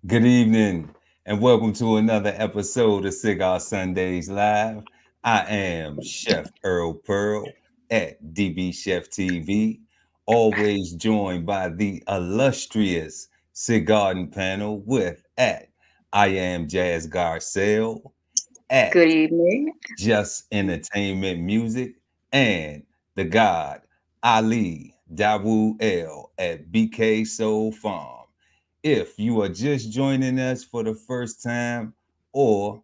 Good evening, and welcome to another episode of Cigar Sundays Live. I am Chef Earl Pearl at DBCHEFTV, always joined by the illustrious Cigarden Panel with at I am Jazz Garcelle, Good at evening. Just Entertainment Music, and the God Ali Dawu L at BK Soul Farm. If you are just joining us for the first time, or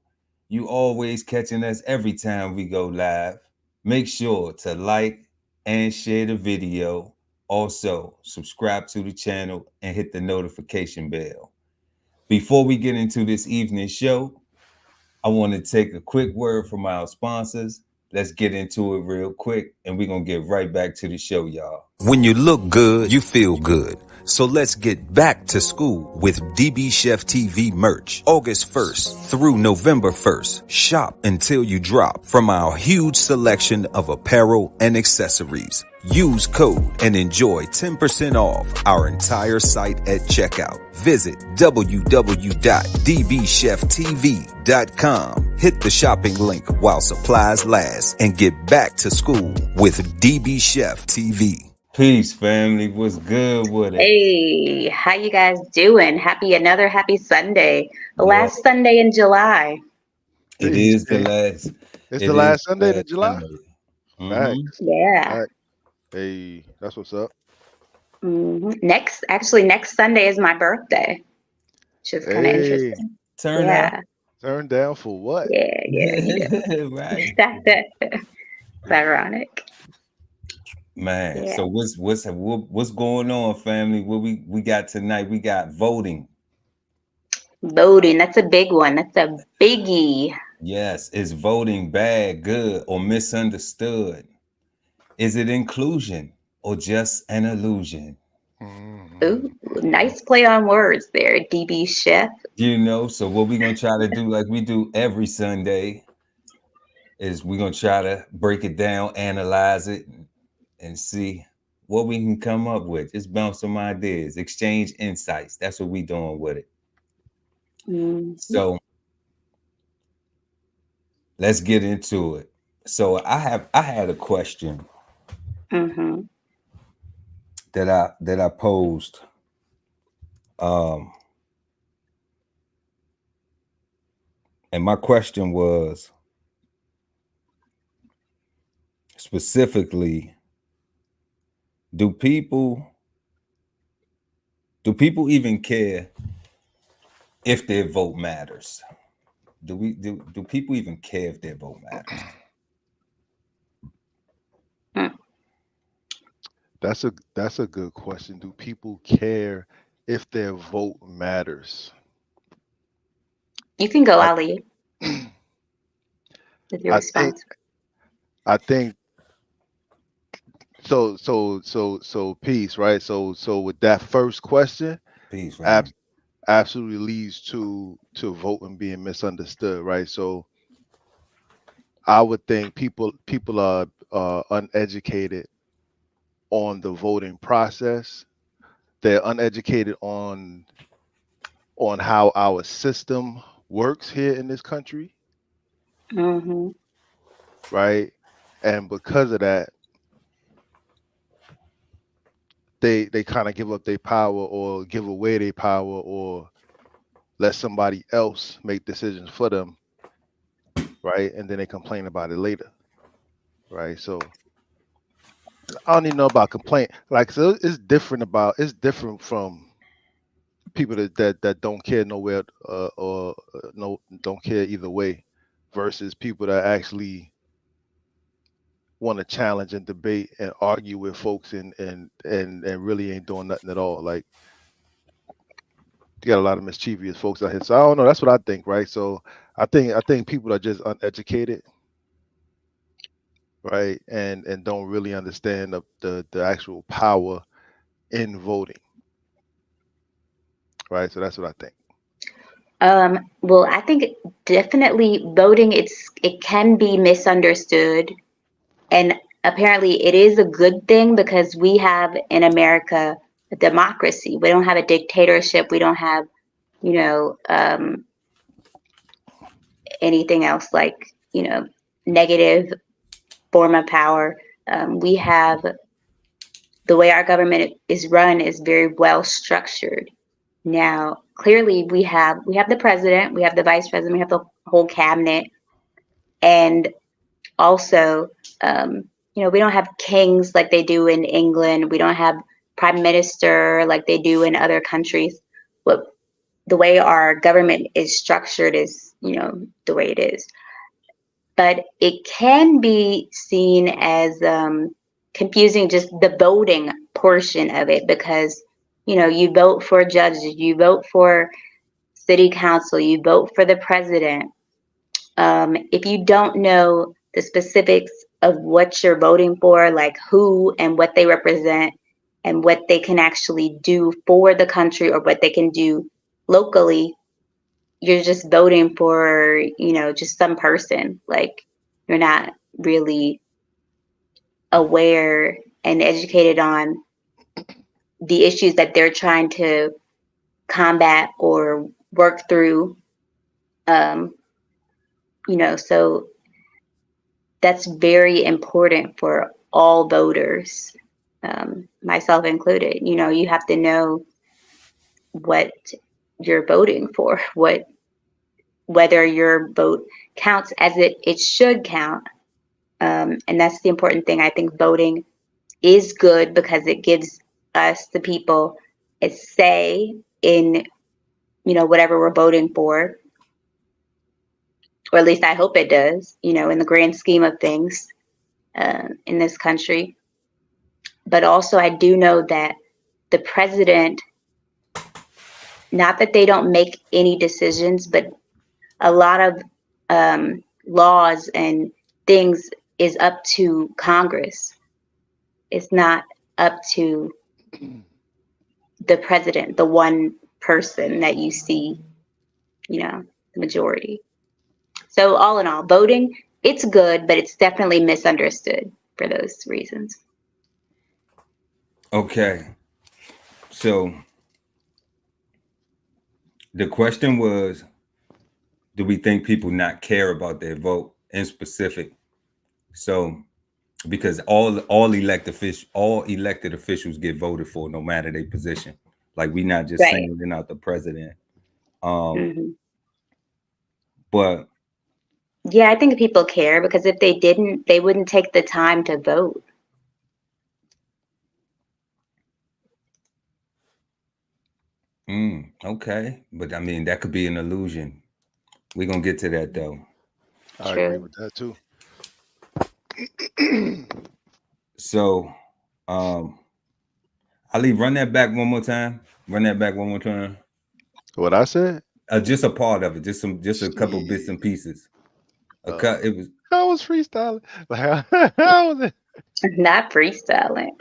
you always catching us every time we go live, make sure to like and share the video. Also, subscribe to the channel and hit the notification bell. Before we get into this evening's show, I want to take a quick word from our sponsors. Let's get into it real quick, and we're going to get right back to the show, y'all. When you look good, you feel good. So let's get back to school with DB Chef TV merch. August 1st through November 1st. Shop until you drop from our huge selection of apparel and accessories. Use code and enjoy 10% off our entire site at checkout. Visit www.dbcheftv.com. Hit the shopping link while supplies last and get back to school with DB Chef TV. Peace, family. What's good with it? Hey, how you guys doing? Another happy Sunday. The Yeah, last Sunday in July. it Peace, is the peace. last. It's It the is last the Sunday in last July. Sunday. Mm-hmm. Facts. Yeah. Facts. Hey, that's what's up. Next Sunday is my birthday, which is kind of Hey, interesting. Turn up. Yeah, turn down for what? yeah. Right, It's ironic. man. Yeah. So what's going on, family? What we got tonight? We got voting. Voting, that's a big one. That's a biggie. Yes, is voting bad, good, or misunderstood? Is it inclusion or just an illusion? Mhm. Ooh, nice play on words there, DB Chef. So what we're gonna try to do, like we do every Sunday, is we're gonna try to break it down, analyze it, and see what we can come up with. Just bounce some ideas, exchange insights. That's what we doing with it. Mhm. So let's get into it. So I had a question Mhm. that I posed. Um, and my question was specifically, do people do people even care if their vote matters? Do people even care if their vote matters? Mm. That's a good question. Do people care if their vote matters? You can go, I Ali, with your I think response. I think so peace, right? So with that first question, Peace, ab- family. absolutely leads to voting being misunderstood, right? So I would think people are uneducated on the voting process. They're uneducated on how our system works here in this country, Hmm. right? And because of that, they kind of give up their power or give away their power or let somebody else make decisions for them, right? And then they complain about it later, right? So I don't even know about complaint. Like so it's different from people that don't care nowhere or no don't care either way versus people that actually want to challenge and debate and argue with folks and really ain't doing nothing at all. Like you got a lot of mischievous folks out here. So I don't know. That's what I think, right? So I think people are just uneducated, right? And don't really understand the actual power in voting, right? So that's what I think. Well, I think definitely voting, it can be misunderstood, and apparently it is a good thing because we have in America a democracy. We don't have a dictatorship. We don't have you know, anything else like, you know, negative form of power. We have the way our government is run is very well structured. Now, clearly, we have the president, we have the vice president, we have the whole cabinet, and also, you know, we don't have kings like they do in England. We don't have prime minister like they do in other countries. What the way our government is structured is, you know, the way it is. But it can be seen as confusing, just the voting portion of it, because, you know, you vote for judges, you vote for city council, you vote for the president. If you don't know the specifics of what you're voting for, like who and what they represent and what they can actually do for the country or what they can do locally, you're just voting for, you know, just some person. Like, you're not really aware and educated on the issues that they're trying to combat or work through. You know, so that's very important for all voters, myself included. You know, you have to know what you're voting for, whether your vote counts as it should count. And that's the important thing. I think voting is good because it gives us, the people, a say in, you know, whatever we're voting for, or at least I hope it does, you know, in the grand scheme of things, in this country. But also, I do know that the president, not that they don't make any decisions, but a lot of laws and things is up to Congress. It's not up to the president, the one person that you see, you know, the majority. So all in all, voting, it's good, but it's definitely misunderstood for those reasons. Okay. So the question was, do we think people not care about their vote in specific? So because all elected officials get voted for no matter their position. Like, we not just Right. singling out the president. Um, Hmm. but Yeah, I think people care because if they didn't, they wouldn't take the time to vote. okay. But I mean, that could be an illusion. We're gonna get to that though. I agree True. with that too. So Ali, run that back one more time. Run that back one more time. What I said? Just a part of it, just a couple bits Shit. and pieces. A Uh, cut. It was I was freestyling. Like, how was it? Not freestyling.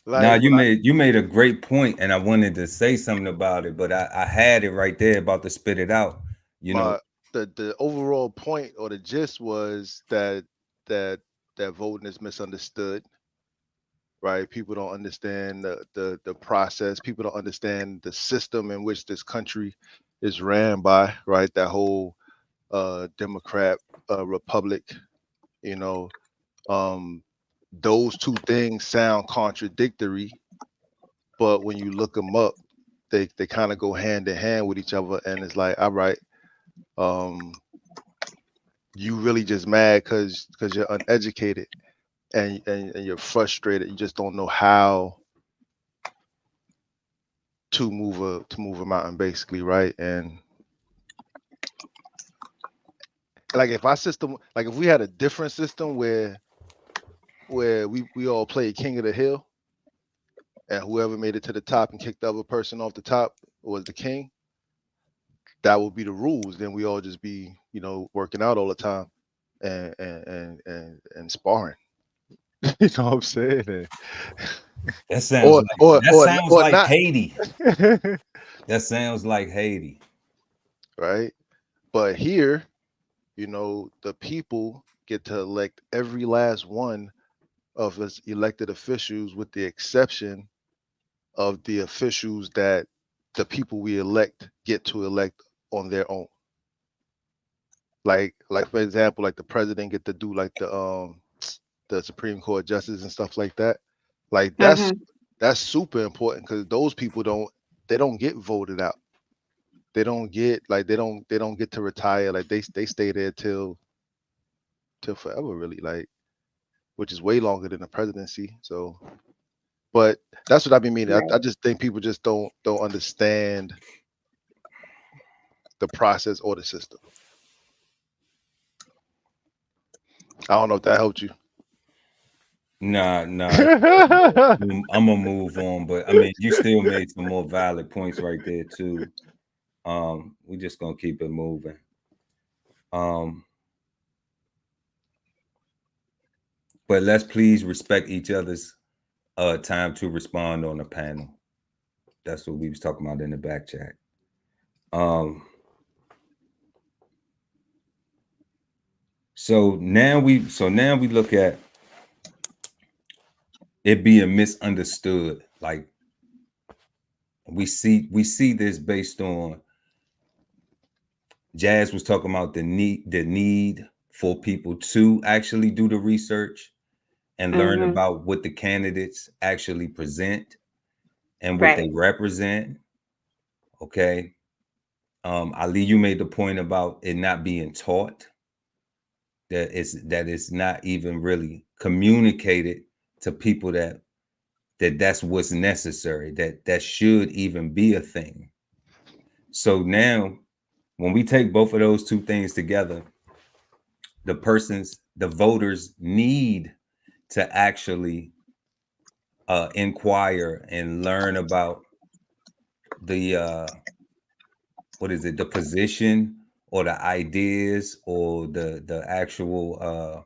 now Like when I you made a great point, and I wanted to say something about it, but I had it right there, about to spit it out. You know, my the overall point or the gist was that that voting is misunderstood, right? People don't understand the process. People don't understand the system in which this country is ran by, right? That whole Democrat republic, you know. Um, those two things sound contradictory, but when you look them up, they kind of go hand in hand with each other, and it's like, all right, um, you really just mad because you're uneducated and you're frustrated. You just don't know how to move a mountain, basically, right? And like if our system, like if we had a different system where we all played King of the Hill, and whoever made it to the top and kicked the other person off the top was the king, that would be the rules. Then we all just be, you know, working out all the time and sparring. You know what I'm saying? that sounds like Or not. Haiti. That sounds like Haiti. Right? But here, you know, the people get to elect every last one of us elected officials with the exception of the officials that the people we elect get to elect on their own. Like for example, like the president get to do like the Supreme Court justice and stuff like that. Like Mm-hmm. that's super important because those people don't get voted out. They don't get they don't get to retire. Like they stay there till forever, really. Like, which is way longer than the presidency. So, but that's what I've been meaning. I Right. just think people just don't understand the process or the system. I don't know if that helped you. Nah. I'm gonna move on, but I mean, you still made some more valid points right there too. We just gonna keep it moving. But let's please respect each other's time to respond on the panel. That's what we was talking about in the back chat. So now we look at it being misunderstood. Like we see this based on Jazz was talking about the need for people to actually do the research and learn Mm-hmm. about what the candidates actually present and what they Right. represent. Okay. Ali, you made the point about it not being taught, that it's not even really communicated to people that's what's necessary, that should even be a thing. So now when we take both of those two things together, the voters need to actually inquire and learn about the the position or the ideas or the actual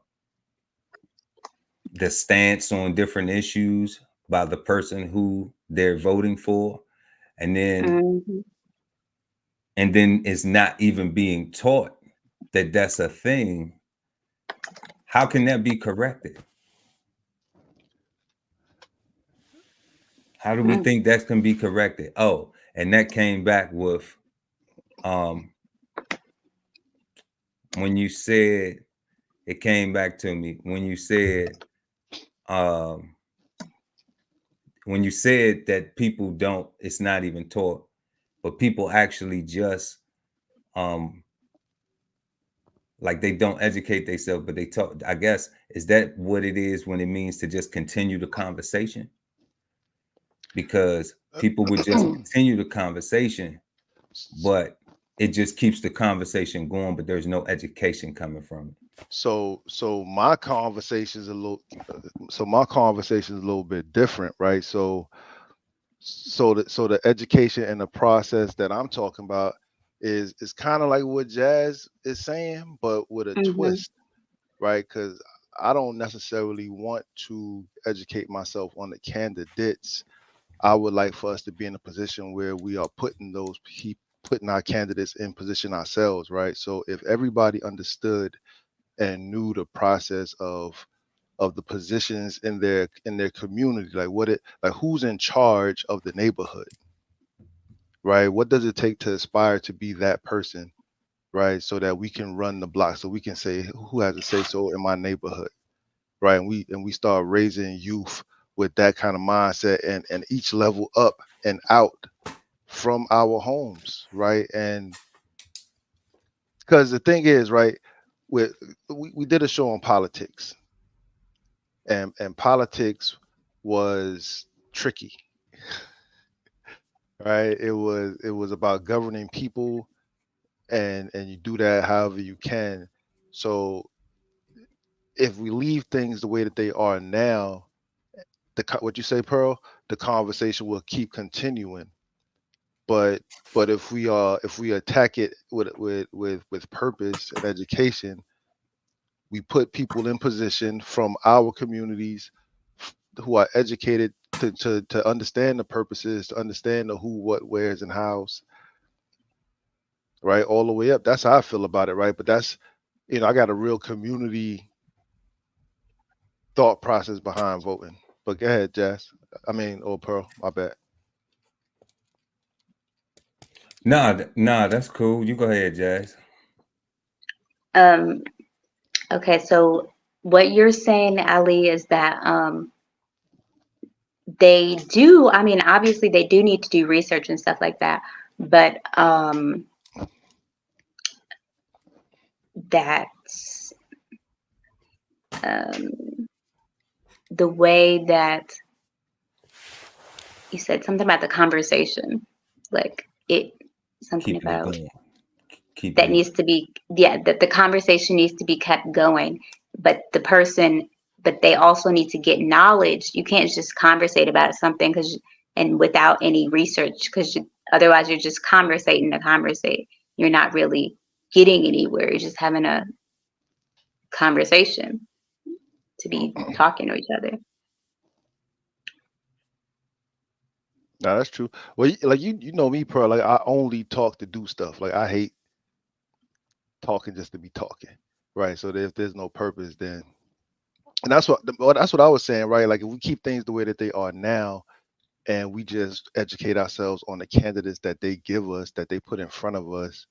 the stance on different issues by the person who they're voting for, and then Mm-hmm. it's not even being taught that that's a thing. How can that be corrected? How do we think that can be corrected? Oh, and that came back with when you said, it came back to me when you said that people don't, it's not even taught, but people actually just like they don't educate themselves, but they talk. I guess, is that what it is when it means to just continue the conversation? Because people would just continue the conversation, but it just keeps the conversation going, but there's no education coming from it. So my conversation is a little bit different, right? So the education and the process that I'm talking about is kind of like what Jazz is saying, but with a Mm-hmm. twist, right? Because I don't necessarily want to educate myself on the candidates. I would like for us to be in a position where we are putting our candidates in position ourselves, right? So if everybody understood and knew the process of the positions in their community, like who's in charge of the neighborhood, right? What does it take to aspire to be that person, right? So that we can run the block, so we can say who has a say so in my neighborhood, right? And we start raising youth with that kind of mindset, and each level up and out from our homes, right? And because the thing is, right, we did a show on politics, and politics was tricky, right? It was about governing people, and you do that however you can. So if we leave things the way that they are now, what you say, Pearl, the conversation will keep continuing. But if we attack it with purpose and education, we put people in position from our communities who are educated to understand the purposes, to understand the who, what, where's, and hows, right? All the way up. That's how I feel about it, right? But that's, I got a real community thought process behind voting. But go ahead, Jazz. I mean, or Pearl, my bad. Nah, that's cool. You go ahead, Jazz. Okay, so what you're saying, Ali, is that they do, I mean, obviously they do need to do research and stuff like that, but that's the way that you said something about the conversation, like something Keeping it about going. Keeping that it. needs to be, yeah, that the conversation needs to be kept going, but they also need to get knowledge. You can't just conversate about something and without any research, because otherwise you're just conversating to conversate. You're not really getting anywhere. You're just having a conversation to be talking to each other. No, that's true. Well, like you know me, Pearl. Like I only talk to do stuff. Like I hate talking just to be talking, right? So if there's no purpose, then and that's what I was saying, right? Like if we keep things the way that they are now, and we just educate ourselves on the candidates that they give us, that they put in front of us,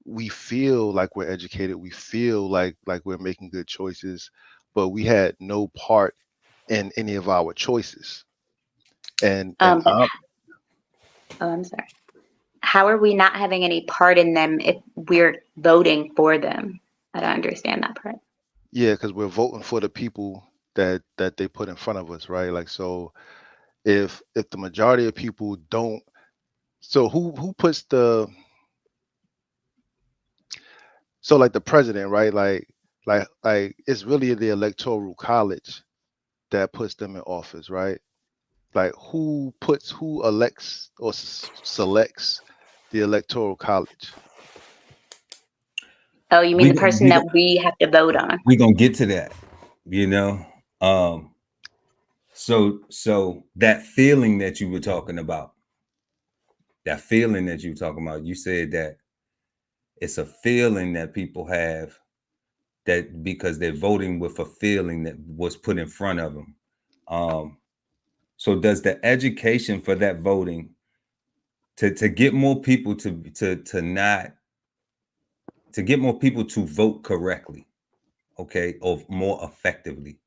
we feel like we're educated. We feel like we're making good choices, but we had no part in any of our choices. And But I'm sorry. How are we not having any part in them if we're voting for them? I don't understand that part. yeah, because we're voting for the people that they put in front of us, right? Like so, if the majority of people don't, so who puts the, so like the president, right? Like it's really the electoral college that puts them in office, right? Like who elects or selects the electoral college? Oh, you mean We the person we that we have to vote on? we gonna get to that. You know. So that feeling that you were talking about, you said that it's a feeling that people have, that because they're voting with a feeling that was put in front of them. Um, so does the education for that voting to get more people to not to get more people to vote correctly, okay, or more effectively?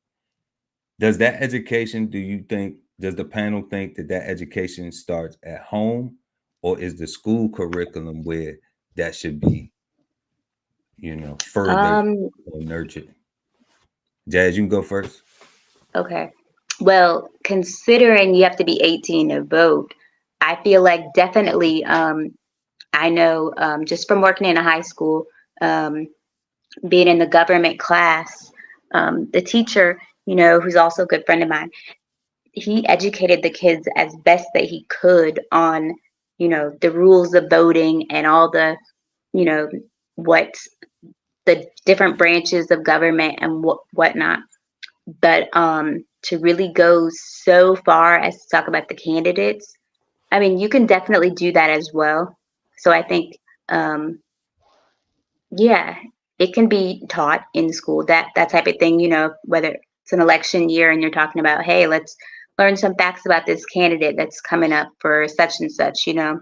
Does that education, do you think, does the panel think that that education starts at home, or is the school curriculum where that should be, further Um, or nurtured? Jazz, you can go first. okay. Well, considering you have to be 18 to vote, I feel like definitely, I know just from working in a high school, um, being in the government class, the teacher, who's also a good friend of mine, he educated the kids as best that he could on, the rules of voting and all the, you know, what the different branches of government and whatnot. But to really go so far as to talk about the candidates, I mean, you can definitely do that as well. So I think, um, yeah, it can be taught in school, that type of thing, whether it's an election year and you're talking about, hey, let's learn some facts about this candidate that's coming up for such and such, and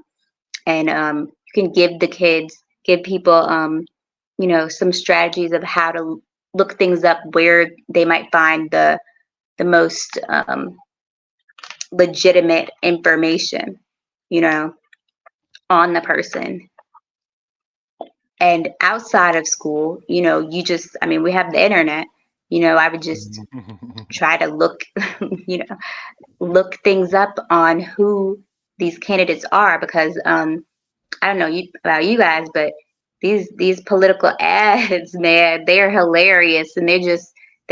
you can give people, some strategies of how to look things up, where they might find the most legitimate information, you know, on the person. And outside of school, I mean, we have the internet. I would just try to look, you know, look things up on who these candidates are, because I don't know about you guys, but these political ads, man, they're hilarious, and they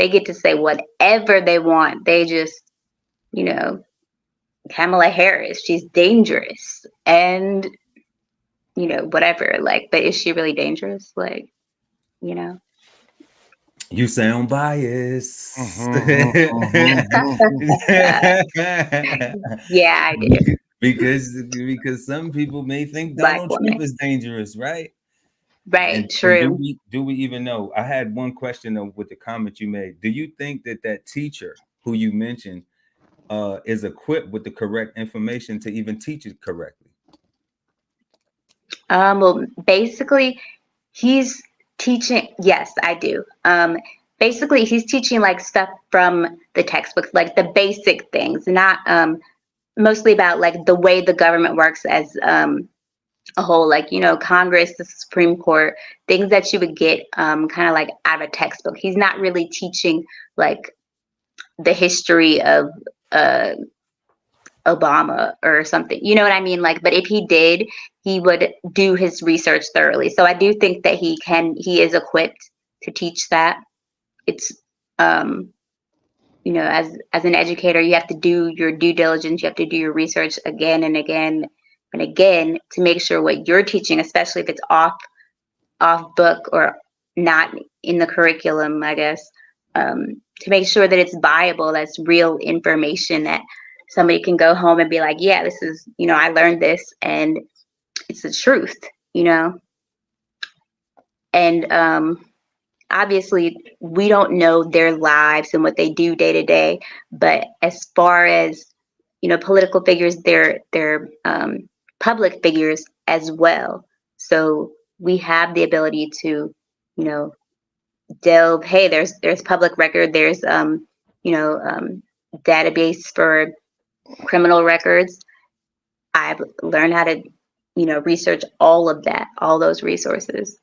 get to say whatever they want. They just, you know, Kamala Harris, she's dangerous, and whatever. Like, but is she really dangerous? Like, you know. You sound biased. Yeah, I do. because some people may think Black Donald Trump woman. is dangerous, right? Right, And do true. we even know? I had one question though with the comment you made. Do you think that teacher who you mentioned is equipped with the correct information to even teach it correctly? Well, basically, he's teaching. Yes, I do. Basically, he's teaching like stuff from the textbooks, like the basic things, not mostly about like the way the government works as a whole, like, you know, Congress, the Supreme Court, things that you would get kind of like out of a textbook. He's not really teaching like the history of uh, Obama or something. You know what I mean? Like, but if he did, he would do his research thoroughly. So I do think that he is equipped to teach that. It's, you know, as an educator, you have to do your due diligence. You have to do your research again and again and again to make sure what you're teaching, especially if it's off book or not in the curriculum, I guess, to make sure that it's viable, that's real information that somebody can go home and be like, yeah, this is, you know, I learned this and it's the truth, you know. And obviously we don't know their lives and what they do day to day, but as far as, you know, political figures, they're public figures as well. So we have the ability to, you know, delve. Hey, there's public record. There's you know, database for criminal records. I've learned how to, you know, research all of that, all those resources,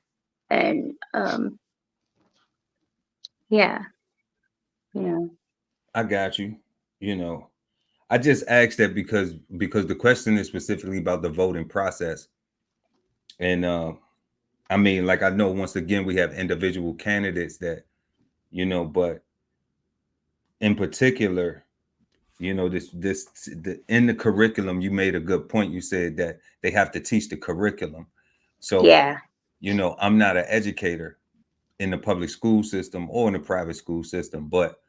and yeah, you know. I got you. You know, I just asked that because the question is specifically about the voting process, and I mean, like, I know once again we have individual candidates that, you know, but in particular, you know, in the curriculum, you made a good point. You said that they have to teach the curriculum. So, Yeah, you know, I'm not an educator in the public school system or in the private school system, but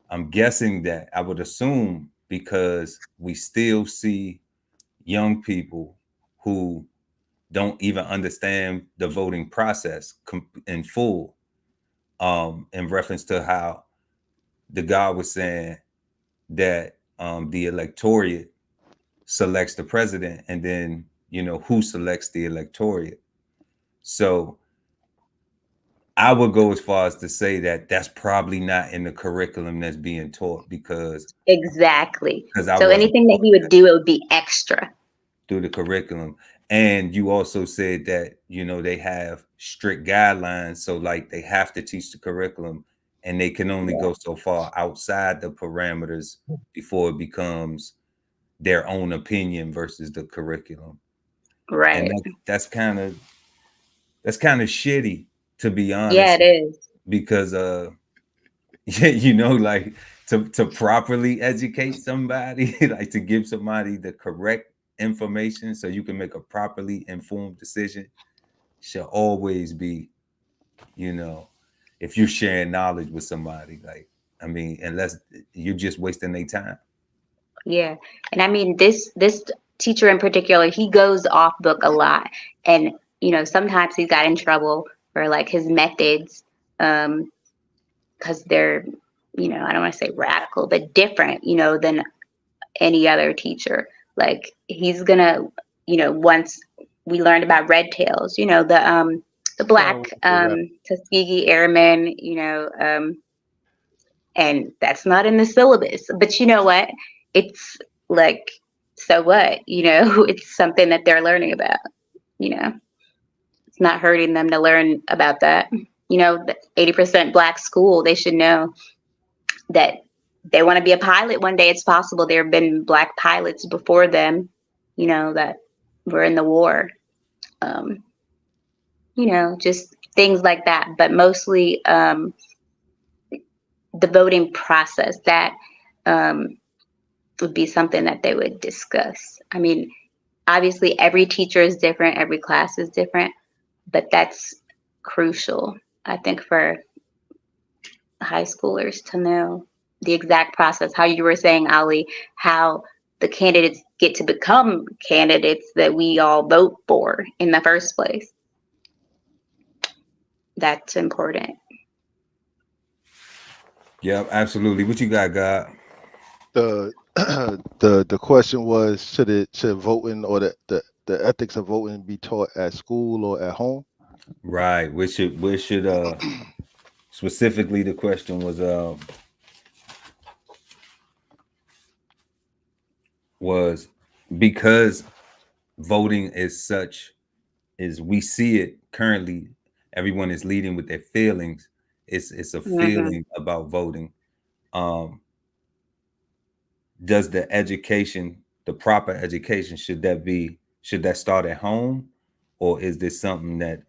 I'm guessing that I would assume because we still see young people who don't even understand the voting process in full, in reference to how the guy was saying that the electorate selects the president, and then, you know, who selects the electorate. So I would go as far as to say that that's probably not in the curriculum that's being taught, because exactly. I So wasn't anything that taught he would do, it would be extra. through the curriculum. And you also said that, you know, they have strict guidelines, so like they have to teach the curriculum, and they can only go so far outside the parameters before it becomes their own opinion versus the curriculum. And Right. that's kind of shitty, to be Yeah, honest, it is. because yeah, you know, like, to properly educate somebody, like to give somebody the correct information so you can make a properly informed decision, should always be, you know, if you're sharing knowledge with somebody, like, I mean, unless you're just wasting their time. Yeah. And I mean, this teacher in particular, he goes off book a lot. And, you know, sometimes he's got in trouble for like his methods, because they're, you know, I don't want to say radical, but different, you know, than any other teacher. Like he's gonna, you know, once we learned about red tails, you know, the black Tuskegee Airmen, you know, and that's not in the syllabus. But you know what? It's like, so what? You know, it's something that they're learning about. You know, it's not hurting them to learn about that. You know, the 80% black school, they should know that they want to be a pilot one day. It's possible. There have been black pilots before them, you know, that were in the war. You know, just things like that. But mostly the voting process, that would be something that they would discuss. I mean, obviously every teacher is different, every class is different, but that's crucial, I think, for high schoolers to know the exact process. How you were saying, Ali, how the candidates get to become candidates that we all vote for in the first place. That's important. Yeah, absolutely. What you got, God? The the question was, should voting or the the ethics of voting be taught at school or at home? Right. Where should specifically the question was because voting is such is we see it currently, everyone is leading with their feelings. It's a Hmm. feeling about voting. Um does the education, the proper education, should that start at home, or is this something that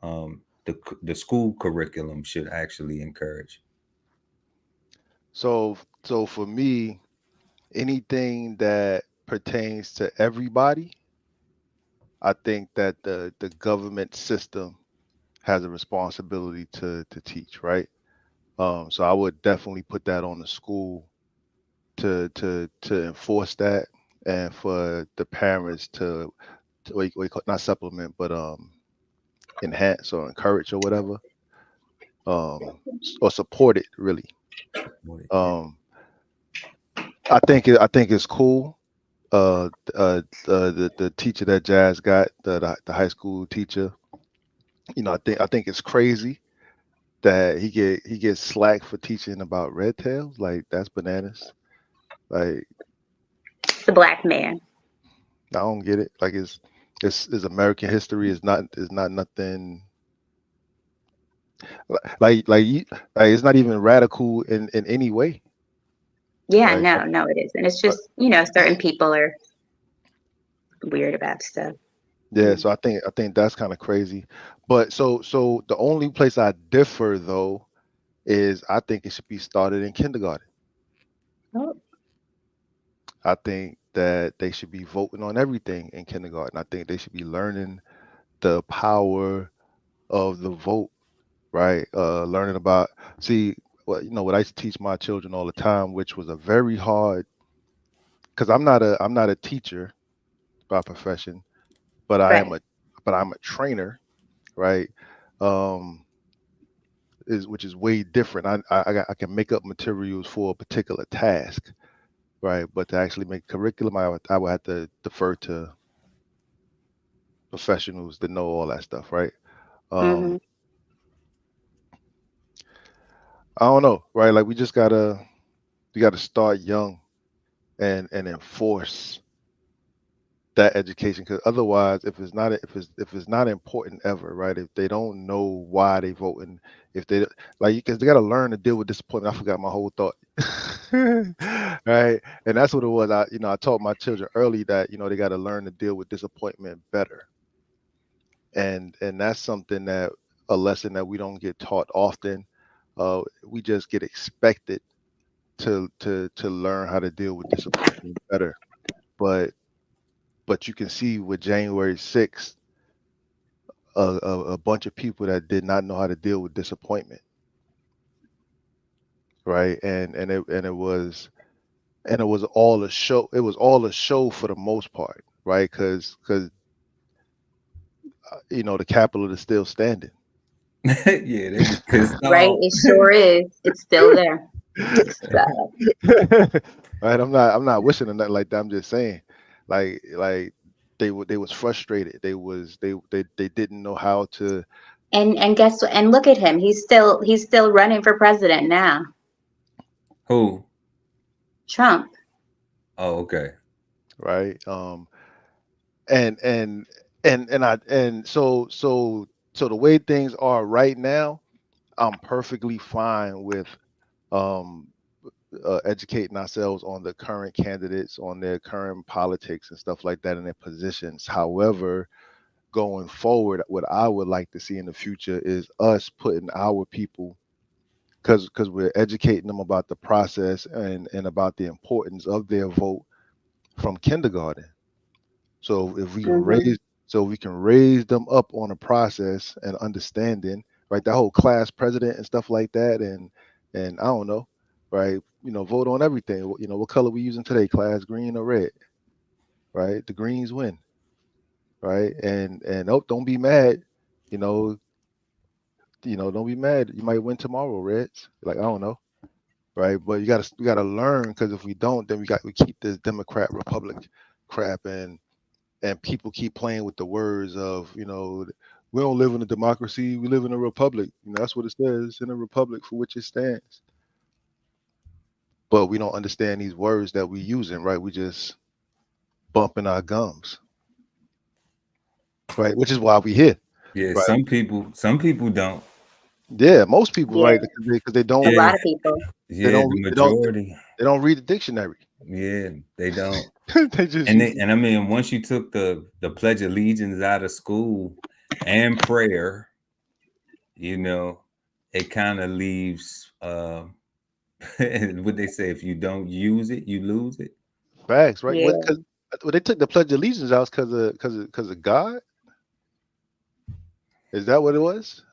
the school curriculum should actually encourage? So for me, anything that pertains to everybody, I think that the government system has a responsibility to teach, right? So I would definitely put that on the school to enforce that, and for the parents to what you call, not supplement, but enhance or encourage or whatever, or support it really. Support it, yeah. Um, I think it's cool. The teacher that Jazz got, the high school teacher, I think it's crazy that he gets slack for teaching about red tails. Like, that's bananas. Like, The black man. I don't get it. Like, it's American history. Is not nothing like it's not even radical in any way, Yeah, right? no, no, it isn't. It's But just, certain people are weird about stuff. yeah, Mm. so I think that's kind of crazy. But so the only place I differ though is I think it should be started in kindergarten. Oh, I think that they should be voting on everything in kindergarten. I think they should be learning the power of the vote, right? Learning about, see, what I used to teach my children all the time, which was a very hard, because I'm not a teacher by profession, but right. I'm a trainer, right? Um, is which is way different. I can make up materials for a particular task, right? But to actually make curriculum, I would have to defer to professionals that know all that stuff, right? Hmm. Um, I don't know, right? Like, we gotta start young and enforce that education, because otherwise, if it's not important ever, right? If they don't know why they voting, if they like, because they got to learn to deal with disappointment. I forgot my whole thought. Right, and that's what it was. I taught my children early that they got to learn to deal with disappointment better, and that's something that a lesson that we don't get taught often. We just get expected to learn how to deal with disappointment better, but you can see with January 6th, a bunch of people that did not know how to deal with disappointment, right? And it was all a show. It was all a show for the most part, right? Because the Capitol is still standing. Yeah, they was pissed Right. off. It sure is. It's still there. So, Right? I'm not wishing or nothing like that. I'm just saying, like they was frustrated. They didn't know how to. and guess what? And look at him. He's still running for president now. Who? Trump. Oh, okay. Right. And so the way things are right now, I'm perfectly fine with um educating ourselves on the current candidates, on their current politics and stuff like that, and their positions. However, going forward, what I would like to see in the future is us putting our people, because we're educating them about the process and about the importance of their vote from kindergarten. So if we can Hmm. raise, so we can raise them up on a process and understanding, right? That whole class president and stuff like that, and I don't know, right? Vote on everything. What color we using today? Class, green or red? Right? The greens win, right? And oh, don't be mad. You know, don't be mad. You might win tomorrow, Reds. Like, I don't know, right? But we gotta learn, because if we don't, then we keep this Democrat Republic crap, and people keep playing with the words of, we don't live in a democracy, we live in a republic. That's what it says, in a republic for which it stands. But we don't understand these words that we using, right? We just bumping our gums, right? Which is why we here, Yeah, right? some people don't. Yeah, most people, Yeah, right? Because they a don't Yeah, lot of people. they yeah, don't the they don't majority. they don't read the dictionary. Yeah, they don't. They just use it. And I mean, once you took the Pledge of Allegiance out of school and prayer, you know, it kind of leaves what they say, if you don't use it, you lose it. Facts, right? What? Yeah, Because they took the Pledge of Allegiance out because of God. Is that what it was?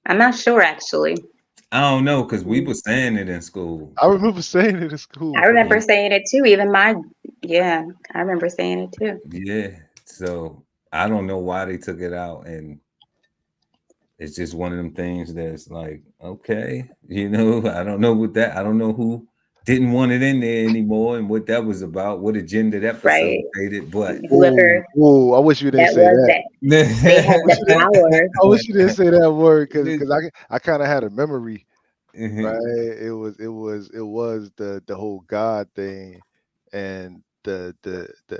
I'm not sure actually. I don't know, because we Mm. were saying it in school. I remember saying it in school, I bro. remember saying it too. Even my, yeah, I remember saying it too. Yeah. So I don't know why they took it out. And it's just one of them things that's like, okay, I don't know what that, I don't know who didn't want it in there anymore and what that was about, what agenda that Right. facilitated. But Oh, Whoever oh! I wish you didn't that say was that. that they I had wish the you didn't. power. I wish you didn't say that word because Mhm. I kind of had a memory, right? It was the whole God thing, and the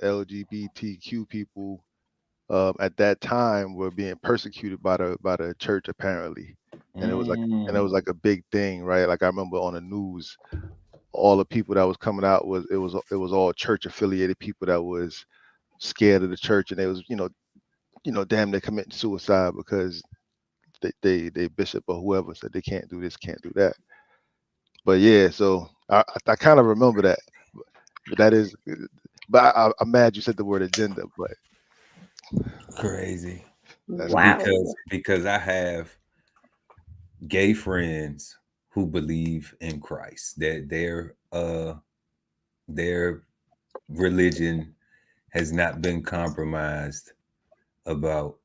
LGBTQ people at that time were being persecuted by the church apparently, and it was like a big thing, right? Like I remember on the news, all the people that was coming out was all church affiliated people that was scared of the church, and they was damn, they're committing suicide because they bishop or whoever said they can't do this, can't do that. But yeah, so I kind of remember that, but that is, but I'm mad you said the word agenda, but Crazy. that's crazy. Wow. Because I have gay friends who believe in Christ, that their religion has not been compromised about,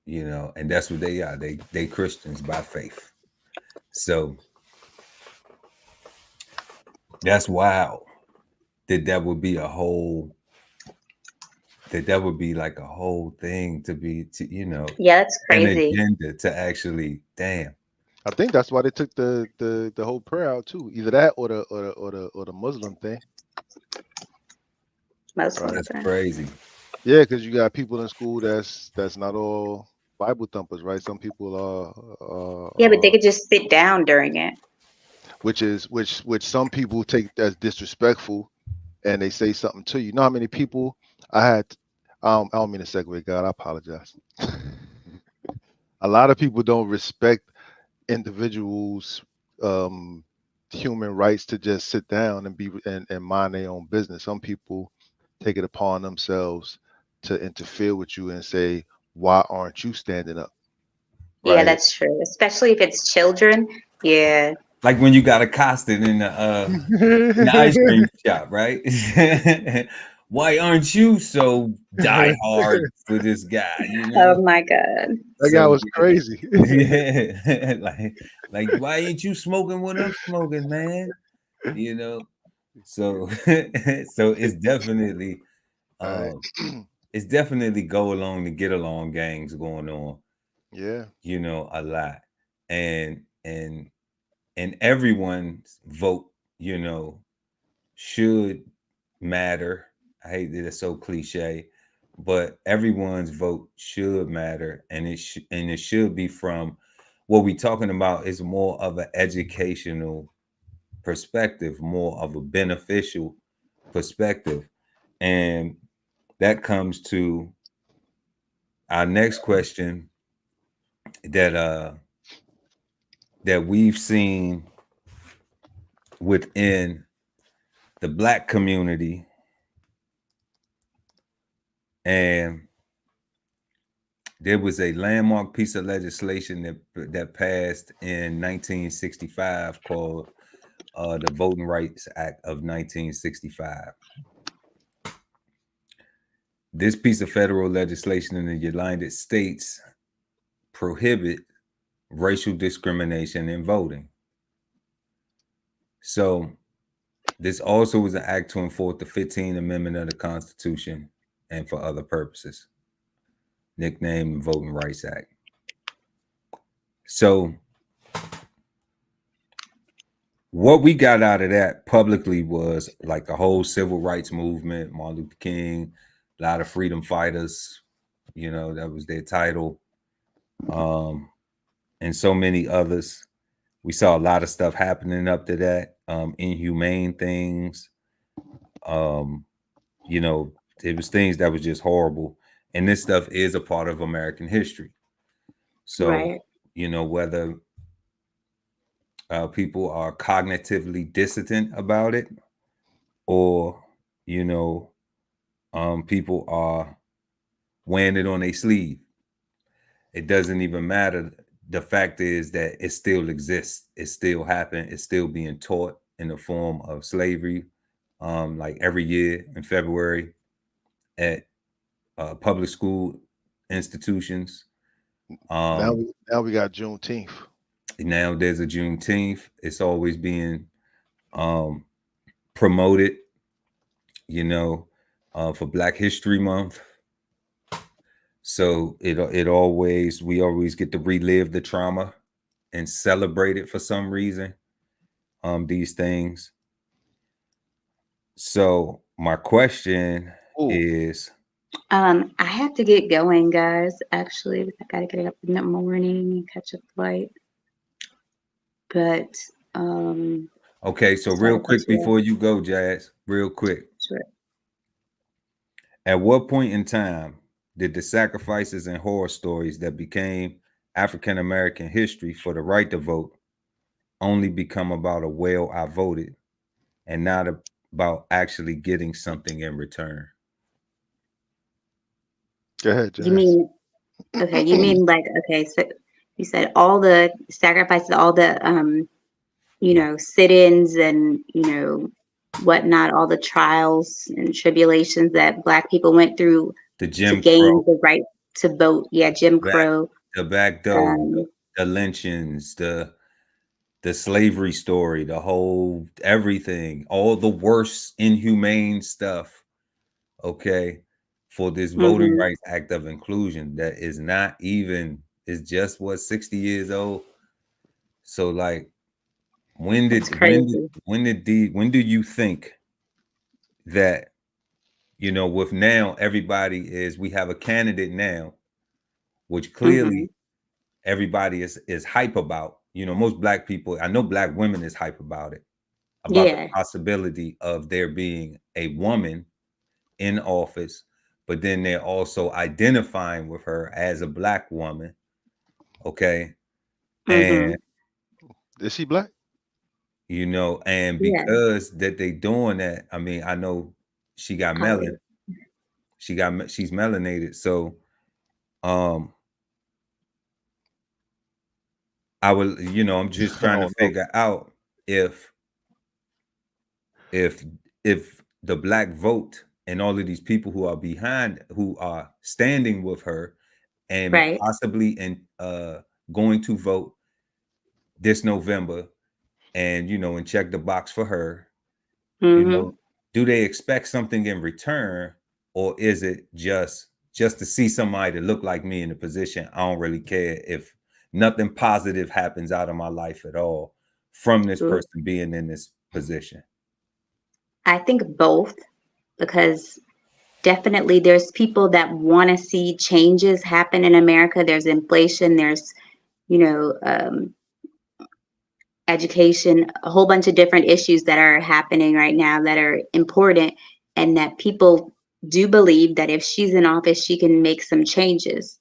and that's what they are. They Christians by faith. So that's wild that would be a whole, that would be like a whole thing to be, Yeah, that's an crazy. agenda to actually, damn. I think that's why they took the whole prayer out too. Either that or the Muslim thing, right? Muslims That's are. crazy. Yeah, because you got people in school that's not all Bible thumpers, right? Some people Yeah, but they are could just sit down during it. which some people take as disrespectful, and they say something to you. You know how many people I had? I don't mean to segue, God. I apologize. A lot of people don't respect individuals' um, human rights to just sit down and and mind their own business. Some people take it upon themselves to interfere with you and say, "Why aren't you standing up?" Yeah, Right? that's true. Especially if it's children. Yeah. Like when you got accosted in the ice cream shop, right? Why aren't you so die hard for this guy? Oh my God. That guy So was crazy. yeah, like why ain't you smoking what I'm smoking, man? You know. So so All um right. it's definitely go along to get along gangs going on, Yeah. a lot. And and everyone's vote, should matter. I hate that it's so cliche, but everyone's vote should matter, and it should be from, what we're talking about is more of an educational perspective, more of a beneficial perspective. And that comes to our next question, that that we've seen within the Black community. And there was a landmark piece of legislation that passed in 1965 called the Voting Rights Act of 1965. This piece of federal legislation in the United States prohibit racial discrimination in voting. So this also was an act to enforce the 15th Amendment of the Constitution, and for other purposes. Nicknamed Voting Rights Act. So what we got out of that publicly was like the whole civil rights movement, Martin Luther King, a lot of freedom fighters, you know, that was their title, and so many others. We saw a lot of stuff happening up to that, inhumane things. You know, it was things that was just horrible. And this stuff is a part of American history. So, Right. you know, whether people are cognitively dissident about it, or, you know, people are wearing it on their sleeve, it doesn't even matter. The fact is that it still exists. It still happened. It's still being taught in the form of slavery, like every year in February at public school institutions. Now we got Juneteenth. Now there's a Juneteenth. It's always being promoted, you know, for Black History Month. So we always get to relive the trauma and celebrate it for some reason. These things. So my question is, I have to get going, guys. Actually, I gotta get up in the morning and catch a flight. But okay, so real quick before you go, Jazz, real quick. Sure. At what point in time did the sacrifices and horror stories that became African American history for the right to vote only become about a well, I voted, and not about actually getting something in return? Go ahead, Jazz. You mean so you said all the sacrifices, all the you know, sit-ins and, you know, whatnot, all the trials and tribulations that Black people went through The to Jim gain Crow, the right to vote. Yeah, Jim Crow. the back door, the lynchings, the slavery story, the whole everything, all the worst inhumane stuff, okay, for this Voting Rights Act of Inclusion that is not even, is just what, 60 years old. So like, when do you think that, you know, with now everybody we have a candidate now, which clearly everybody is hype about. You know, most Black people, I know Black women is hype about it, about the possibility of there being a woman in office, but then they're also identifying with her as a Black woman. Okay. And is she Black? You know, and because that they doing that, I mean, I know she got melanin. She's melanated. So I will, you know, I'm just trying to figure out if the Black vote and all of these people who are behind, who are standing with her and possibly going to vote this November, and, you know, and check the box for her, you know, do they expect something in return, or is it just to see somebody that look like me in a position? I don't really care if nothing positive happens out of my life at all from this person being in this position. I think both, because definitely there's people that want to see changes happen in America. There's inflation, there's, you know, education, a whole bunch of different issues that are happening right now that are important, and that people do believe that if she's in office, she can make some changes.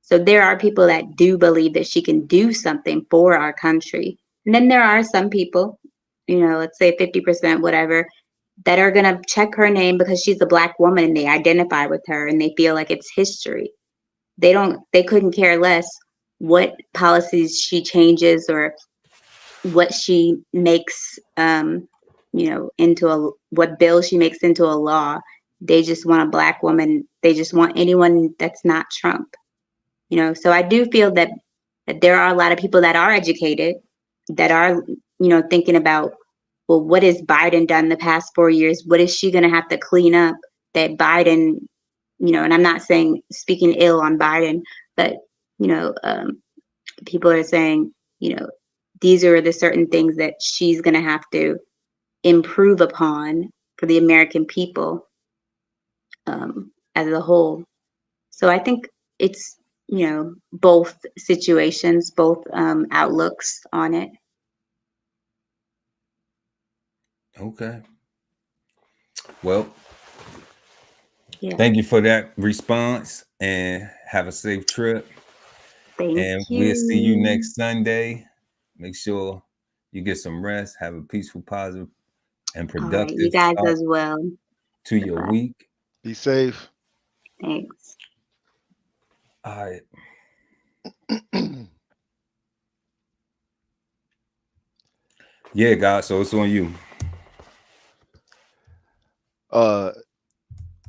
So there are people that do believe that she can do something for our country. And then there are some people, you know, let's say 50%, whatever, that are going to check her name because she's a Black woman and they identify with her and they feel like it's history. They couldn't care less what policies she changes or what she makes, you know, what bill she makes into a law. They just want a Black woman. They just want anyone that's not Trump, you know. So I do feel that there are a lot of people that are educated, that are, you know, thinking about, well, what has Biden done the past 4 years? What is she going to have to clean up that Biden and I'm not saying speaking ill on Biden, but people are saying, these are the certain things that she's going to have to improve upon for the American people as a whole. So I think it's, both situations, both outlooks on it. Okay. Well, Yeah. thank you for that response and have a safe trip. Thank And we'll see you you. next Sunday. Make sure you get some rest, have a peaceful, positive, and All right. You productive guys start as well. to your Goodbye. week. Be safe. Thanks. All right. Yeah, God. So it's on you.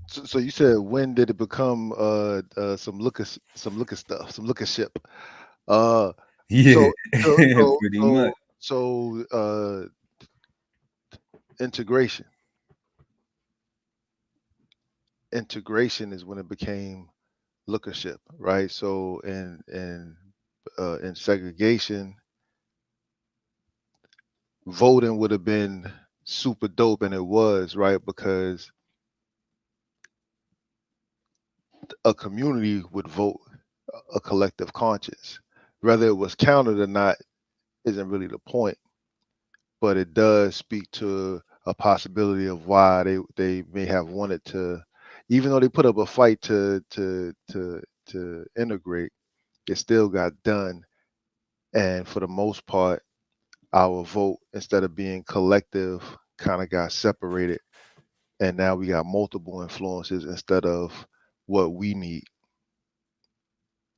So you said, when did it become some looker stuff, some looker ship? Uh, Yeah, so so so pretty much. so so integration. Integration is when it became lookership, right? So in segregation, voting would have been super dope, and it was, right, because a community would vote a collective conscience. Whether it was counted or not isn't really the point, but it does speak to a possibility of why they may have wanted to, even though they put up a fight to integrate, it still got done. And for the most part, our vote, instead of being collective, kind of got separated, and now we got multiple influences instead of what we need.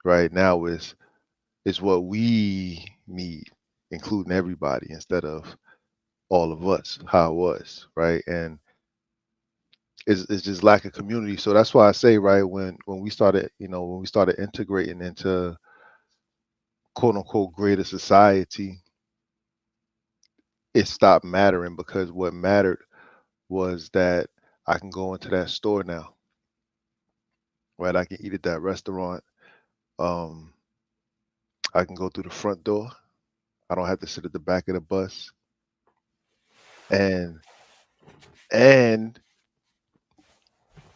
Right now is what we need, including everybody, instead of all of us, how it was, right? And it's just lack of community. So that's why I say, right, when we started, when we started integrating into quote unquote greater society, it stopped mattering, because what mattered was that I can go into that store now, right? I can eat at that restaurant. Um, I can go through the front door. I don't have to sit at the back of the bus. And and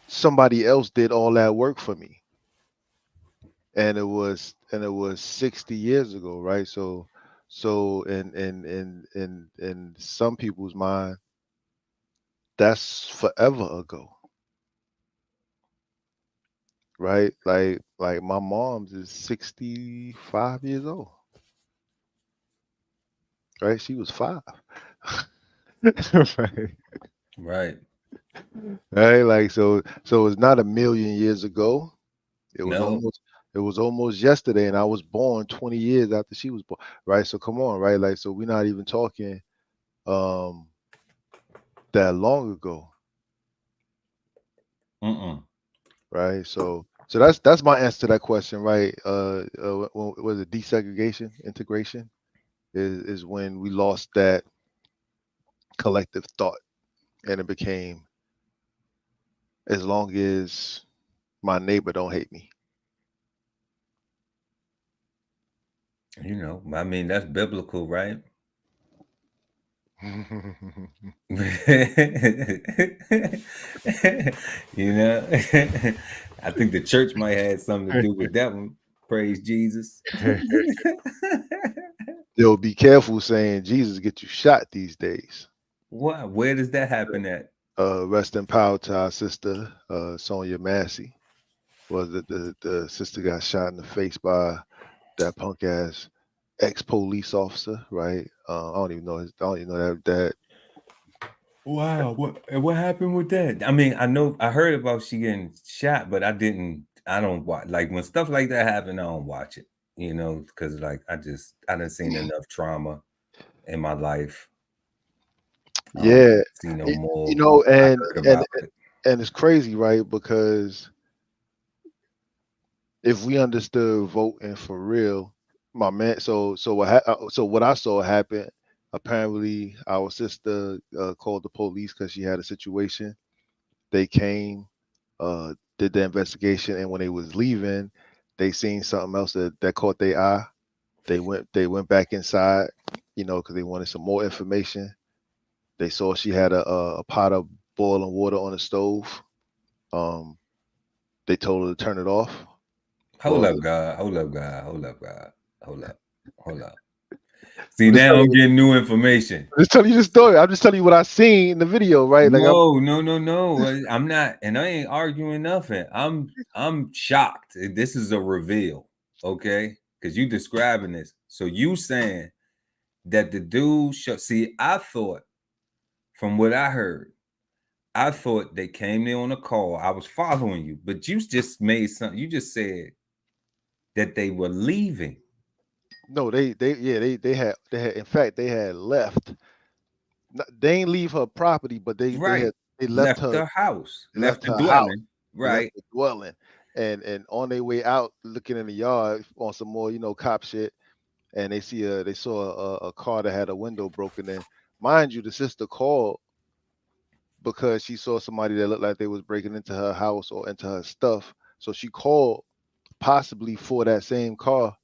somebody else did all that work for me. And it was 60 years ago, right? So in some people's mind, that's forever ago, right? Like my mom's is 65 years old, right? She was 5. Right. Right. Right. Like, so it's not a million years ago. It was No. almost it was almost yesterday, and I was born 20 years after she was born. Right. So come on, right? Like, so we're not even talking um that long ago. Mm-mm. Right. So that's my answer to that question, right? Was it desegregation, integration is when we lost that collective thought, and it became, as long as my neighbor don't hate me. I mean, that's biblical, right? you know, I think the church might have something to do with that one. Praise Jesus. They'll be careful saying Jesus get you shot these days. What? Where does that happen at? Rest in power to our sister, Sonia Massey. Was that the sister got shot in the face by that punk ass ex police officer, right? I don't even know I don't even know that. Wow, what happened with that? I mean, I heard about she getting shot, but I don't watch, like, when stuff like that happen, I don't watch it, because, like, I done seen enough trauma in my life. I don't Yeah, see no y- you more. know, I and heard and about it. and it's crazy, right? Because if we understood voting for real, my man. So what I saw happen. Apparently, our sister called the police because she had a situation. They came. did the investigation, and when they was leaving, they seen something else that caught their eye. They went back inside, because they wanted some more information. They saw she had a pot of boiling water on the stove. They told her to turn it off. Hold Well, up, God. Hold up, God. Hold up, God. Hold up. Hold up. See, I'm just now telling I'm you, getting new information. I'm just telling you the story. I'm just telling you what I seen in the video, right? Like No. I'm not, and I ain't arguing nothing. I'm shocked. This is a reveal, okay? Because you describing this. So you saying that the dude see, I thought from what I heard, I thought they came there on a call. I was following you, but you just made something. You just said that they were leaving. no, they had. In fact, they had left. They ain't leave her property, but Right. they left Left her. the house. They Left left the her house. dwelling. They left Right. the dwelling, and on their way out, looking in the yard on some more, cop shit, and they saw a car that had a window broken in. Mind you, the sister called because she saw somebody that looked like they was breaking into her house or into her stuff. So she called possibly for that same car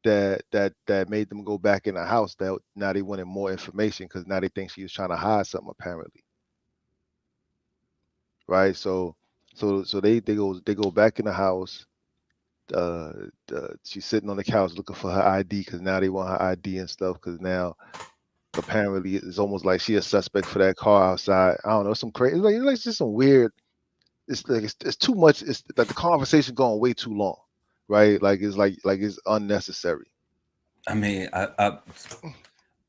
that made them go back in the house. That now they wanted more information because now they think she was trying to hide something apparently, right? So they go back in the house. uh, she's sitting on the couch looking for her ID because now they want her ID and stuff because now apparently it's almost like she a suspect for that car outside. I don't know, some crazy, it's just some weird. It's like it's too much. It's like the conversation going way too long, right? Like it's unnecessary. I mean,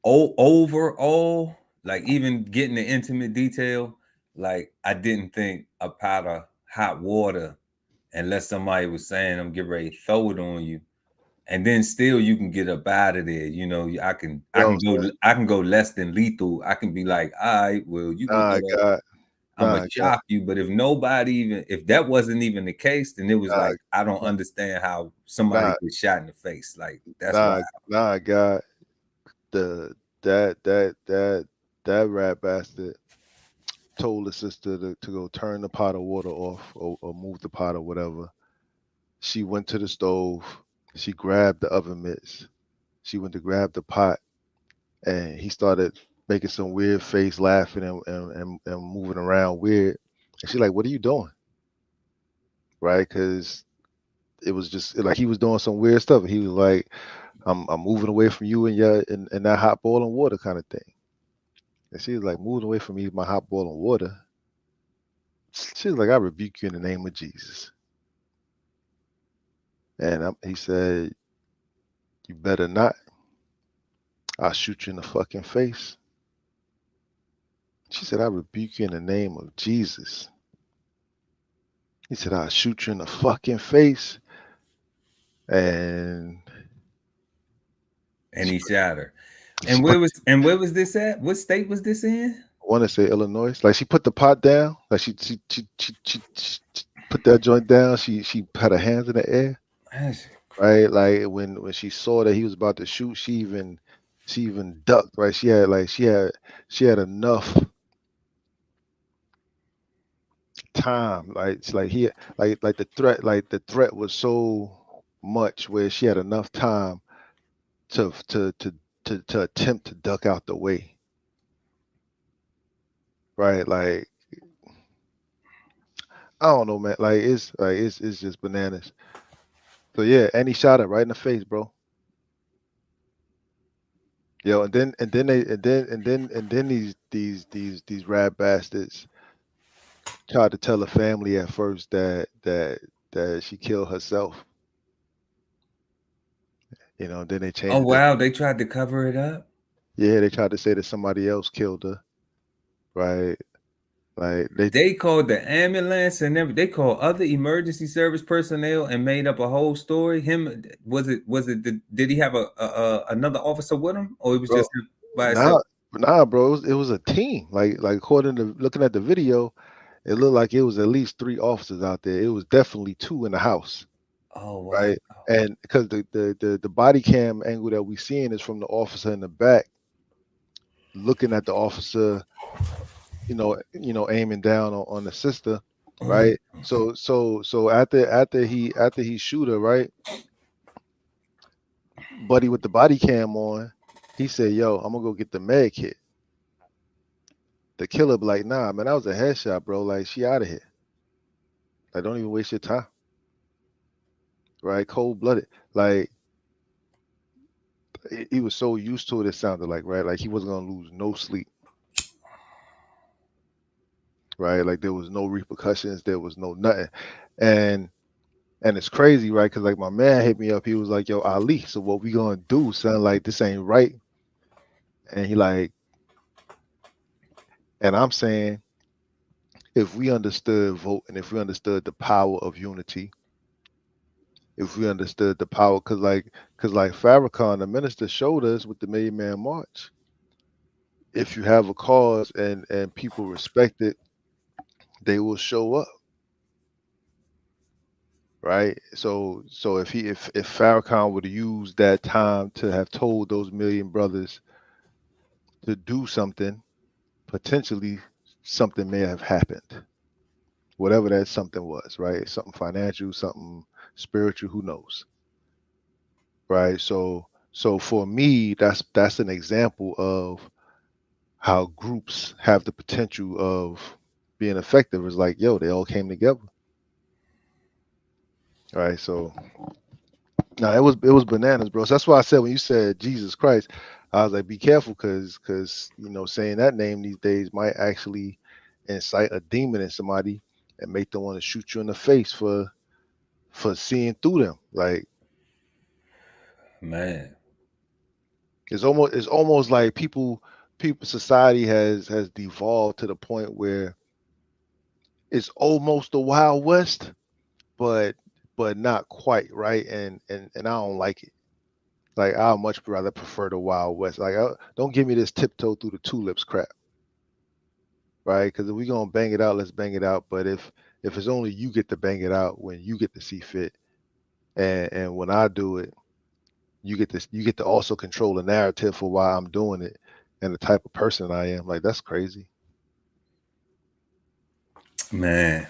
overall, like even getting the intimate detail, like I didn't think a pot of hot water, unless somebody was saying I'm getting ready to throw it on you, and then still you can get up out of there. You I know can what I'm saying? go less than lethal. I can be like, all right, well, you can Nah, get up. God, I'm gonna nah, God, chop you. But if that wasn't even the case, then it was nah, like I don't understand how somebody nah, gets shot in the face. Like that's why. nah, God. The that rat bastard told the sister to go turn the pot of water off or move the pot or whatever. She went to the stove. She grabbed the oven mitts. She went to grab the pot, and he started making some weird face, laughing and moving around weird. And she's like, "What are you doing?" Right? Because it was just like he was doing some weird stuff. And he was like, "I'm moving away from you and and that hot boiling water kind of thing." And she was like, "Moving away from me, my hot boiling water." She was like, "I rebuke you in the name of Jesus." And he said, "You better not. I'll shoot you in the fucking face." She said, "I rebuke you in the name of Jesus." He said, "I'll shoot you in the fucking face." And And she, he shot her. she put, And where was this at? What state was this in? I want to say Illinois. Like she put the pot down. Like she put that joint down. She had her hands in the air. That's Right. Like when she saw that he was about to shoot, she even ducked. Right. She had enough time. Like he like the threat was so much where she had enough time to to to to attempt to duck out the way. Right. Like I don't know, man. Like it's just bananas. So yeah, and he shot her right in the face, bro. Yo, and then these rat bastards tried to tell the family at first that she killed herself. Then they oh changed it. wow, they tried to cover it up. Yeah, they tried to say that somebody else killed her, right? Like they They called the ambulance and they called other emergency service personnel and made up a whole story. Him did he have another officer with him, or it was bro, just him by nah, himself? nah, bro, it was a team. Like according to looking at the video, it looked like it was at least 3 officers out there. It was definitely 2 in the house, Oh wow. right? And because the body cam angle that we seeing is from the officer in the back looking at the officer, aiming down on the sister. right? So after he shoot her, right? Buddy with the body cam on, he said, "Yo, I'm gonna go get the med kit." The killer be like, "Nah, man, that was a headshot, bro. Like, she out of here. Like, don't even waste your time." Right? Cold blooded. Like, he was so used to it. It sounded like, right? Like he wasn't gonna lose no sleep. Right? Like there was no repercussions. There was no nothing. And it's crazy, right? Because like my man hit me up. He was like, "Yo, Ali, so what we gonna do, son? Like this ain't right." And he like, and I'm saying, if we understood vote and if we understood the power of unity, if we understood the power, because like Farrakhan, the minister, showed us with the Million Man March. If you have a cause and people respect it, they will show up, right? So if Farrakhan would have used that time to have told those million brothers to do something, potentially something may have happened. Whatever that something was, right? Something financial, something spiritual, who knows? Right? So for me, that's an example of how groups have the potential of being effective. It's like, yo, they all came together. Right. So no, it was bananas, bro. So that's why I said when you said Jesus Christ, I was like, be careful, because saying that name these days might actually incite a demon in somebody and make them want to shoot you in the face for seeing through them. Like Man. it's almost like people society has devolved to the point where it's almost the Wild West, but not quite, right? And I don't like it. Like I much rather prefer the Wild West. Like don't give me this tiptoe through the tulips crap, right? Because if we gonna bang it out, let's bang it out. But if it's only you get to bang it out when you get to see fit, and when I do it, you get to also control the narrative for why I'm doing it and the type of person I am. Like that's crazy. Man,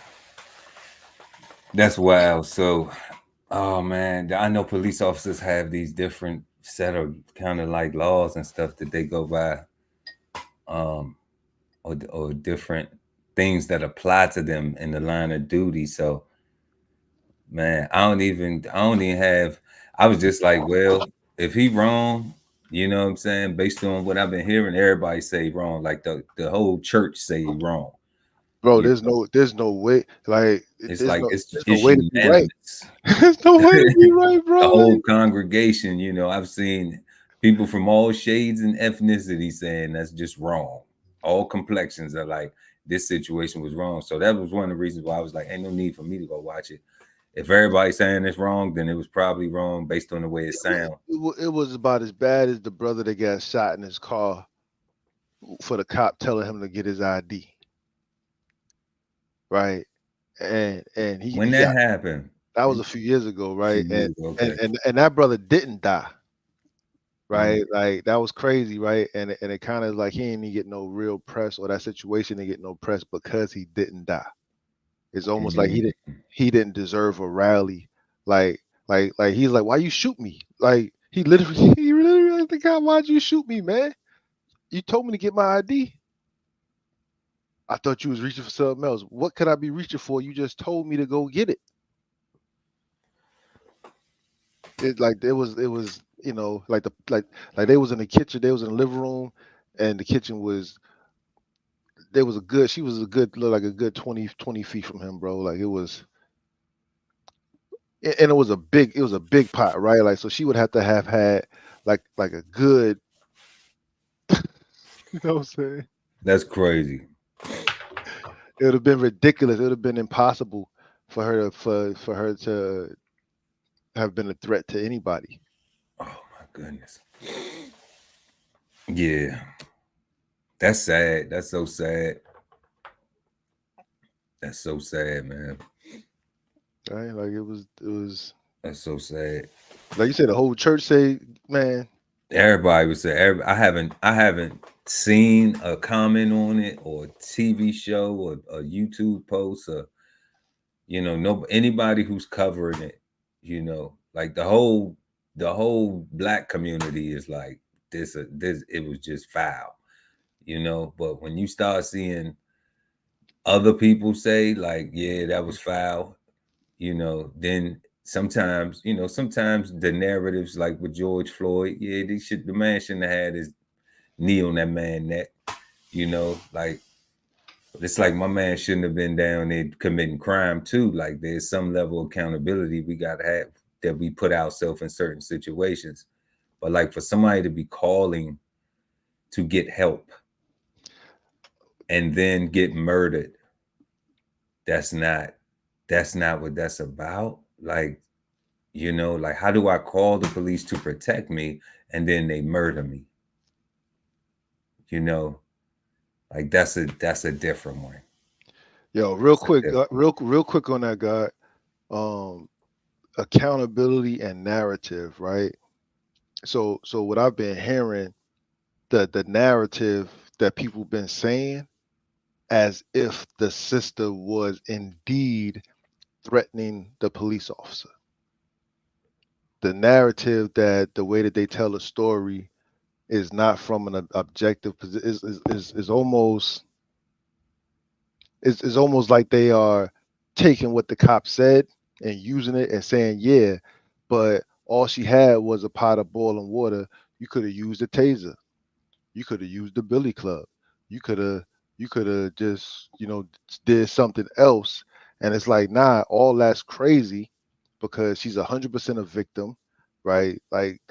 that's wild. So, oh man, I know police officers have these different set of kind of like laws and stuff that they go by, um, or different things that apply to them in the line of duty. So, man, I don't even have. I was just like, well, if he wrong, you know what I'm saying? Based on what I've been hearing, everybody say wrong. Like the whole church say wrong. Bro, You there's know, no way. Like it's there's like no it's there's no it's way to be right. unanimous. There's no way to be right, The bro. whole Like, congregation, I've seen people from all shades and ethnicity saying that's just wrong. All complexions are like, this situation was wrong. So that was one of the reasons why I was like, ain't no need for me to go watch it. If everybody's saying it's wrong, then it was probably wrong based on the way it sounds. it was about as bad as the brother that got shot in his car for the cop telling him to get his ID, right? And When he that got happened, that was a few years ago, a few right? And years ago, and okay. and, and that brother didn't die, Mhm. right? Like that was crazy, right? And it kind of like he didn't get no real press, or that situation didn't get no press because he didn't die. It's almost like Mhm. he didn't deserve a rally. Like he's like, why you shoot me? Like he literally he literally asked the guy, why'd you shoot me, man? You told me to get my ID. I thought you was reaching for something else. What could I be reaching for? You just told me to go get it. It like it was like they was in the kitchen, they was in the living room, and the kitchen was there was a good she was a good look like a good 20 feet from him, bro. Like it was and it was a big pot, right? Like so she would have to have had like a good you know what I'm saying? That's crazy. It would have been ridiculous. It would have been impossible for her to have been a threat to anybody. Oh my goodness. Yeah, that's sad. That's so sad. That's so sad, man. Right? Like it was That's so sad. like you said, the whole church say, man, Everybody would say. I haven't seen a comment on it or a TV show or a YouTube post or You know, no anybody who's covering it, you know, like the whole black community is like this it was just foul, you know. But when you start seeing other people say like, yeah, that was foul, you know, then sometimes, you know, sometimes the narratives like with George Floyd, yeah, the man shouldn't have had his knee on that man neck, you know, like it's like my man shouldn't have been down there committing crime too. Like there's some level of accountability we gotta have that we put ourselves in certain situations. But like for somebody to be calling to get help and then get murdered, that's not what that's about. Like, you know, like how do I call the police to protect me and then they murder me? You know, like that's a different one. Yo, real That's a quick, different real quick on that, guy. Um, Accountability and narrative, right? So what I've been hearing, the narrative that people been saying, as if the sister was indeed threatening the police officer. The narrative, that the way that they tell a story is not from an objective position, is almost, is almost like they are taking what the cop said and using it and saying, yeah, but all she had was a pot of boiling water. You could have used a taser. You could have used the billy club. You could have just, did something else. And it's like, nah, all that's crazy, because she's 100% a victim, right? Like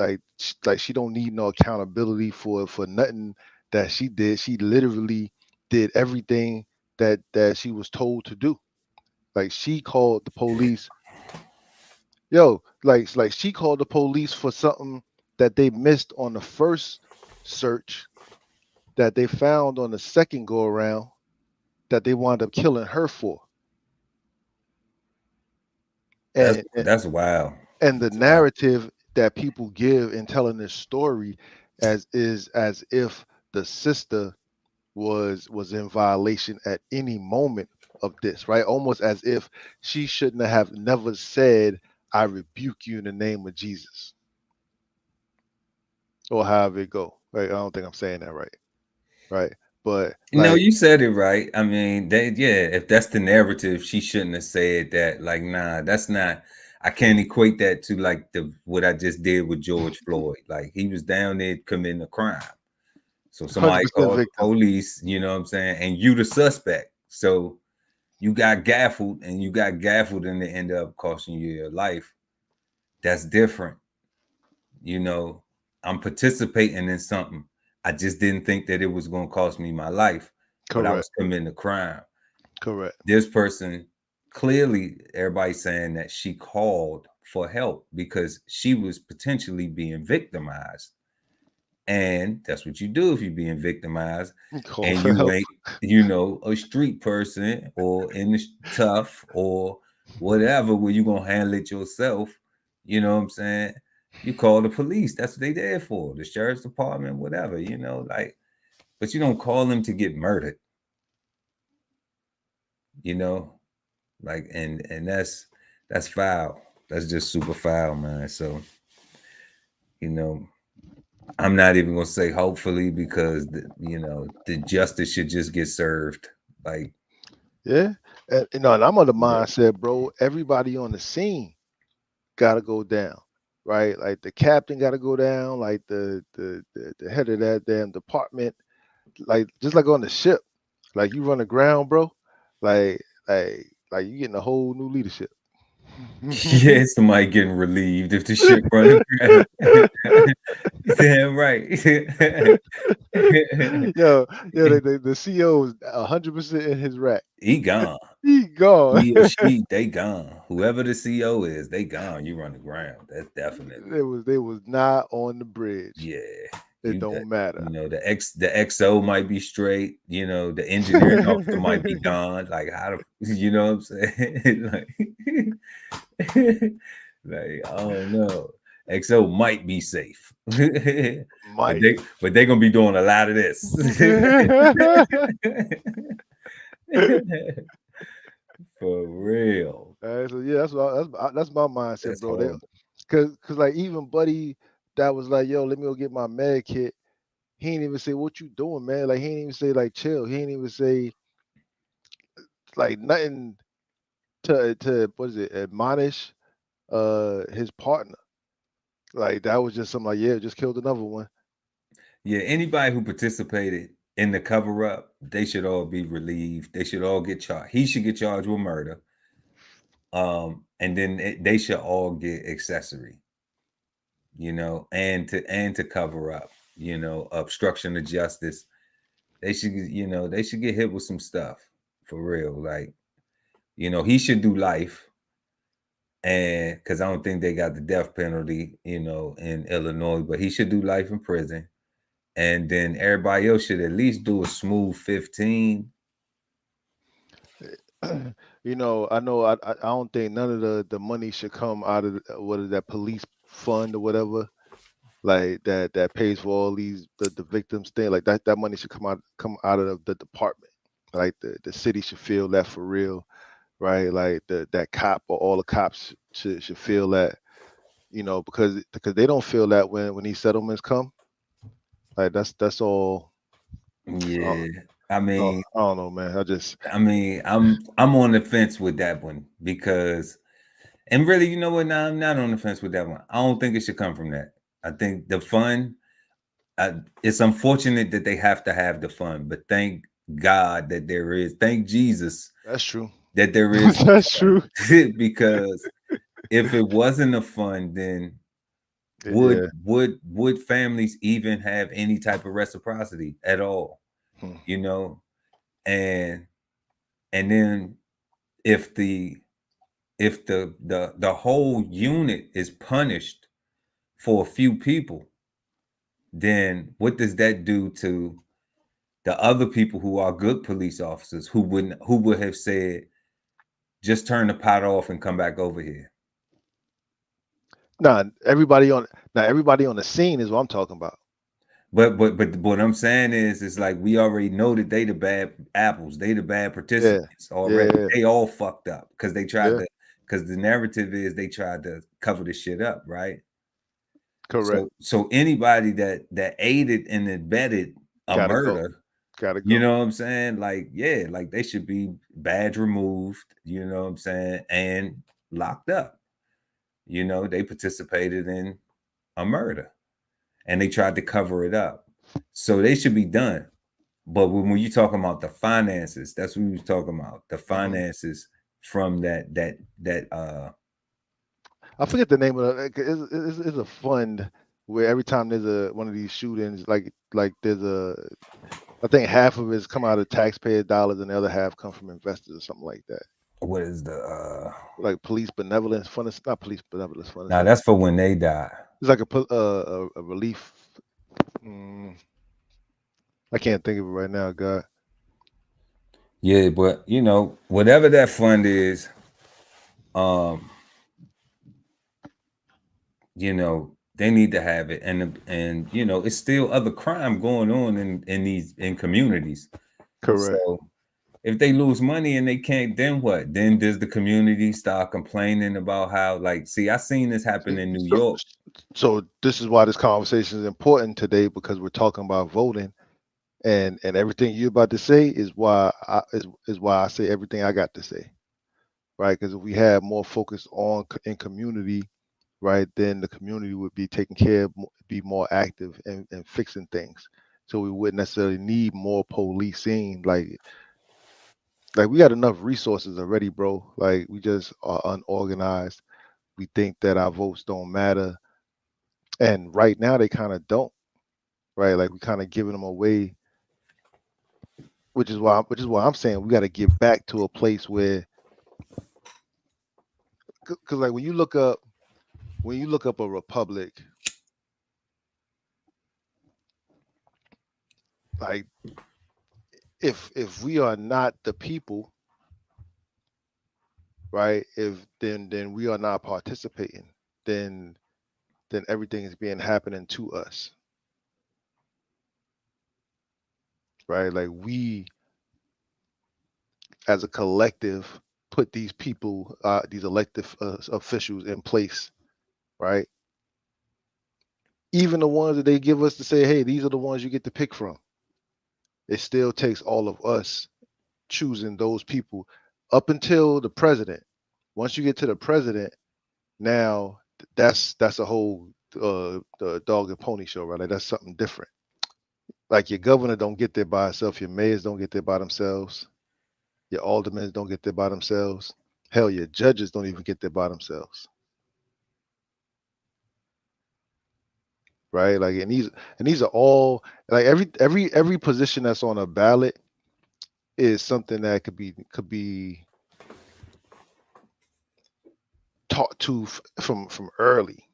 she don't need no accountability for nothing that she did. She literally did everything that she was told to do. Like she called the police. Yo, like she called the police for something that they missed on the first search, that they found on the second go around, that they wound up killing her for. that's And that's wild. and the That's wild. narrative that people give in telling this story, as if the sister was in violation at any moment of this, right? Almost as if she shouldn't have never said, I rebuke you in the name of Jesus, or however it go. Right? I don't think I'm saying that right. Right. But No, like, you said it right. I mean, yeah, if that's the narrative, she shouldn't have said that. Like, nah, that's not. I can't equate that to like the what I just did with George Floyd. Like he was down there committing a crime. So somebody 100% called the victim. police, you know what I'm saying? And you the suspect. So you got gaffled and you got gaffled and it ended up costing you your life. That's different. You know, I'm participating in something. I just didn't think that it was going to cost me my life, but I Correct. was committing a crime. Correct. This person clearly, everybody's saying that she called for help because she was potentially being victimized. And that's what you do if you're being victimized Call and for you help. ain't, you know, a street person or in the tough or whatever, where you going to handle it yourself. You know what I'm saying? You call the police. That's what they there for. The sheriff's department, whatever, you know, like, but you don't call them to get murdered, you know, like, and that's foul. That's just super foul, man. So, you know, I'm not even gonna say hopefully because you know the justice should just get served. Like, Yeah. And I'm on the yeah, mindset, bro. Everybody on the scene gotta go down. Right? Like the captain gotta go down, like the head of that damn department, like just like on the ship. Like you run aground, bro. Like like you getting a whole new leadership. yeah, somebody getting relieved if the ship running around. Damn right. Yo, the CEO is 100% in his rack. He gone. He gone. He or she, they gone. Whoever the CEO is, they gone. You run the ground. That's definitely, They was not on the bridge. yeah. It You that don't matter. you know the XO might be straight. You know the engineering officer might be gone. Like how the you know what I'm saying? Like I don't know. XO might be safe, but Mike. they're gonna be doing a lot of this. For For real. So yeah, that's my mindset, That's bro. They, horrible. cause like even buddy that was like, yo, let me go get my med kit. He ain't even say what you doing, man. Like he ain't even say like chill. He ain't even say like nothing to what is it, admonish his partner. Like that was just something like, yeah, just killed another one. Yeah, anybody who participated in the cover up, they should all be relieved. They should all get charged. He should get charged with murder. And then they should all get accessory, and to cover up, obstruction of justice. They should, they should get hit with some stuff for real. Like, he should do life, and because I don't think they got the death penalty, in Illinois, but he should do life in prison, and then everybody else should at least do a smooth 15. I know I don't think none of the money should come out of what is that police fund or whatever, like that pays for all these the victims thing. Like that money should come out of the department. Like the city should feel that for real, right? Like that cop or all the cops should feel that, because they don't feel that when these settlements come. Like that's all. Yeah, I I mean, don't know, man. I'm on the fence with that one because, and really, you know what? Now I'm not on the fence with that one. I don't think it should come from that. I think the fun. It's unfortunate that they have to have the fun, but thank God that there is. Thank Jesus That's true. that there is That's true. because if it wasn't a fun, then would Yeah. would families even have any type of reciprocity at all? Hmm. You know, and and then if the whole unit is punished for a few people, then what does that do to the other people who are good police officers who would have said, just turn the pot off and come back over here? Nah, everybody on the scene is what I'm talking about. But what I'm saying is, it's like we already know that they the bad apples, they the bad Yeah. participants already. Yeah. They all fucked up because they tried Yeah. to, because the narrative is they tried to cover the shit up, right? Correct. So anybody that aided and abetted a Gotta go. murder, Gotta you go. know what I'm saying? Like, yeah, like they should be badge removed, you know what I'm saying, and locked up. They participated in a murder and they tried to cover it up. So they should be done. But when you're talking about the finances, that's what we was talking about. The Hmm. finances from that I forget the name of it. It's a fund where every time there's one of these shootings, like there's I think half of it's come out of taxpayer dollars and the other half come from investors or something like that. what is the Like police benevolence fund. It's not police benevolence fund. It's now like that's for when they die. a relief. Mm, I can't think of it right now, God. Yeah, but whatever that fund is, um, they need to have it. And it's still other crime going on in communities. Correct. So if they lose money and they can't, then what? Then does the community start complaining about how, like, see, I seen this happen in New So, York. so this is why this conversation is important today, because we're talking about voting, and everything you're about to say is why I say everything I got to say, right? Because if we have more focus in community, right, then the community would be taken care of, be more active and fixing things. So we wouldn't necessarily need more policing. Like we got enough resources already, bro. Like we just are unorganized. We think that our votes don't matter, and right now they kind of don't, right? Like we kind of giving them away, which is why I'm saying we got to get back to a place where, because like when you look up a republic, like if we are not the people, right? If then we are not participating, then everything is being happening to us, right? Like we as a collective put these people, these elected officials in place, right? Even the ones that they give us to say, hey, these are the ones you get to pick from. It still takes all of us choosing those people up until the president. Once you get to the president, now that's a whole the dog and pony show, right? Like that's something different. Like your governor don't get there by himself, your mayors don't get there by themselves, your aldermen don't get there by themselves. Hell, your judges don't even get there by themselves. Right? Like and these are all like every position that's on a ballot is something that could be taught to from early.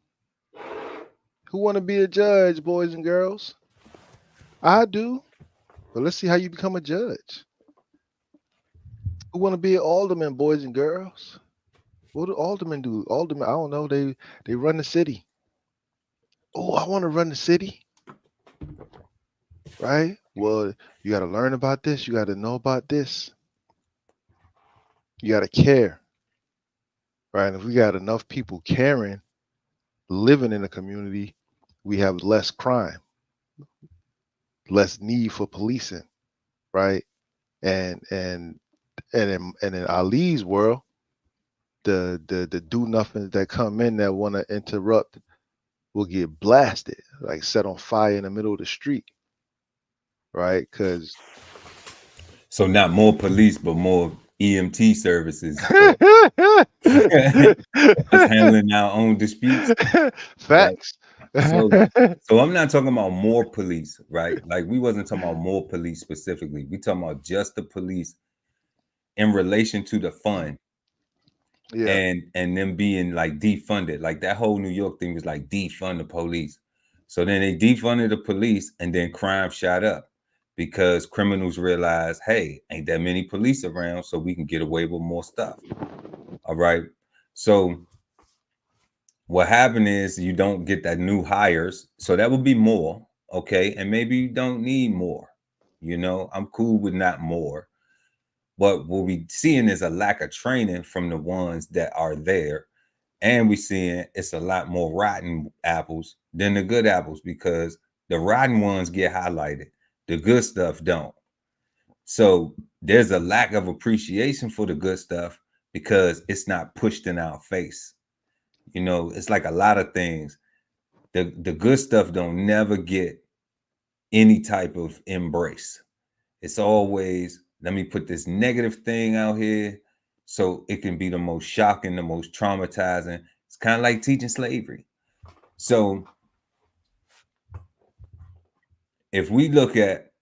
Who want to be a judge, boys and girls? I do. But let's see how you become a judge. Who want to be an alderman, boys and girls? What do aldermen do? Aldermen, I don't know. They run the city. Oh, I want to run the city. Right? Well, you got to learn about this. You got to know about this. You got to care. Right? And if we got enough people caring, living in the community, we have less crime, less need for policing, right? And in Ali's world, the do nothings that come in that want to interrupt will get blasted, like set on fire in the middle of the street, right? Because So not more police, but more EMT services for us handling our own disputes. Right. Facts. So I'm not talking about more police, right? Like we wasn't talking about more police specifically. We talking about just the police in relation to the fund. Yeah. And them being like defunded. Like that whole New York thing was like defund the police. So then they defunded the police and then crime shot up because criminals realized, hey, ain't that many police around, so we can get away with more stuff. All right. So what happened is you don't get that new hires. So that would be more. Okay. And maybe you don't need more. You know, I'm cool with not more. But what we seeing is a lack of training from the ones that are there. And we seeing it's a lot more rotten apples than the good apples because the rotten ones get highlighted. The good stuff don't. So there's a lack of appreciation for the good stuff because it's not pushed in our face. You know, it's like a lot of things. The good stuff don't never get any type of embrace. It's always, let me put this negative thing out here so it can be the most shocking, the most traumatizing. It's kind of like teaching slavery. So if we look at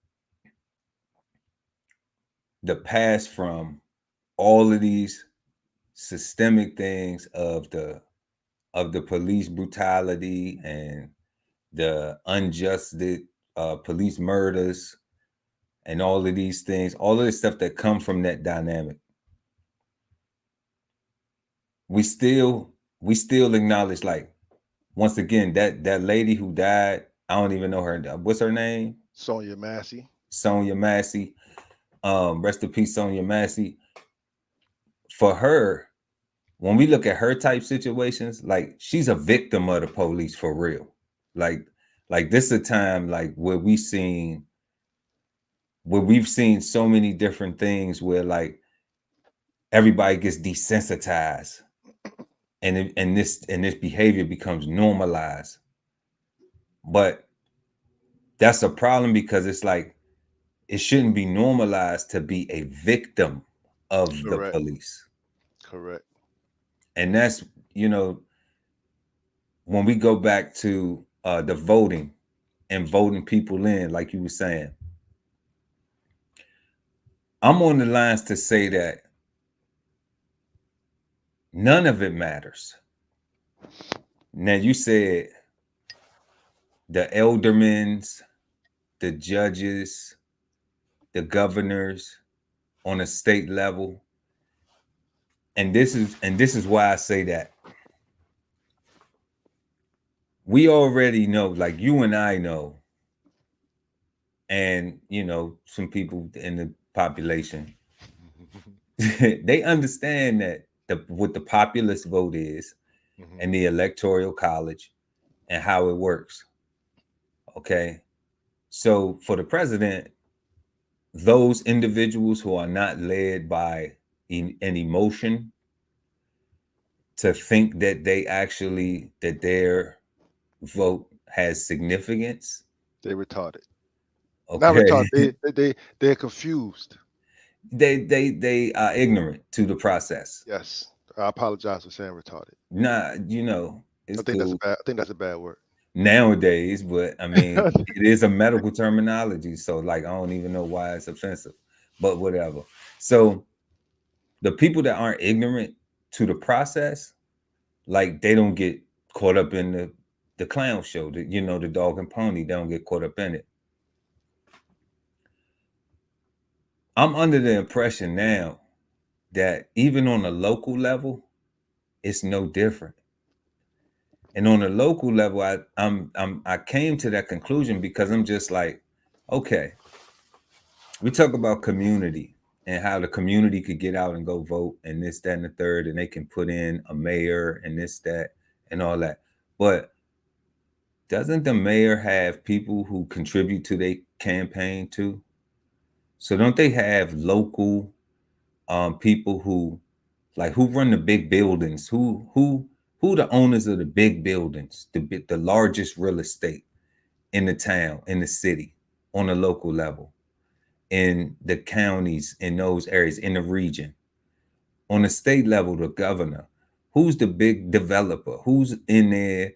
the past from all of these systemic things of the police brutality and the unjust police murders and all of these things, all of the stuff that come from that dynamic, we still acknowledge, like, once again, that lady who died, I don't even know her. What's her name? Sonia Massey. Sonia Massey. Rest in peace, Sonia Massey. For her, when we look at her type situations, like she's a victim of the police for real. Like this is a time like where we've seen so many different things where like everybody gets desensitized and this behavior becomes normalized. But that's a problem because it's like it shouldn't be normalized to be a victim of the Correct. police. Correct. And that's, you know, when we go back to the voting and voting people in, like you were saying, I'm on the lines to say that none of it matters. Now, you said the aldermans, the judges, the governors on a state level. And this is why I say that. We already know, like you and I know, and you know, some people in the population, they understand that what the populist vote is and the electoral college and how it works. Okay. So for the president, those individuals who are not led by an emotion to think that that their vote has significance. They retarded. Not Okay. retarded. They're confused. They are ignorant to the process. Yes. I apologize for saying retarded. Nah, it's I think cool that's a bad word. nowadays, but I mean, it is a medical terminology. So like, I don't even know why it's offensive, but whatever. So the people that aren't ignorant to the process, like they don't get caught up in the clown show, the dog and pony, they don't get caught up in it. I'm under the impression now that even on a local level, it's no different. And on a local level, I came to that conclusion because I'm just like, okay, we talk about community and how the community could get out and go vote and this, that, and the third, and they can put in a mayor and this, that, and all that. But doesn't the mayor have people who contribute to their campaign too? So don't they have local people who run the big buildings? Who the owners of the big buildings, the largest real estate in the town, in the city, on a local level, in the counties, in those areas, in the region, on the state level, the governor. Who's the big developer? Who's in there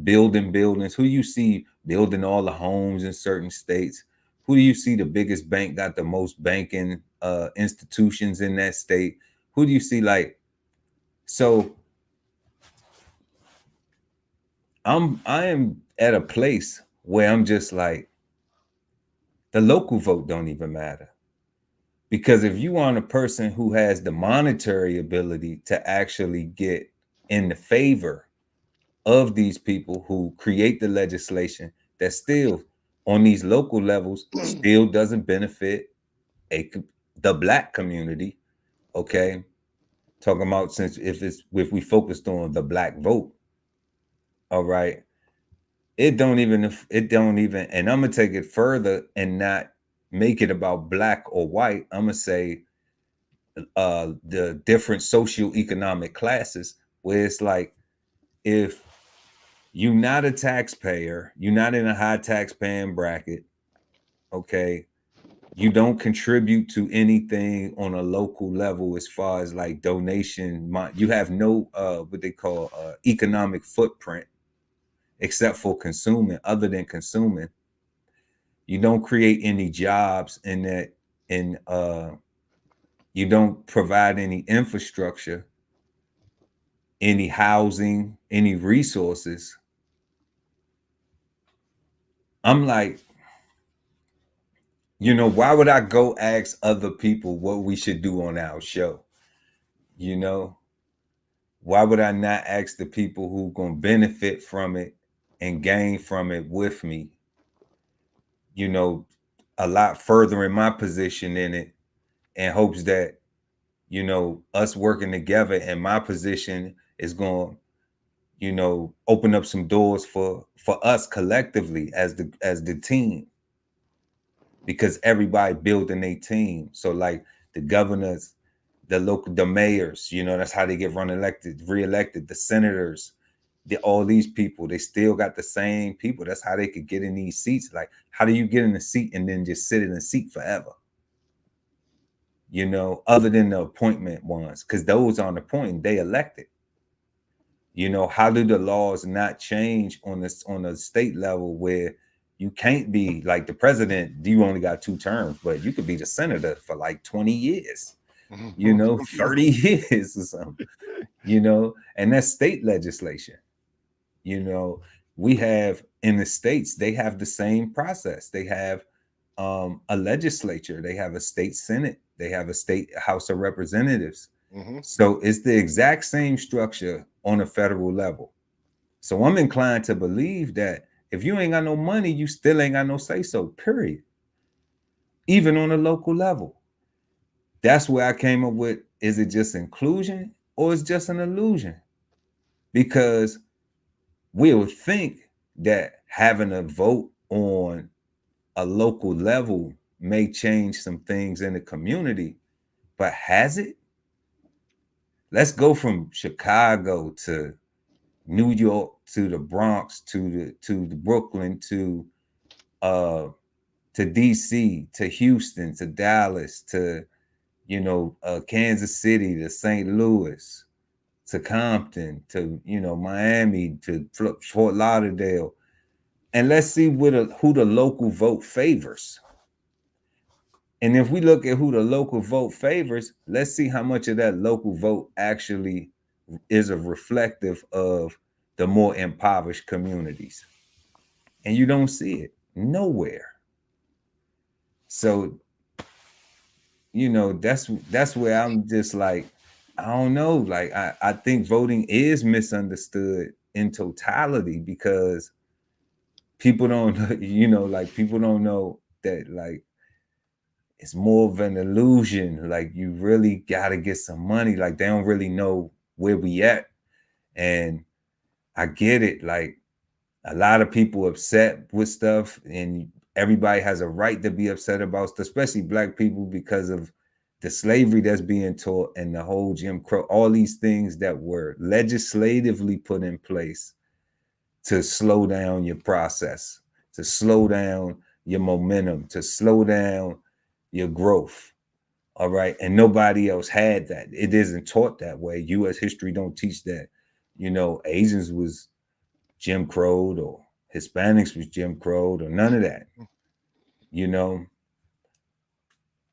building buildings? Who you see building all the homes in certain states? Who do you see the biggest bank got the most banking institutions in that state? Who do you see so I am at a place where I'm just like, the local vote don't even matter. Because if you want a person who has the monetary ability to actually get in the favor of these people who create the legislation that still on these local levels still doesn't benefit the black community, okay? Talking about if we focused on the black vote, all right, it don't even, and I'm gonna take it further and not make it about black or white. I'm gonna say the different socioeconomic classes, where it's like, if you're not a taxpayer, you're not in a high tax paying bracket, okay, you don't contribute to anything on a local level as far as like donation, you have no what they call economic footprint except for consuming. Other than consuming, you don't create any jobs in that, and you don't provide any infrastructure, any housing, any resources. I'm like, why would I go ask other people what we should do on our show? Why would I not ask the people who gonna benefit from it and gain from it with me, a lot further in my position in it, in hopes that, us working together in my position is going to, open up some doors for us collectively as the team, because everybody building a team. So like the governors, the mayors, that's how they get reelected, the senators, all these people, they still got the same people. That's how they could get in these seats. Like, how do you get in the seat and then just sit in the seat forever? Other than the appointment ones, because those aren't appointed, they elected. How do the laws not change on a state level, where you can't be like the president? You only got 2 terms, but you could be the senator for like 20 years, 30 years or something, and that's state legislation. We have in the states, they have the same process. They have a legislature, they have a state senate, they have a state house of representatives. So it's the exact same structure on a federal level. So I'm inclined to believe that if you ain't got no money, you still ain't got no say so, period. Even on a local level, that's where I came up with, is it just inclusion or is just an illusion? Because we'll think that having a vote on a local level may change some things in the community, but has it? Let's go from Chicago to New York to the Bronx to the Brooklyn to DC to Houston to Dallas to Kansas City to St. Louis to Compton to Miami to Fort Lauderdale, and let's see who the local vote favors. And if we look at who the local vote favors, let's see how much of that local vote actually is a reflective of the more impoverished communities. And you don't see it nowhere. So, that's where I'm just like, I don't know. Like, I think voting is misunderstood in totality because people don't, people don't know that, like, it's more of an illusion. Like, you really got to get some money. Like, they don't really know where we at. And I get it. Like, a lot of people upset with stuff, and everybody has a right to be upset about stuff, especially Black people, because of the slavery that's being taught and the whole Jim Crow, all these things that were legislatively put in place to slow down your process, to slow down your momentum, to slow down your growth. All right. And nobody else had that. It isn't taught that way. U.S. history don't teach that, Asians was Jim Crowed or Hispanics was Jim Crowed or none of that,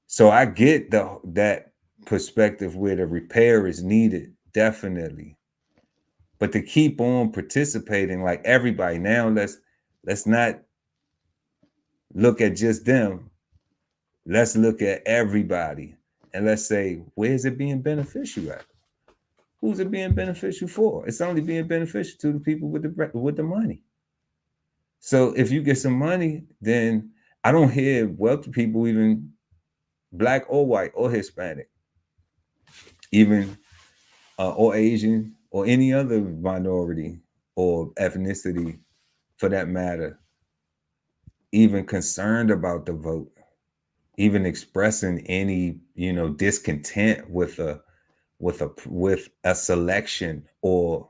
So I get that perspective where the repair is needed, definitely. But to keep on participating like everybody now, let's not look at just them. Let's look at everybody and let's say, where's it being beneficial at? Who's it being beneficial for? It's only being beneficial to the people with the money. So if you get some money, then I don't hear wealthy people, even Black or white or Hispanic, even or Asian or any other minority or ethnicity for that matter, even concerned about the vote, even expressing any discontent with a selection or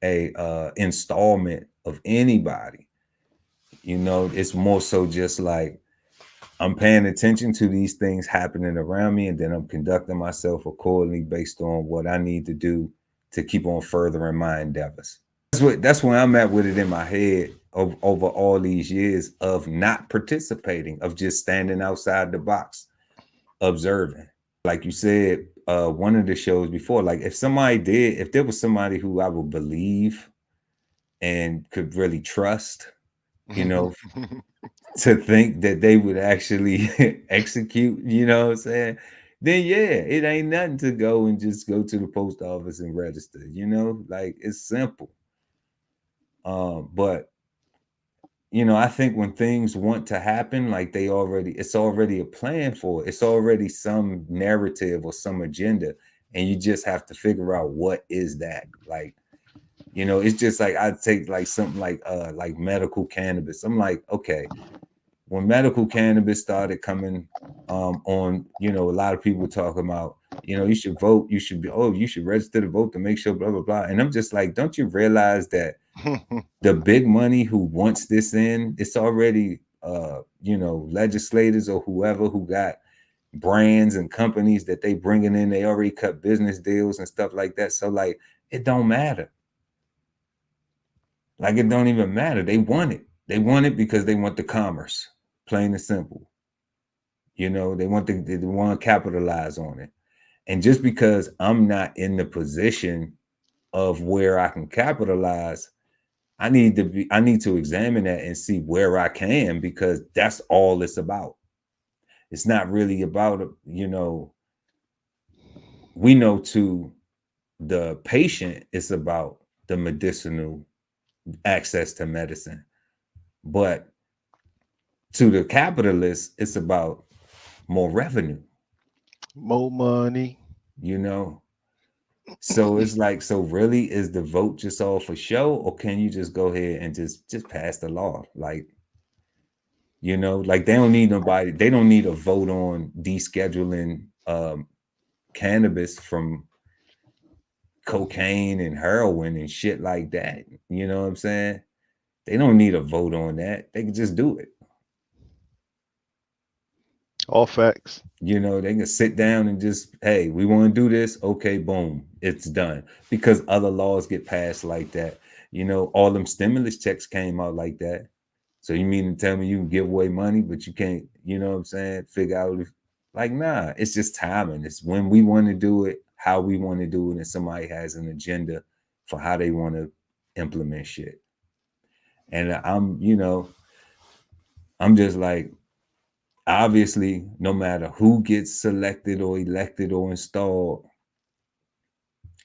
a installment of anybody. It's more so just like, I'm paying attention to these things happening around me, and then I'm conducting myself accordingly based on what I need to do to keep on furthering my endeavors. That's where I'm at with it in my head over all these years of not participating, of just standing outside the box, observing. Like you said, one of the shows before, like if there was somebody who I would believe and could really trust, to think that they would actually execute, what I'm saying? Then yeah, it ain't nothing to go and just go to the post office and register, like it's simple. But I think when things want to happen, like it's already a plan for it. It's already some narrative or some agenda, and you just have to figure out what is that. Like, it's just like I'd take like something like medical cannabis. I'm like, okay, when medical cannabis started coming on, a lot of people talking about, you should vote, you should register to vote to make sure, blah, blah, blah. And I'm just like, don't you realize that the big money who wants this in, it's already, legislators or whoever who got brands and companies that they bringing in, they already cut business deals and stuff like that. So like, it don't matter. Like, it don't even matter. They want it. They want it because they want the commerce, plain and simple. They want to capitalize on it. And just because I'm not in the position of where I can capitalize, I need to examine that and see where I can, because that's all it's about. It's not really about, we know to the patient, it's about the medicinal access to medicine. But to the capitalist, it's about more revenue. More money. you know. So it's like, so really, is the vote just all for show, or can you just go ahead and just pass the law? Like, like they don't need nobody. They don't need a vote on descheduling cannabis from cocaine and heroin and shit like that. You know what I'm saying? They don't need a vote on that. They can just do it. All facts. They can sit down and just, hey, we want to do this. Okay, boom, it's done. Because other laws get passed like that. All them stimulus checks came out like that. So you mean to tell me you can give away money, but you can't, what I'm saying, figure out if, like, nah, it's just timing. It's when we want to do it, how we want to do it, and somebody has an agenda for how they want to implement shit. And I'm just like, obviously, no matter who gets selected or elected or installed,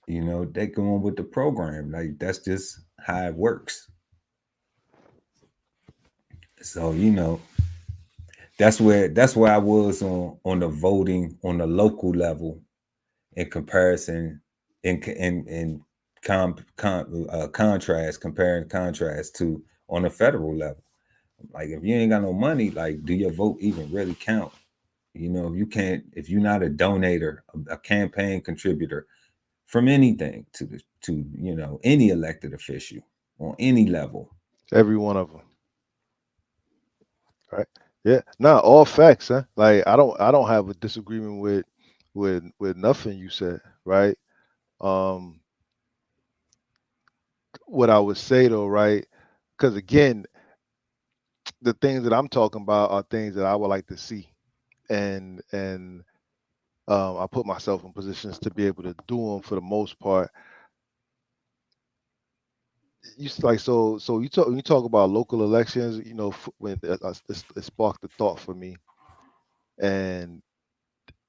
they go on with the program. Like, that's just how it works. So, that's where I was on the voting on the local level in comparison, in contrast, comparing contrast to on the federal level. Like, if you ain't got no money, like, do your vote even really count? If you're not a donator, a campaign contributor from anything to any elected official on any level. Every one of them. Right. Yeah. Nah, all facts, huh? Like I don't have a disagreement with nothing you said, right? Um what I would say though, right? Because again, the things that I'm talking about are things that I would like to see. And I put myself in positions to be able to do them for the most part. Like so you talk when you talk about local elections, when it sparked the thought for me, and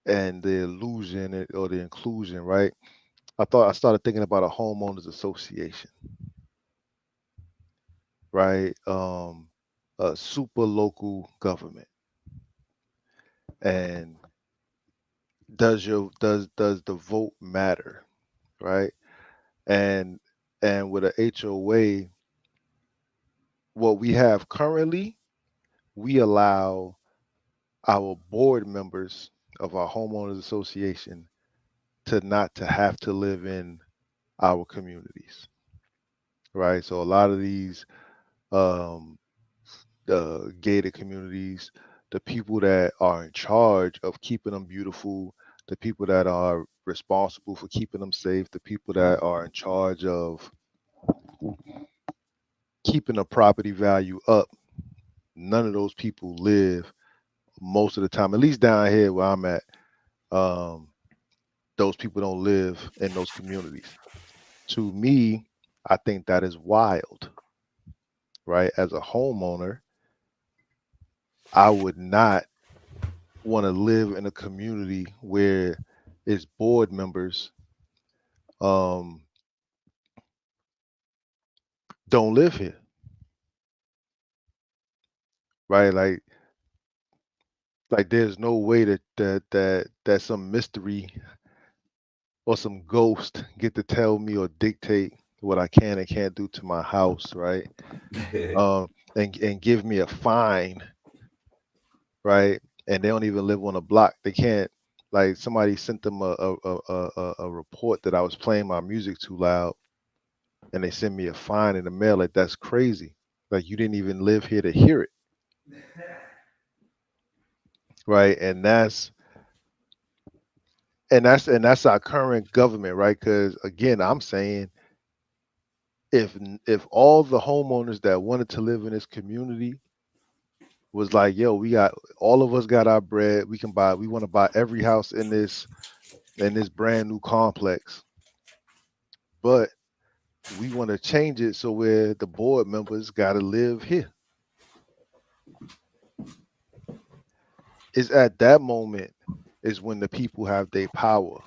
the illusion or the inclusion, right? I started thinking about a homeowners association, right? A super local government. And does the vote matter, right? And with a HOA, what we have currently, we allow our board members of our homeowners association to have to live in our communities, right? So a lot of these um, the gated communities, the people that are in charge of keeping them beautiful, the people that are responsible for keeping them safe, the people that are in charge of keeping the property value up, none of those people live most of the time, at least down here where I'm at. Um, those people don't live in those communities. To me, I think that is wild, right? As a homeowner, I would not want to live in a community where its board members um, don't live here, right? Like there's no way that some mystery or some ghost get to tell me or dictate what I can and can't do to my house, right? And give me a fine, right? And they don't even live on a block. They can't. Like somebody sent them a report that I was playing my music too loud, and they send me a fine in the mail. Like that's crazy. Like you didn't even live here to hear it, right? And that's our current government, right? Because again, I'm saying if all the homeowners that wanted to live in this community was like, yo, we got all of us got our bread, we want to buy every house in this brand new complex, but we want to change it so where the board members got to live here. It's at that moment is when the people have their power.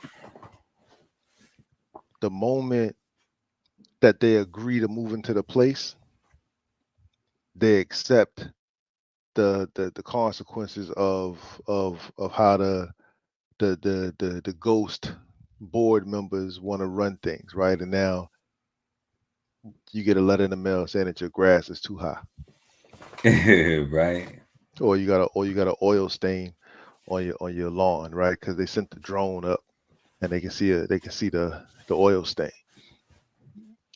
The moment that they agree to move into the place, they accept the consequences of how the the ghost board members want to run things, right? And now you get a letter in the mail saying that your grass is too high, Right. or you got an oil stain on your lawn, right? Because they sent the drone up and they can see the oil stain,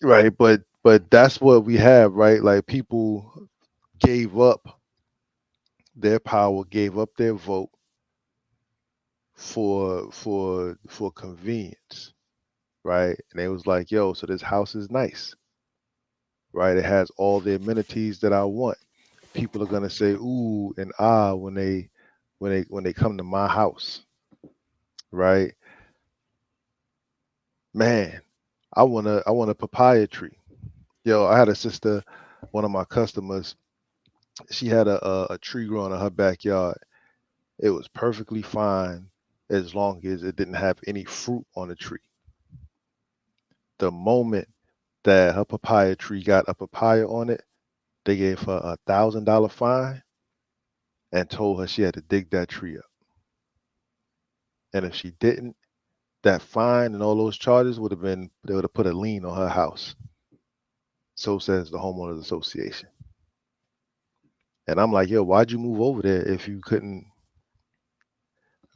right? But that's what we have, right? Like people gave up their power, gave up their vote for convenience, right? And they was like, yo, so this house is nice, right? It has all the amenities that I want. People are gonna say ooh and ah when they come to my house, right? Man, I want a papaya tree. Yo, I had a sister, one of my customers, she had a tree growing in her backyard. It was perfectly fine as long as it didn't have any fruit on the tree. The moment that her papaya tree got a papaya on it, they gave her $1,000 fine and told her she had to dig that tree up. And if she didn't, that fine and all those charges would have been, they would have put a lien on her house. So says the homeowners association. And I'm like, yo, why'd you move over there if you couldn't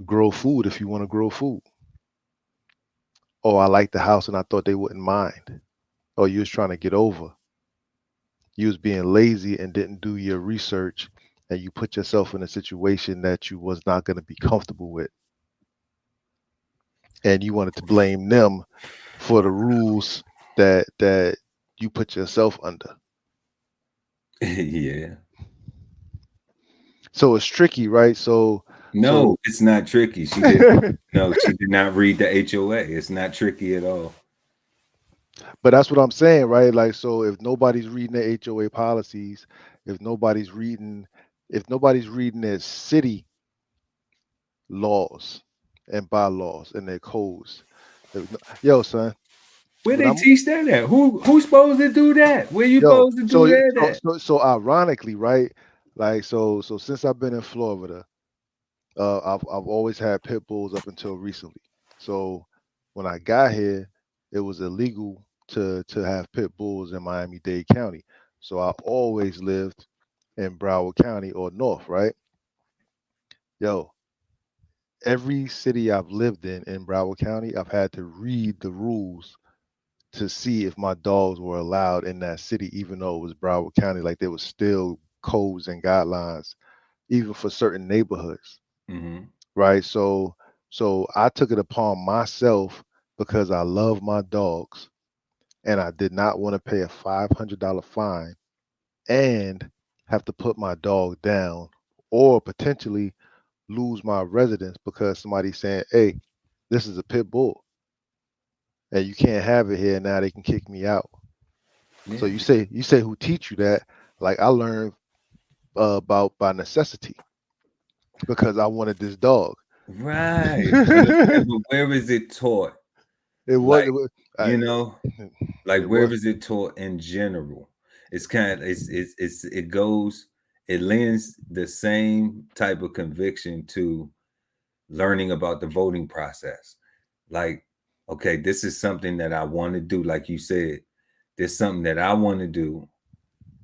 grow food if you want to grow food? Oh, I like the house and I thought they wouldn't mind. Oh, you was trying to get over. You was being lazy and didn't do your research and you put yourself in a situation that you was not going to be comfortable with. And you wanted to blame them for the rules that you put yourself under. Yeah. So it's tricky, right? So No, it's not tricky. She did no, she did not read the HOA. It's not tricky at all. but that's what I'm saying, right? Like, so if nobody's reading the HOA policies, if nobody's reading their city laws and bylaws and their codes, yo, son, Where when they I'm teach that at? Who's supposed to do that? Where you yo, supposed to do that at? so ironically, right? Like, so since I've been in Florida, I've always had pit bulls up until recently. So when I got here, it was illegal to have pit bulls in Miami-Dade County. So I always lived in Broward County or North, right? Yo, every city I've lived in Broward County, I've had to read the rules to see if my dogs were allowed in that city, even though it was Broward County. Like there was still codes and guidelines, even for certain neighborhoods. Mm-hmm. Right? So I took it upon myself because I love my dogs and I did not want to pay a $500 fine and have to put my dog down or potentially lose my residence because somebody's saying, "Hey, this is a pit bull and you can't have it here. Now they can kick me out." So Yeah. you say who teach you that? Like I learned about by necessity because I wanted this dog. Right. Understand, but where is it taught? It Like, was you know, like it where was is it taught in general? It's kind of it goes, it lends the same type of conviction to learning about the voting process. Like, okay, this is something that I want to do. Like you said, there's something that I want to do.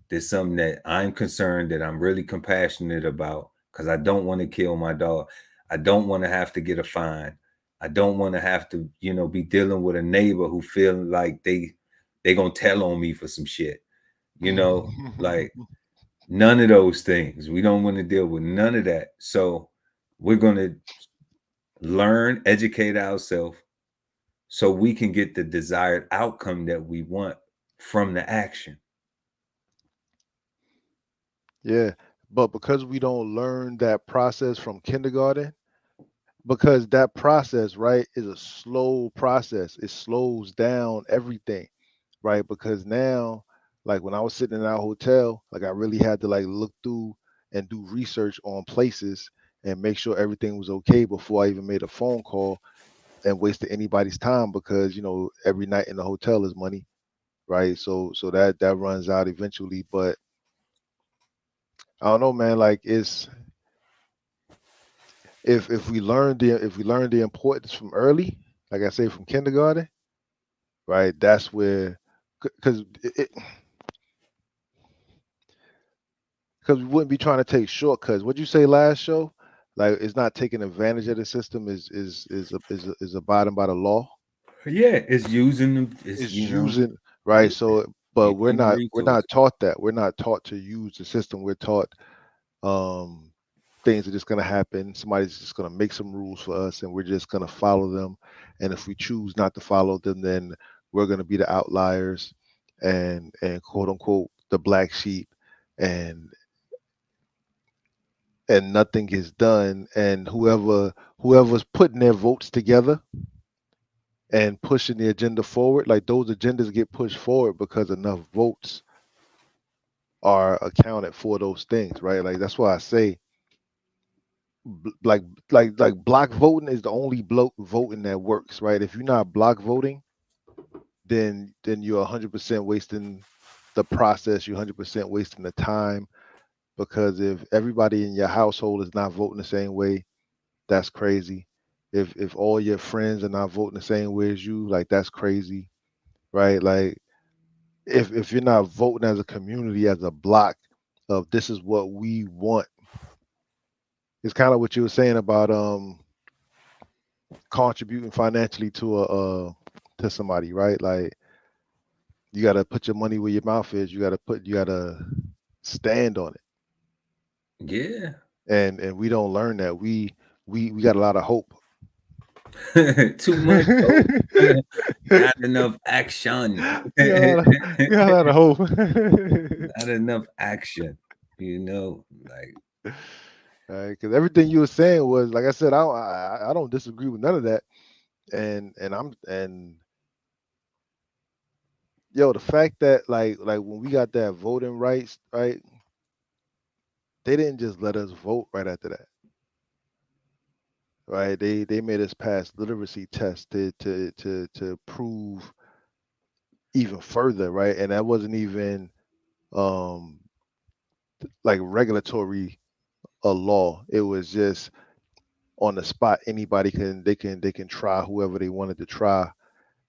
There's something that I'm concerned that I'm really compassionate about because I don't want to kill my dog. I don't want to have to get a fine. I don't want to have to, be dealing with a neighbor who feel like they gonna tell on me for some shit. Like none of those things. We don't want to deal with none of that. So we're gonna learn, educate ourselves so we can get the desired outcome that we want from the action. Yeah, but because we don't learn that process from kindergarten, because that process, right, is a slow process. It slows down everything, right? Because now, like when I was sitting in that hotel, like I really had to like look through and do research on places and make sure everything was okay before I even made a phone call and wasted anybody's time because, every night in the hotel is money, right? So that runs out eventually, but I don't know, man, like if we learn the importance from early, like I say, from kindergarten, right? That's where, because because we wouldn't be trying to take shortcuts. What'd you say last show? Like, it's not taking advantage of the system. Is abiding by the law. Yeah, it's using them. It's It's using, right. yeah, So, but we're using the not resources. taught that. We're not taught to use the system. We're taught um things are just going to happen. Somebody's just going to make some rules for us, and we're just going to follow them. And if we choose not to follow them, then we're going to be the outliers, and quote unquote the black sheep, and nothing gets done. And whoever's putting their votes together and pushing the agenda forward, like those agendas get pushed forward because enough votes are accounted for those things, right? Like that's why I say like block voting is the only voting that works, right? If you're not block voting, then you're 100% wasting the process. You're 100% wasting the time, because if everybody in your household is not voting the same way, that's crazy. If all your friends are not voting the same way as you, like that's crazy, right? Like if you're not voting as a community, as a block of this is what we want, it's kind of what you were saying about contributing financially to somebody, right? Like you got to put your money where your mouth is. You got to stand on it. Yeah. And we don't learn that. We got a lot of hope. Too much hope. Not enough action. we got a lot of we got a lot of hope. Not enough action. You know, like Right, because everything you were saying was, like I said, I don't disagree with none of that. And yo, the fact that like when we got that voting rights, right? They didn't just let us vote right after that, right? They made us pass literacy tests to prove even further, right? And that wasn't even um like regulatory a law. It was just on the spot. Anybody they can try whoever they wanted to try,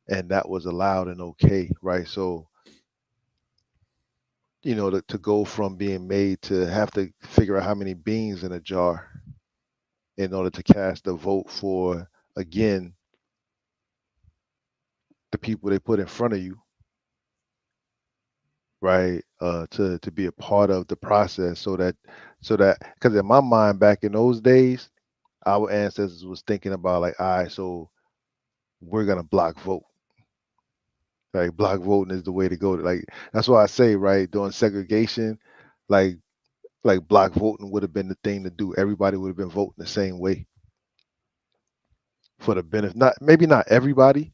and that was allowed and okay, right? So to go from being made to have to figure out how many beans in a jar in order to cast a vote for, again, the people they put in front of you, right? To be a part of the process, so that because in my mind back in those days, our ancestors was thinking about like, all right, so we're gonna block vote. Like block voting is the way to go. Like that's why I say, right, during segregation, like block voting would have been the thing to do. Everybody would have been voting the same way for the benefit. Not maybe not everybody,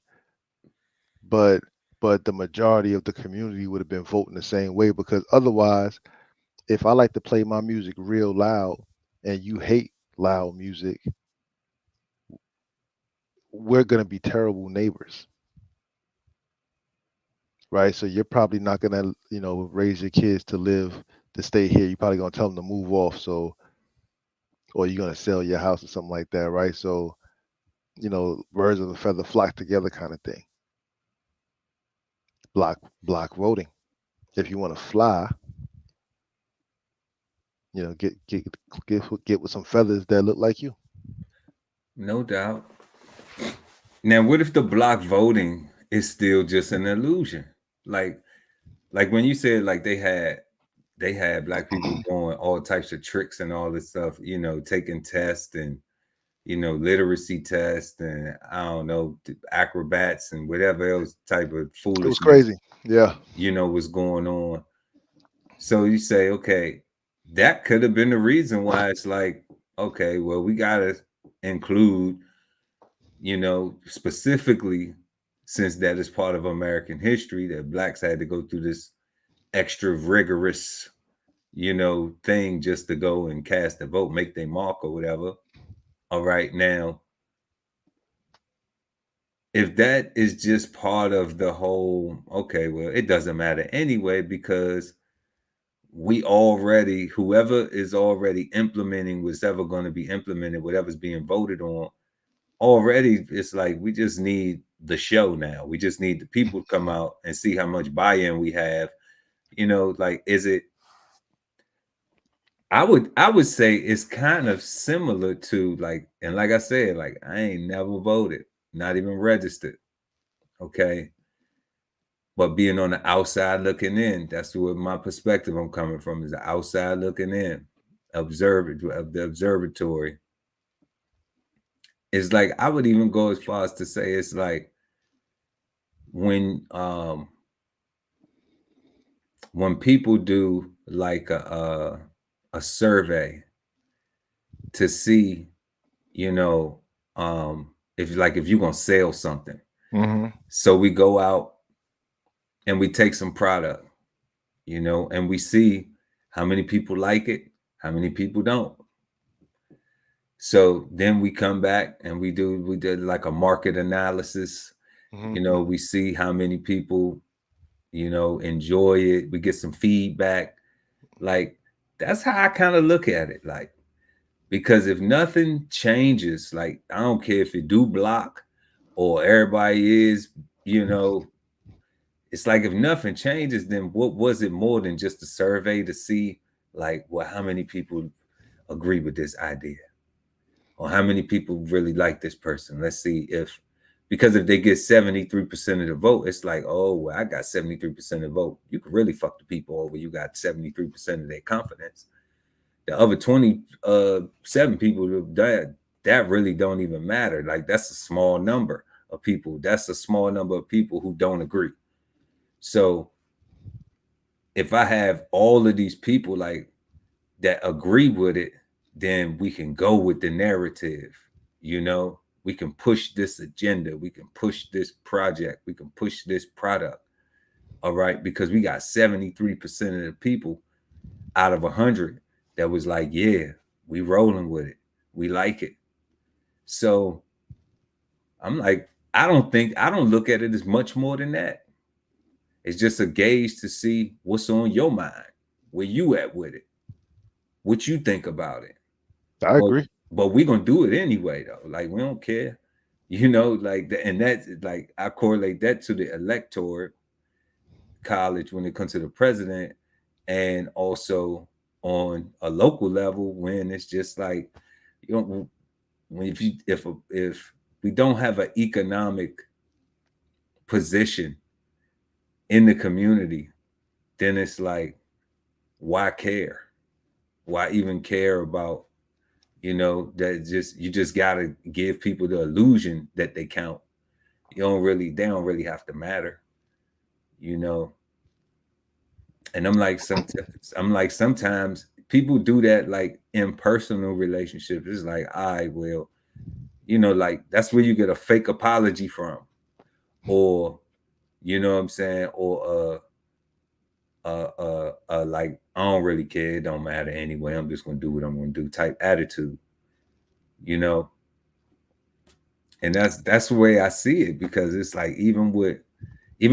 but the majority of the community would have been voting the same way, because otherwise, if I like to play my music real loud and you hate loud music, we're gonna be terrible neighbors, right? So you're probably not gonna, raise your kids to stay here. You're probably gonna tell them to move off. So, or you're gonna sell your house or something like that, right? So, birds of a feather flock together kind of thing. Block voting. If you want to fly, get with some feathers that look like you. no doubt. Now, what if the block voting is still just an illusion? Like, like when you said like they had black people doing all types of tricks and all this stuff, taking tests and literacy tests and I don't know acrobats and whatever else type of It was foolishness crazy. Yeah. was going on. So you say, okay, that could have been the reason why it's like, okay, well, we gotta include, specifically since that is part of American history that blacks had to go through this extra rigorous, thing just to go and cast a vote, make their mark or whatever. All right, now, if that is just part of the whole, okay, well, it doesn't matter anyway because whoever is already implementing what's ever going to be implemented, whatever's being voted on, already it's like we just need the show now. We just need the people to come out and see how much buy-in we have. Like, is it, I would say it's kind of similar to, like, and like I said, like, I ain't never voted, not even registered. Okay. But being on the outside looking in, that's where my perspective I'm coming from, is the outside looking in, of the observatory. It's like, I would even go as far as to say it's like when people do like a survey to see, if you're gonna sell something. Mm-hmm. So we go out and we take some product, and we see how many people like it, how many people don't. So then we come back and we did like a market analysis. Mm-hmm. We see how many people, enjoy it. We get some feedback. Like, that's how I kind of look at it. Like, because if nothing changes, like, I don't care if you do block or everybody is, it's like, if nothing changes, then what was it more than just a survey to see, like, well, how many people agree with this idea? Or how many people really like this person? Let's see because if they get 73% of the vote, it's like, oh, well, I got 73% of the vote. You can really fuck the people over. You got 73% of their confidence. The other 27 people, that really don't even matter. Like, that's a small number of people. That's a small number of people who don't agree. So if I have all of these people like that agree with it, then we can go with the narrative. We can push this agenda, we can push this project, we can push this product. All right, because we got 73% of the people out of 100 that was like, yeah, we rolling with it, we like it. So I'm like, I don't look at it as much more than that. It's just a gauge to see what's on your mind, where you at with it, what you think about it. I agree. But we're gonna do it anyway, though. Like, we don't care, like and that's like, I correlate that to the electoral college when it comes to the president, and also on a local level when it's just like, when if we don't have an economic position in the community, then it's like, why care? Why even care about, that you just gotta give people the illusion that they count. They don't really have to matter, And I'm like, sometimes people do that, like, in personal relationships. It's like, well, like, that's where you get a fake apology from, or, you know what I'm saying, or like, I don't really care, it don't matter anyway, I'm just gonna do what I'm gonna do type attitude, and that's the way I see it. Because it's like, even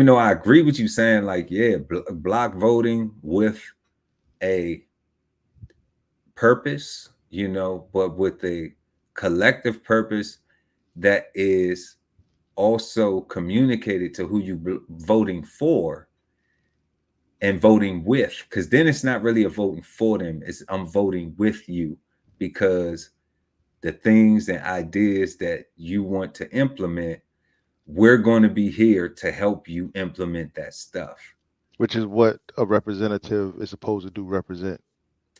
though I agree with you saying, like, yeah, block voting with a purpose, but with a collective purpose that is also communicated to who you voting for and voting with, because then it's not really a voting for them, it's I'm voting with you, because the things and ideas that you want to implement, we're going to be here to help you implement that stuff. Which is what a representative is supposed to do, represent.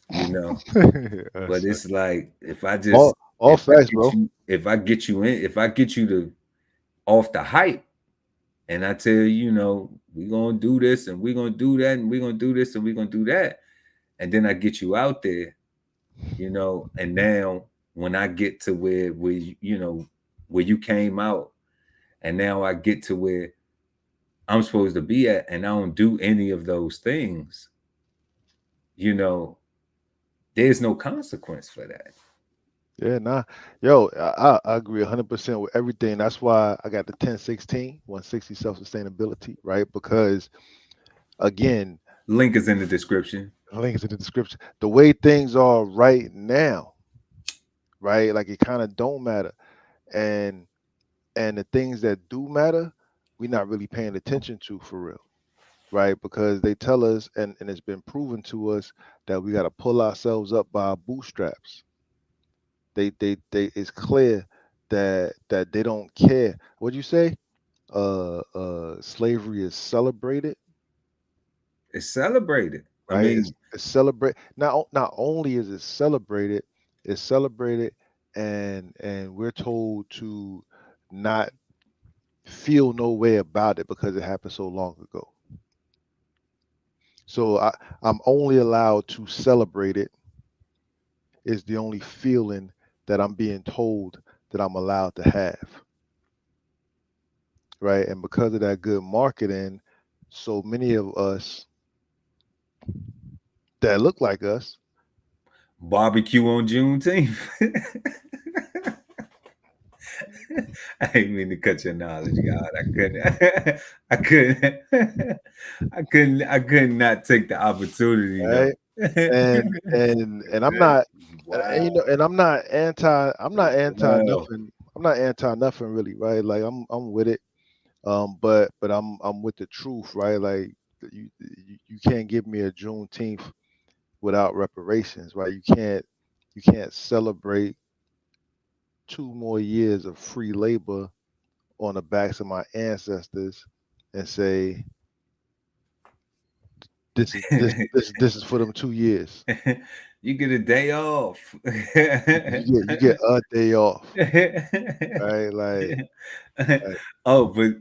But it's like, if I just all facts, bro. If I get you to off the hype, and I tell you, we're gonna do this and we're gonna do that and we're gonna do this and we're gonna do that, and then I get you out there, and now when I get to where you came out, and now I get to where I'm supposed to be at, and I don't do any of those things, there's no consequence for that. Yeah, nah. Yo, I agree 100% with everything. That's why I got the 1016, 160 self-sustainability, right? Because, again, link is in the description. The link is in the description. The way things are right now, right? Like it kind of don't matter. And the things that do matter, we're not really paying attention to for real, right? Because they tell us, and it's been proven to us that we got to pull ourselves up by our bootstraps. They it's clear that they don't care. What'd you say? Slavery is celebrated, It's celebrated. I right? mean, It's celebrate. Not only is it celebrated, it's celebrated, and we're told to not feel no way about it because it happened so long ago. So I'm only allowed to celebrate it is the only feeling that I'm being told that I'm allowed to have, right? And because of that good marketing, so many of us that look like us, barbecue on Juneteenth. I didn't mean to cut your knowledge, God. I couldn't. I couldn't. I could not take the opportunity though. right? And I'm not, and, Wow. and I'm not anti Wow. nothing. I'm not anti nothing really, right? Like I'm with it. But I'm with the truth, right? Like you can't give me a Juneteenth without reparations, right? You can't celebrate 2 more years of free labor on the backs of my ancestors and say this is for them 2 years. You get a day off. You get a day off, right? Like Oh, but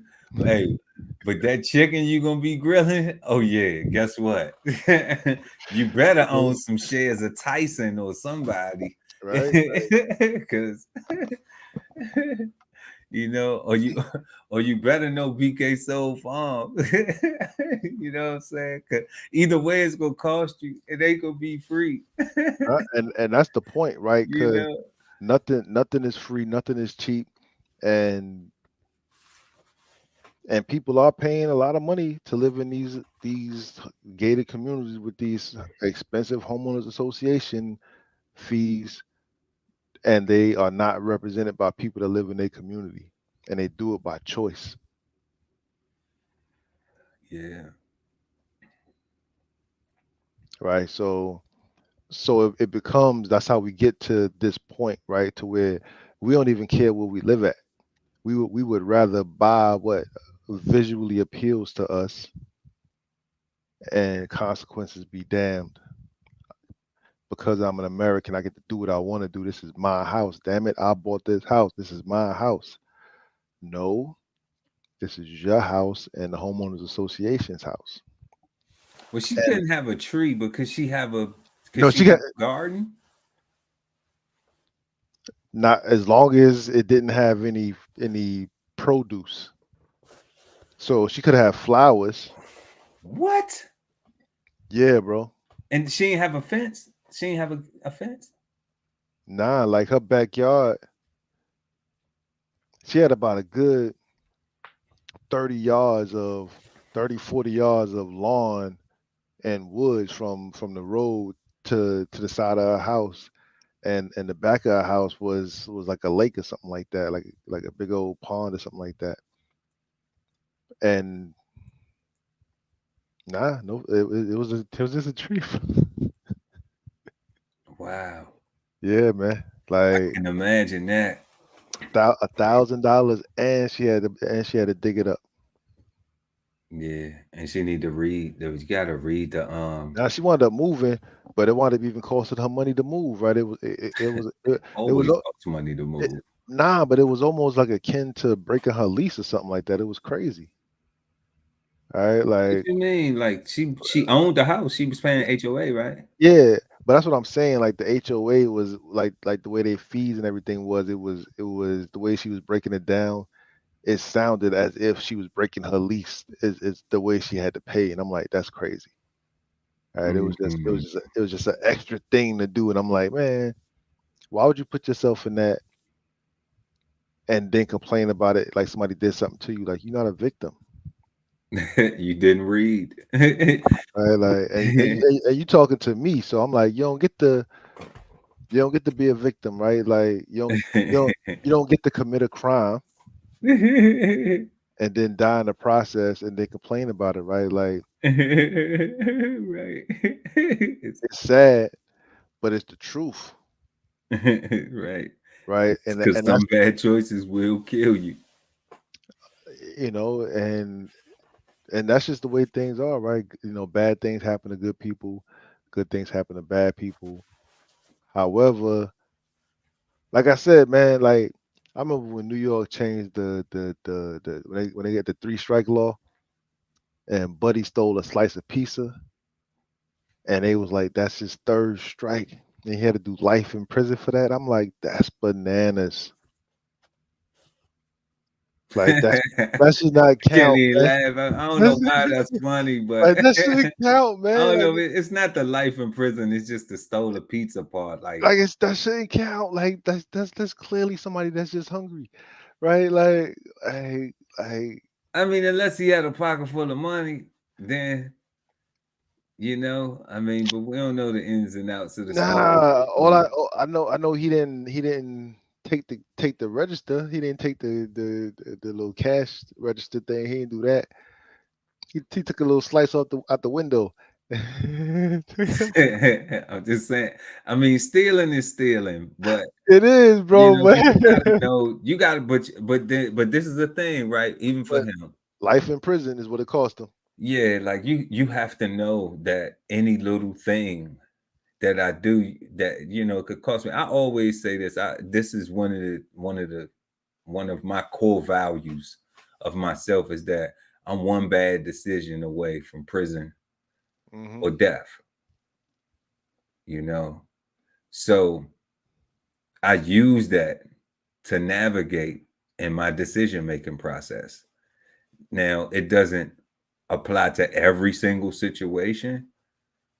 hey, but that chicken you gonna be grilling? Oh yeah, guess what? You better own some shares of Tyson or somebody, right? because or you or you better know BK Soul Farm. You know what I'm saying? 'Cause either way, it's gonna cost you. It ain't gonna be free. And that's the point, right? You Because know. nothing is free, nothing is cheap, and people are paying a lot of money to live in these gated communities with these expensive homeowners association fees, and they are not represented by people that live in their community, and they do it by choice, Yeah. right? So it becomes, that's how we get to this point, right? To where we don't even care where we live at. We would rather buy what visually appeals to us, and consequences be damned. Because I'm an American, I get to do what I want to do. This is my house. Damn it, I bought this house. This is my house. No, this is your house and the homeowners association's house. Well, she And couldn't have a tree because no, she she got, have a garden. not as long as it didn't have any produce. So she could have flowers. What? Yeah, bro. And she didn't have a fence. She didn't have a fence. Nah, like her backyard, she had about a good 30 yards of 40 yards of lawn and woods from the road to the side of her house, and the back of her house was like a lake or something like that, like a big old pond or something like that. And nah, no, it was just a tree. Wow. Yeah, man, I like can imagine that. $1,000, and she had to dig it up. Yeah. And she need to read. You gotta read the Now she wound up moving, but it wound up even costing her money to move, right? It was always costs money to it, move. nah, but it was almost like akin to breaking her lease or something like that. It was crazy. All right, What like you mean? Like she owned the house. She was paying HOA, right? yeah, but that's what I'm saying. Like the HOA was like the way they fees and everything was. It was the way she was breaking it down. It sounded as if she was breaking her lease. Is the way she had to pay, and I'm like, that's crazy. All right, it was just it was Mhm. just a, it was just an extra thing to do, and I'm like, man, why would you put yourself in that and then complain about it like somebody did something to you? Like you're not a victim. You didn't read. right? Like, and you talking to me, so I'm like, you don't get to be a victim, right? Like, you don't get to commit a crime and then die in the process and they complain about it, right? Like, Right. it's sad, but it's the truth, Right. right? Because And that's, some bad choices will kill you. you know, and that's just the way things are, right? You know, bad things happen to good things happen to bad people. However, like I said, man, like I remember when New York changed the when they get the 3 strike law and Buddy stole a slice of pizza and they was like, that's his 3rd strike. And he had to do life in prison for that. I'm like, that's bananas. Like that should not Can't count, even man. laugh. I don't know why that's funny, but Like that shouldn't count, I man. don't know. It's not the life in prison. It's just the stole a pizza part. Like, Like it's that shouldn't count. Like that's clearly somebody that's just hungry, right? Like I mean, unless he had a pocket full of money, then I mean, but we don't know the ins and outs of the story. nah. So, I know he didn't take the register. He didn't take the little cash register thing. He didn't do that. He took a little slice out the window. I'm just saying. I mean, stealing is stealing, but It is, bro, people gotta but know. You gotta, but this is the thing, right? Even for but him, life in prison is what it cost him. yeah. Like you have to know that any little thing that I do that could cost me. I always say this. This is one of my core values of myself is that I'm one bad decision away from prison Hmm. or death. You know, so I use that to navigate in my decision making process. Now, it doesn't apply to every single situation,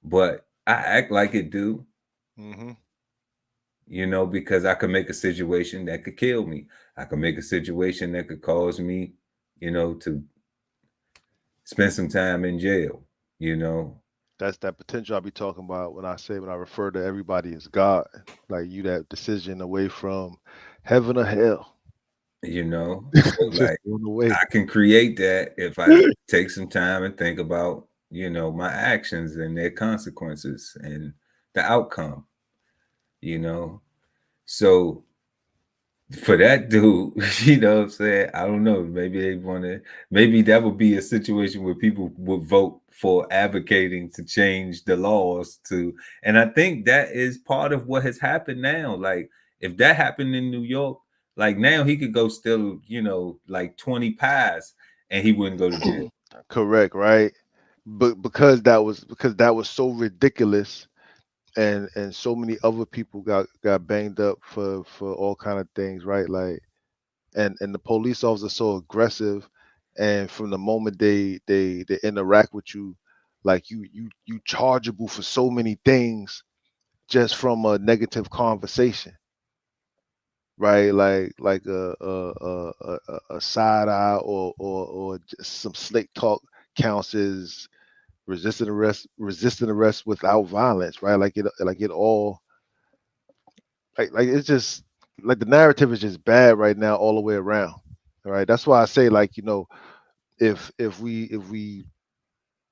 but I act like it do, Hmm. because I could make a situation that could kill me. I could make a situation that could cause me, to spend some time in jail, you know. That's that potential I be talking about when I refer to everybody as God. Like you that decision away from heaven or hell. So Just like going away. I can create that if I just take some time and think about, my actions and their consequences and the outcome, you know. So for that dude, you know what I'm saying? I don't know. Maybe that would be a situation where people would vote for advocating to change the laws and I think that is part of what has happened now. Like, if that happened in New York, like now he could go still, like 20 pies and he wouldn't go to jail. Correct, right? But because that was so ridiculous and so many other people got banged up for all kind of things, right? Like and the police officers are so aggressive and from the moment they interact with you, like you chargeable for so many things just from a negative conversation, right? Like a side eye or just some slick talk counts as resisting arrest without violence, right? Like it all like it's just like the narrative is just bad right now all the way around. All right. That's why I say like, if we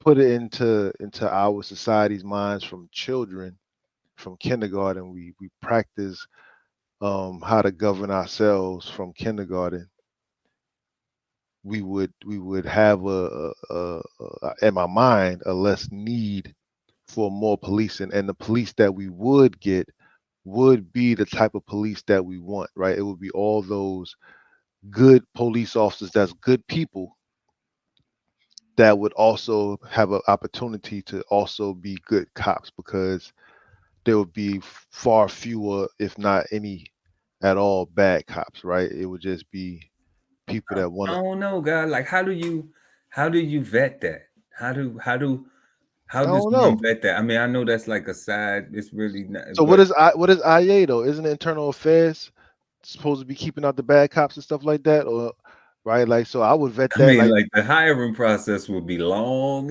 put it into our society's minds from children, from kindergarten, we practice how to govern ourselves from kindergarten, we would have in my mind a less need for more policing, and the police that we would get would be the type of police that we want, right? It would be all those good police officers that's good people that would also have an opportunity to also be good cops because there would be far fewer, if not any at all, bad cops, right? It would just be people that want I to. don't know, God. Like, how do you vet that? How I does don't one know. vet that? I mean, I know that's like a side. It's really not, So but what is IA though? Isn't it internal affairs supposed to be keeping out the bad cops and stuff like that, or right? Like, so I would vet I that. mean, Like, like the hiring process would be long.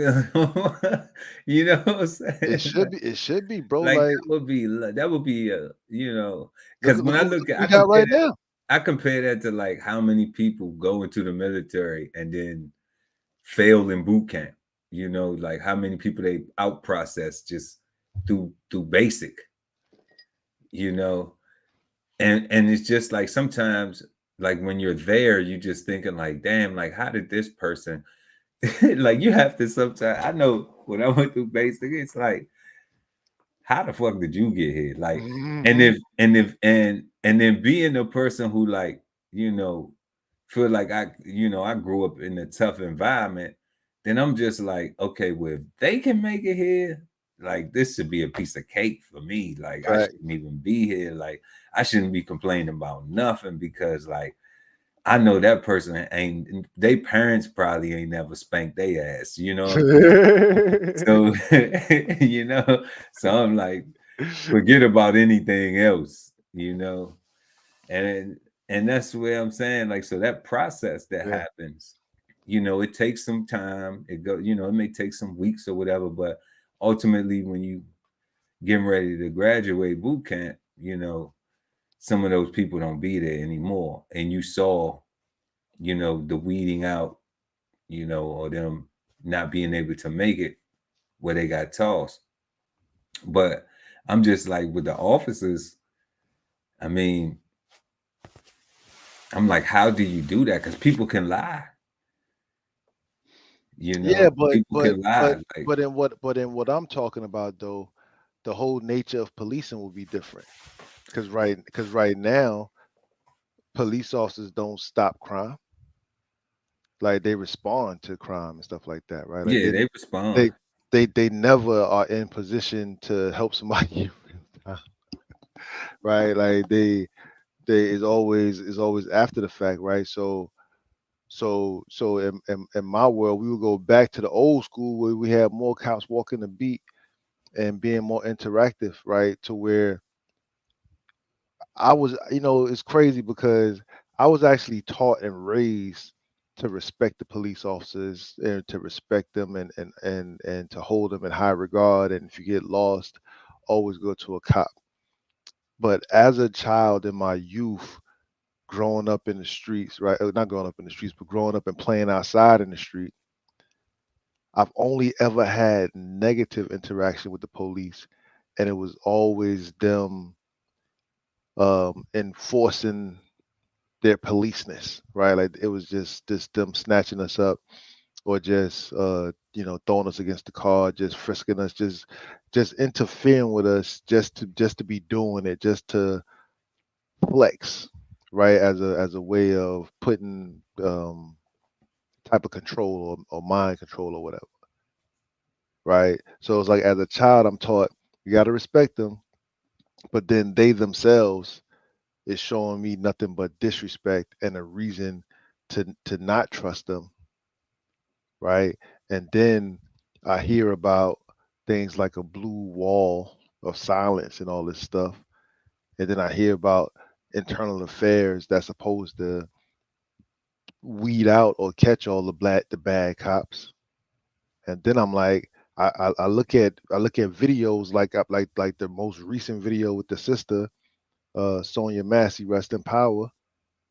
You know what I'm it saying? should be. It should be, bro. Like Like, that would be look, because when I look look what at we got right now. I compare that to like how many people go into the military and then fail in boot camp. Like how many people they out process just through basic, you know, and it's just like sometimes like when you're there, you just thinking like, damn, like how did this person like you have to sometimes I know when I went through basic, it's like how the fuck did you get here? Like, and Hmm. and then being the person who like, feel like I grew up in a tough environment, then I'm just like, okay, well, if they can make it here, like this should be a piece of cake for me. Like I Right. shouldn't even be here. Like I shouldn't be complaining about nothing because like I know that person ain't they parents probably ain't never spanked their ass, you know what I'm saying? So so I'm like, forget about anything else, and that's where I'm saying, like, so that process that Yeah. happens, it takes some time. It may take some weeks or whatever, but ultimately, when you getting ready to graduate boot camp, some of those people don't be there anymore, and you saw, the weeding out, or them not being able to make it where they got tossed. But I'm just like with the officers, I mean, I'm like, how do you do that? Because people can lie, Yeah, people can lie. Like, in what I'm talking about though, the whole nature of policing will be different. Because right now, police officers don't stop crime. Like, they respond to crime and stuff like that, right? Like, yeah, they they respond. they never are in position to help somebody in real time, right? Like, they is always after the fact, right? So in my world, we would go back to the old school where we had more cops walking the beat and being more interactive, right? To where I was, it's crazy because I was actually taught and raised to respect the police officers and to respect them and to hold them in high regard. And if you get lost, always go to a cop. But as a child in my youth, growing up in the streets, right? Not growing up in the streets, but growing up and playing outside in the street, I've only ever had negative interaction with the police, and it was always them enforcing their policeness, right? Like, it was just them snatching us up or just throwing us against the car, just frisking us, just interfering with us just to be doing it, just to flex, right? As a way of putting type of control or mind control or whatever, right? So it's like, as a child, I'm taught you got to respect them, but then they themselves is showing me nothing but disrespect and a reason to not trust them, right? And then I hear about things like a blue wall of silence and all this stuff, and then I hear about internal affairs that's supposed to weed out or catch all the bad cops. And then I'm like, I look at videos like the most recent video with the sister, Sonia Massey, rest in power,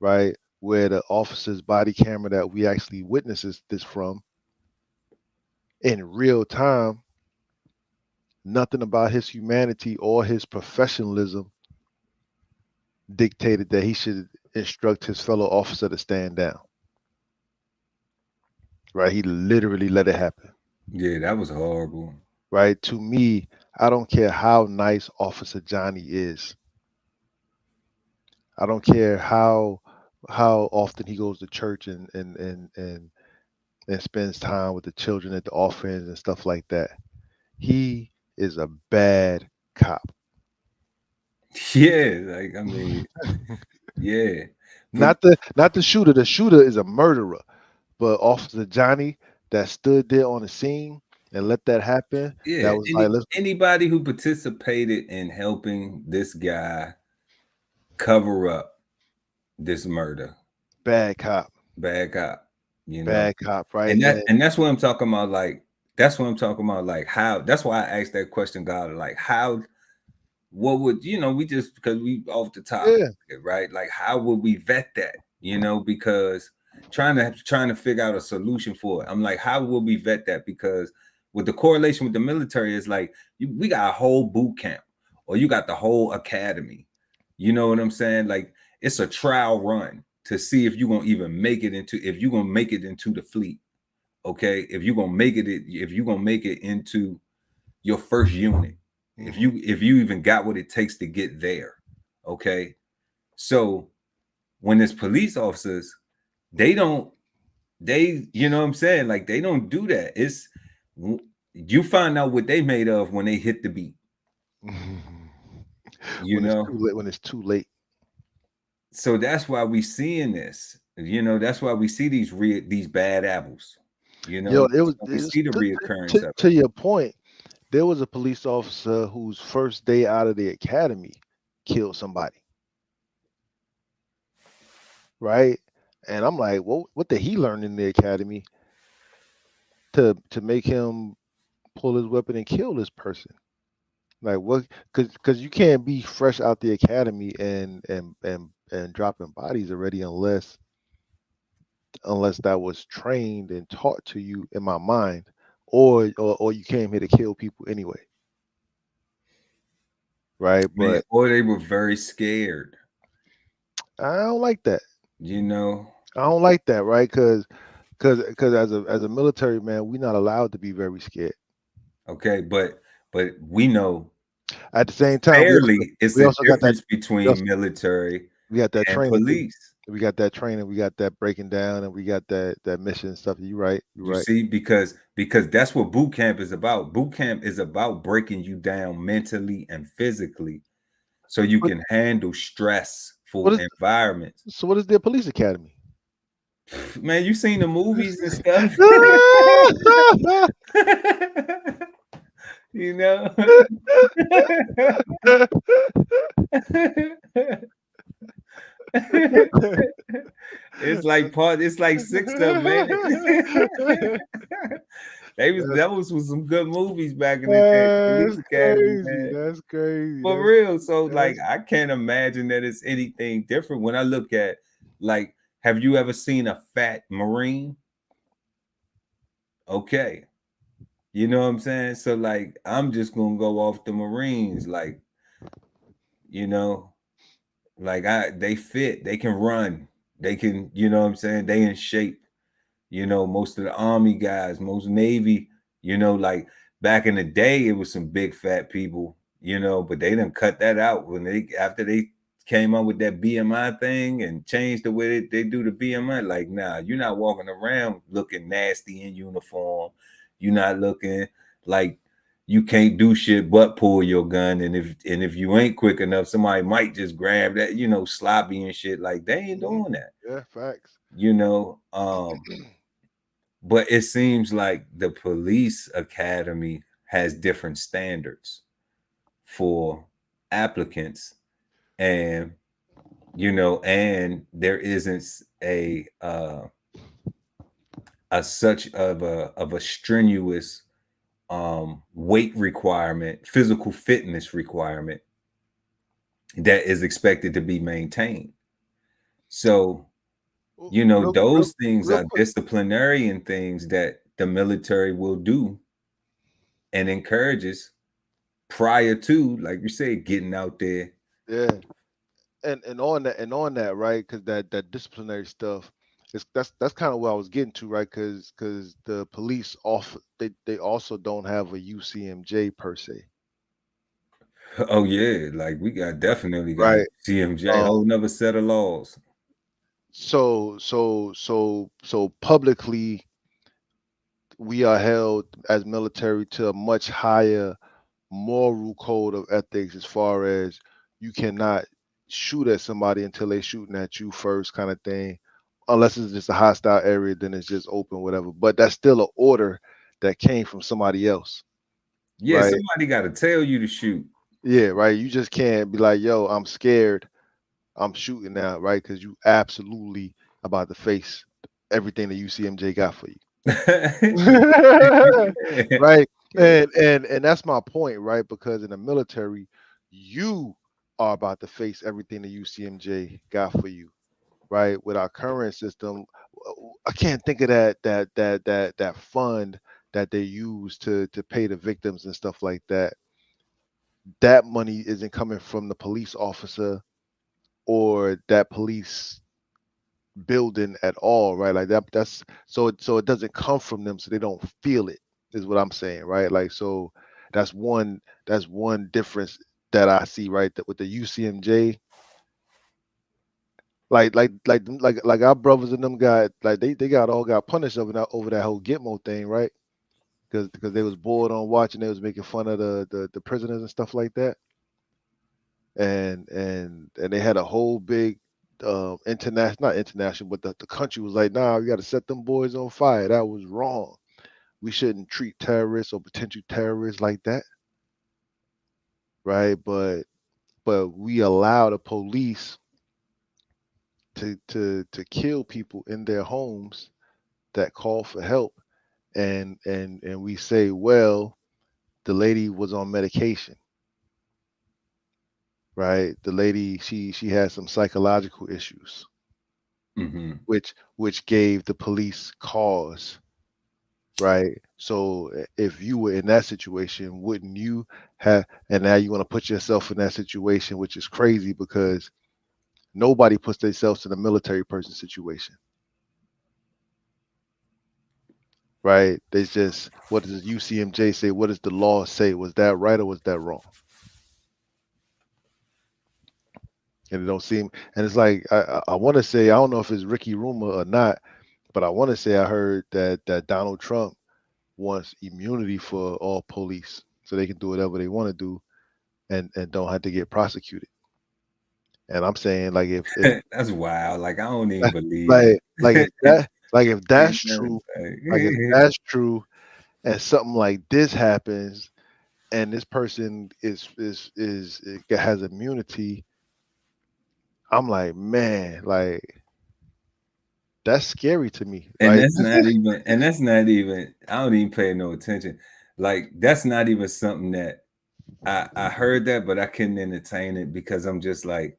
right? Where the officer's body camera that we actually witnesses this from in real time, nothing about his humanity or his professionalism dictated that he should instruct his fellow officer to stand down. Right? He literally let it happen. Yeah, that was horrible. Right? To me, I don't care how nice Officer Johnny is. I don't care how often he goes to church and spends time with the children at the orphans and stuff like that. He is a bad cop. Yeah, like I mean, yeah, but Not the shooter. The shooter is a murderer. But Officer Johnny that stood there on the scene and let that happen, yeah, that was like, let's anybody who participated in helping this guy cover up this murder, bad cop. bad cop, you know. bad cop, right? And And that's what I'm talking about. Like that's what I'm talking about. Like how that's why I asked that question, God. Like how what would we just because we off the top, yeah, right? Like how would we vet that? Because trying to figure out a solution for it. I'm like, how will we vet that? Because with the correlation with the military is like we got a whole boot camp or you got the whole academy. You know what I'm saying? Like it's a trial run to see if you're gonna even make it into if you're gonna make it into the fleet. Okay. If you're gonna make it into your first unit, if you even got what it takes to get there. Okay. So when it's police officers, they don't you know what I'm saying? Like they don't do that. It's you find out what they made of when they hit the beat, you when it's know. too late, when it's too late. So that's why we seeing this. That's why we see these bad apples. Yo, it That's was, why we it was see the reoccurrence of it. to your point. There was a police officer whose first day out of the academy killed somebody, right? And I'm like, what did he learn in the academy to make him pull his weapon and kill this person? Like what? Because you can't be fresh out the academy and dropping bodies already unless that was trained and taught to you in my mind, or you came here to kill people anyway, right? Man, But or they were very scared, I don't like that. you know. I don't like that, right? Because as a military man, we're not allowed to be very scared. Okay, but we know At the same time, fairly it's we a also got that difference we also between military we got that and training too. police. We got that training, we got that breaking down, and we got that mission stuff. You right, you You right. see, because that's what boot camp is about. Boot camp is about breaking you down mentally and physically so you But can handle what stressful is environments. so? What is their police academy? Man, you seen the movies and stuff. you know. It's like six of them, man. That's That was some good movies back in the day. that's Police Academy, crazy. man. That's crazy. For real. So like That's I can't imagine that it's anything different when I look at like have you ever seen a fat Marine? Okay. You know what I'm saying? So like I'm just gonna go off the Marines, like, you know, like they fit, they can run, they can, you know what I'm saying, they in shape. Most of the Army guys, most Navy, like back in the day, it was some big fat people, but they didn't cut that out when after they came up with that BMI thing and changed the way they do the BMI. Like, nah, you're not walking around looking nasty in uniform. You're not looking like you can't do shit but pull your gun. And if you ain't quick enough, somebody might just grab that, sloppy and shit. Like they ain't doing that. yeah, facts. You know, but it seems like the police academy has different standards for applicants, and and there isn't a such of a strenuous weight requirement, physical fitness requirement that is expected to be maintained. So Real those things real are quick. disciplinarian things that the military will do and encourages prior to, like you say, getting out there. Yeah, and on that, right? Because that disciplinary stuff is that's kind of what I was getting to, right? Because the police off they also don't have a UCMJ per se, Oh yeah, like we got definitely got right? CMJ, Um, whole another set of laws. so publicly we are held as military to a much higher moral code of ethics as far as you cannot shoot at somebody until they shooting at you first, kind of thing. Unless it's just a hostile area, then it's just open, whatever. But that's still an order that came from somebody else, Yeah, right? somebody got to tell you to shoot. Yeah, right. You just can't be like, yo, I'm scared, I'm shooting now, right? Because you absolutely about to face everything the UCMJ got for you. Yeah. Right. And that's my point, right? Because in the military, you are about to face everything the UCMJ got for you, right? With our current system, I can't think of that fund that they use to pay the victims and stuff like that. That money isn't coming from the police officer or that police building at all, right? Like that's so it doesn't come from them, so they don't feel it, is what I'm saying, right? Like so that's one difference that I see, right? That with the UCMJ, like our brothers and them got like they got punished over that whole Gitmo thing, right? Because they was bored on watching, they was making fun of the prisoners and stuff like that. And they had a whole big international, not international, but the country was like, nah, we got to set them boys on fire. That was wrong. We shouldn't treat terrorists or potential terrorists like that, right? But we allow the police to kill people in their homes that call for help, and we say, well, the lady was on medication, right? The lady, she had some psychological issues, Hmm. which gave the police cause, right? So if you were in that situation, wouldn't you have? And now you want to put yourself in that situation, which is crazy because nobody puts themselves in a military person situation, right? There's just, what does the UCMJ say? What does the law say? Was that right or was that wrong? And it don't seem, and it's like I want to say, I don't know if it's Ricky Rumor or not, but I want to say I heard that Donald Trump wants immunity for all police so they can do whatever they want to do and don't have to get prosecuted. And I'm saying, like, if That's wild. Like I don't even believe like like if that. that like if that's Ain't nothing true, like if like- that's true, and something like this happens, and this person has immunity, I'm like, man, like that's scary to me. And Like, that's not even, I don't even pay no attention. Like that's not even something that I heard that, but I couldn't entertain it because I'm just like,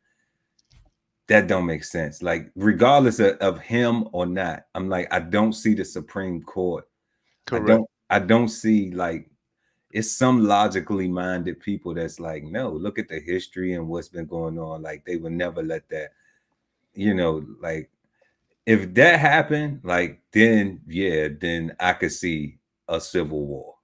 that don't make sense. Like, regardless of him or not, I'm like, I don't see the Supreme Court. correct, I don't see like it's some logically minded people that's like, no, look at the history and what's been going on. Like they would never let that, like if that happened, like then yeah, then I could see a civil war.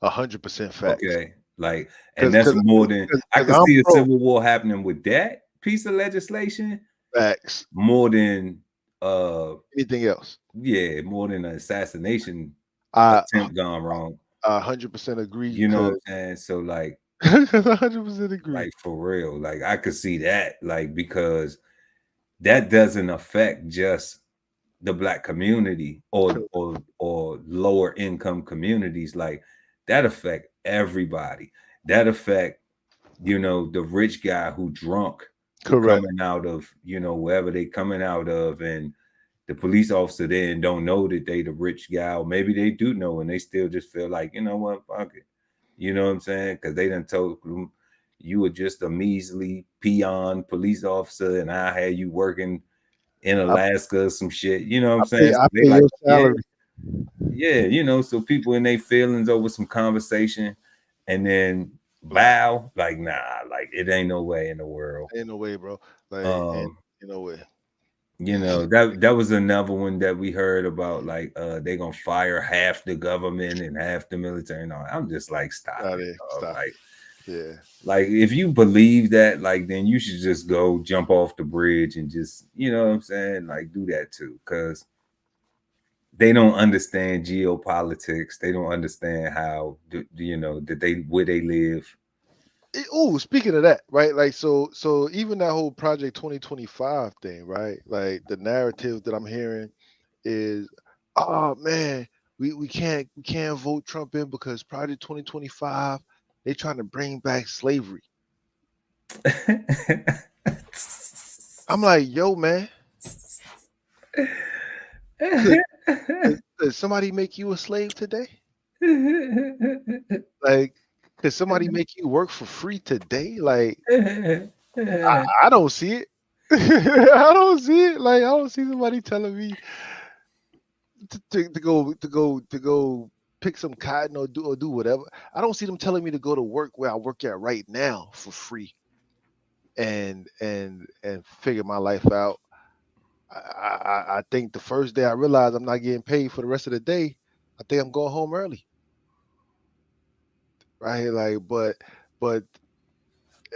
100% facts. Okay. Like, and Because that's because more than I because could I'm see a pro civil war happening with that piece of legislation facts. more than uh Anything else? yeah, more than an assassination I attempt gone wrong. 100% agree. You know what I'm Because saying? So like 100% agree. for real, like I could see that, like because that doesn't affect just the black community or lower income communities. Like that affect everybody. That affect, the rich guy who drunk, who Correct. coming out of, wherever they coming out of, and the police officer then don't know that they the rich guy, or maybe they do know and they still just feel like, you know what, fuck it. You know what I'm saying? Because they done told them you were just a measly peon police officer and I had you working in I, Alaska or some shit. You know what I'm I saying? pay So I they pay like, your yeah, salary. yeah, so people in their feelings over some conversation and then Like, bow, like, nah, like it ain't no way in the world. ain't no way, bro. Like, ain't Um, no way. that was another one that we heard about, like they gonna fire half the government and half the military and all. I'm just like, stop Out it, there, dog. stop it. Yeah. Like if you believe that, like then you should just go jump off the bridge and just, you know what I'm saying, like do that too, because they don't understand geopolitics. They don't understand how that they where they live. Oh, speaking of that, right? Like, so even that whole Project 2025 thing, right? Like the narrative that I'm hearing is, oh man, we can't vote Trump in because Project 2025 they trying to bring back slavery. I'm like, yo, man, Could somebody make you a slave today? Like, could somebody make you work for free today? Like, I don't see it. I don't see it. Like, I don't see somebody telling me to go pick some cotton or do whatever. I don't see them telling me to go to work where I work at right now for free and figure my life out. I think the first day I realize I'm not getting paid for the rest of the day, I think I'm going home early. Right? Like, but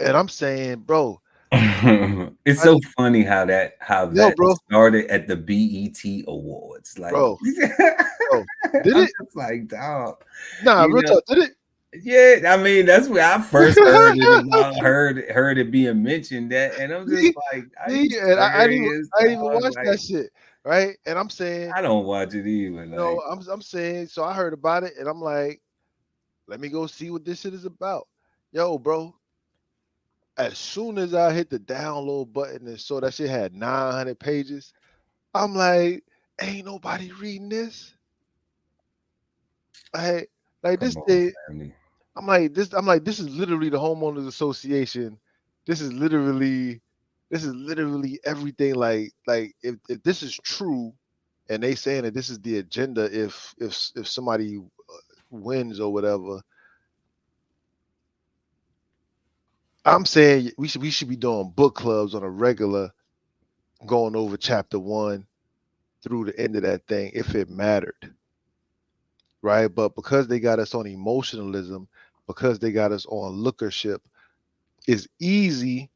and I'm saying, bro, It's I so just funny how yo, that bro, started at the BET Awards. Like, bro, bro. Did I'm it? just like, dog, Nah, you real know. talk. Did Yeah, I mean that's where I first heard it it? about heard it being mentioned that, and I'm just See, like, are you see, and serious, I didn't even dog? watch Like, that shit, right? And I'm saying, I don't watch it either. Like, I'm saying, so I heard about it, and I'm like, let me go see what this shit is about. Yo, bro, as soon as I hit the download button and saw that shit had 900 pages, I'm like, ain't nobody reading this. Like this come on, thing. family. I'm like, this is literally the homeowners association. This is literally everything. Like if this is true, and they saying that this is the agenda, if somebody wins or whatever, I'm saying we should be doing book clubs on a regular, going over chapter one through the end of that thing if it mattered, right? But because they got us on emotionalism, because they got us on lookership, it's easy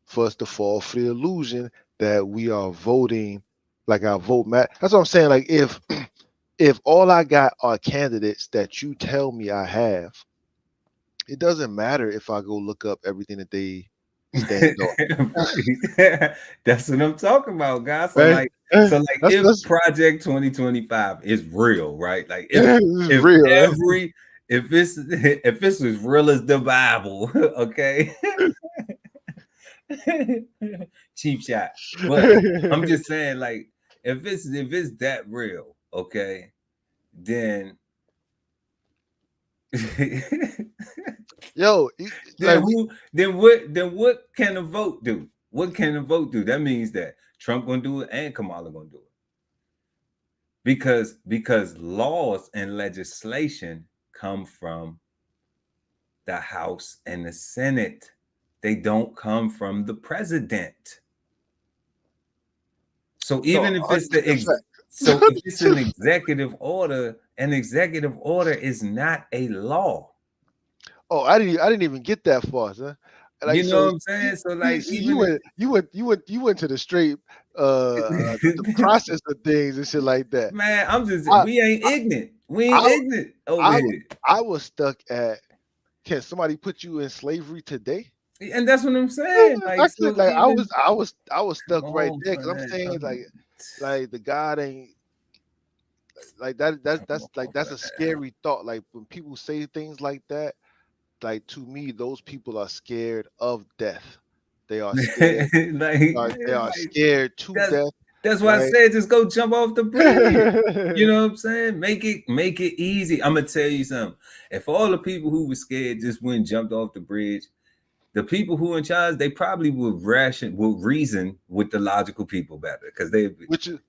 for us to fall for the illusion that we are voting like our vote matter. That's what I'm saying. Like if all I got are candidates that you tell me I have, it doesn't matter if I go look up everything that they stand on. Right. That's what I'm talking about, guys. Right? So like, That's if that's Project 2025 is real, right? Like, this is if real. every if it's as real as the Bible, okay, cheap shot. But I'm just saying, like, if it's that real, okay, then Yo, then like we who then what can a vote do? What can a vote do? That means that Trump gonna do it and Kamala gonna do it. Because laws and legislation come from the House and the Senate. They don't come from the president. So no even if it's 100% so if it's fact. an executive order is not a law. Oh, I didn't even get that far, son. Like You know so, what I'm saying? So like even if you went to the straight the process of things and shit like that. man, I we ain't ignorant. We ain't I ignorant over I here. I was stuck at, can somebody put you in slavery today? And that's what I'm saying. Like, That's it. so Like even I was come stuck right on, there because I'm friend. saying like the God ain't like that. That's Come like on, that's a scary thought. Like when people say things like that, like to me, those people are scared of death. They are scared. like, They it's are like scared to that's death, that's why I right? said just go jump off the bridge. You know what I'm saying? Make it easy. I'm gonna tell you something. If all the people who were scared just went and jumped off the bridge, the people who in charge, they probably would reason with the logical people better because they which is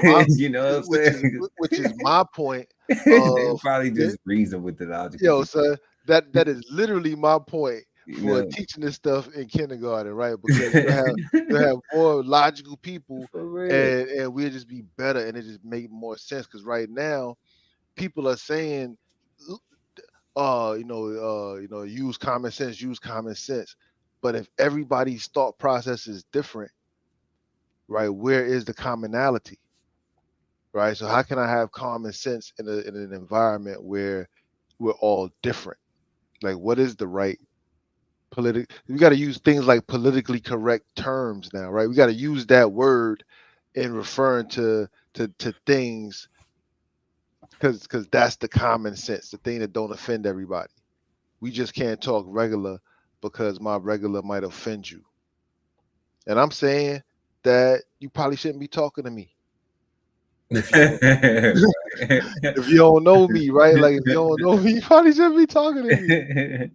my you know what I'm saying? which is my point They of probably it, just reason with the logical yo, people. sir. That is literally my point You for know, teaching this stuff in kindergarten, right? Because you have more logical people, for real. and we'll just be better, and it just make more sense. Because right now, people are saying, use common sense, use common sense. But if everybody's thought process is different, right? Where is the commonality, right? So how can I have common sense in an environment where we're all different? Like, what is the right politic? We got to use things like politically correct terms now, right? We got to use that word in referring to things because that's the common sense, the thing that don't offend everybody. We just can't talk regular because my regular might offend you. And I'm saying that you probably shouldn't be talking to me. If you if you don't know me, right? Like if you don't know me, you probably shouldn't be talking to me.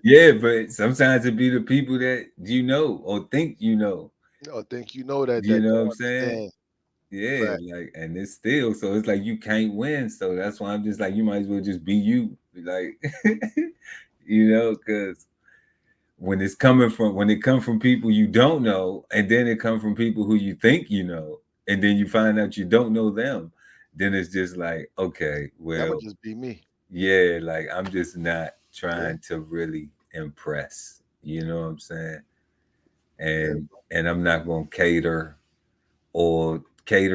Yeah, but sometimes it be the people that you know or think you know. I think you know that You that know what don't I'm saying? understand. Yeah, Fact. like, and it's still, so it's like you can't win. So that's why I'm just like, you might as well just be you. Like, because when it comes from people you don't know, and then it comes from people who you think you know, and then you find out you don't know them, then it's just like, okay, Yeah, I'm well, gonna just be me. yeah, like I'm just not Yeah, trying to really impress. You know what I'm saying? yeah. And I'm not going to cater